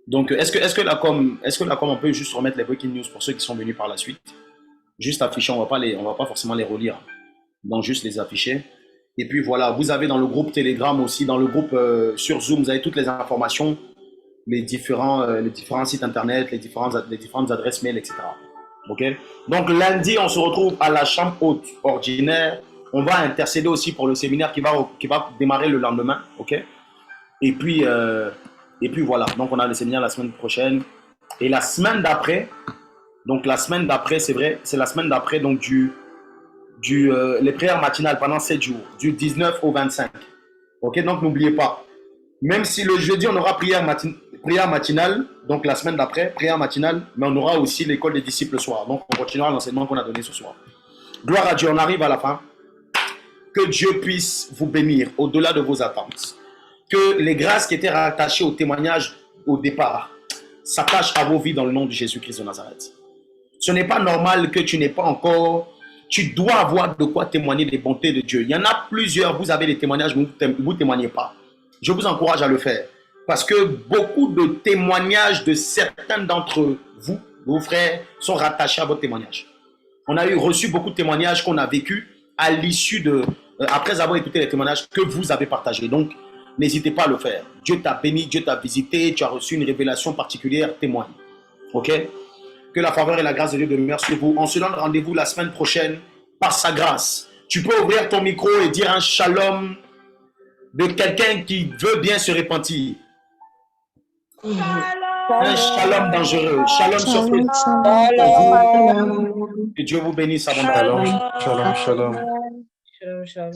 Donc, est-ce que la com, on peut juste remettre les breaking news pour ceux qui sont venus par la suite? Juste afficher, on va pas forcément les relire. Donc, juste les afficher. Et puis voilà, vous avez dans le groupe Telegram aussi, dans le groupe sur Zoom, vous avez toutes les informations, les différents sites internet, les différentes adresses mail, etc. Ok. Donc lundi, on se retrouve à la chambre haute ordinaire. On va intercéder aussi pour le séminaire qui va démarrer le lendemain. Ok. Et puis voilà. Donc on a le séminaire la semaine prochaine et la semaine d'après. Donc la semaine d'après, c'est vrai, c'est la semaine d'après donc les prières matinales pendant 7 jours, du 19 au 25. Ok, donc n'oubliez pas, même si le jeudi on aura prière matinale, donc la semaine d'après, prière matinale, mais on aura aussi l'école des disciples le soir. Donc on continuera l'enseignement qu'on a donné ce soir. Gloire à Dieu, on arrive à la fin. Que Dieu puisse vous bénir au-delà de vos attentes. Que les grâces qui étaient rattachées au témoignage au départ s'attachent à vos vies dans le nom de Jésus-Christ de Nazareth. Ce n'est pas normal que tu n'aies pas encore... Tu dois avoir de quoi témoigner des bontés de Dieu. Il y en a plusieurs, vous avez des témoignages, mais vous ne témoignez pas. Je vous encourage à le faire. Parce que beaucoup de témoignages de certains d'entre vous, vos frères, sont rattachés à votre témoignage. On a reçu beaucoup de témoignages qu'on a vécu à l'issue après avoir écouté les témoignages que vous avez partagés. Donc, n'hésitez pas à le faire. Dieu t'a béni, Dieu t'a visité, tu as reçu une révélation particulière, témoigne. Ok? Que la faveur et la grâce de Dieu demeurent sur vous. On se donne rendez-vous la semaine prochaine par sa grâce. Tu peux ouvrir ton micro et dire un shalom de quelqu'un qui veut bien se repentir. Un shalom dangereux. Shalom sur vous. Que Dieu vous bénisse abondamment. Shalom, shalom, shalom. Shalom, shalom.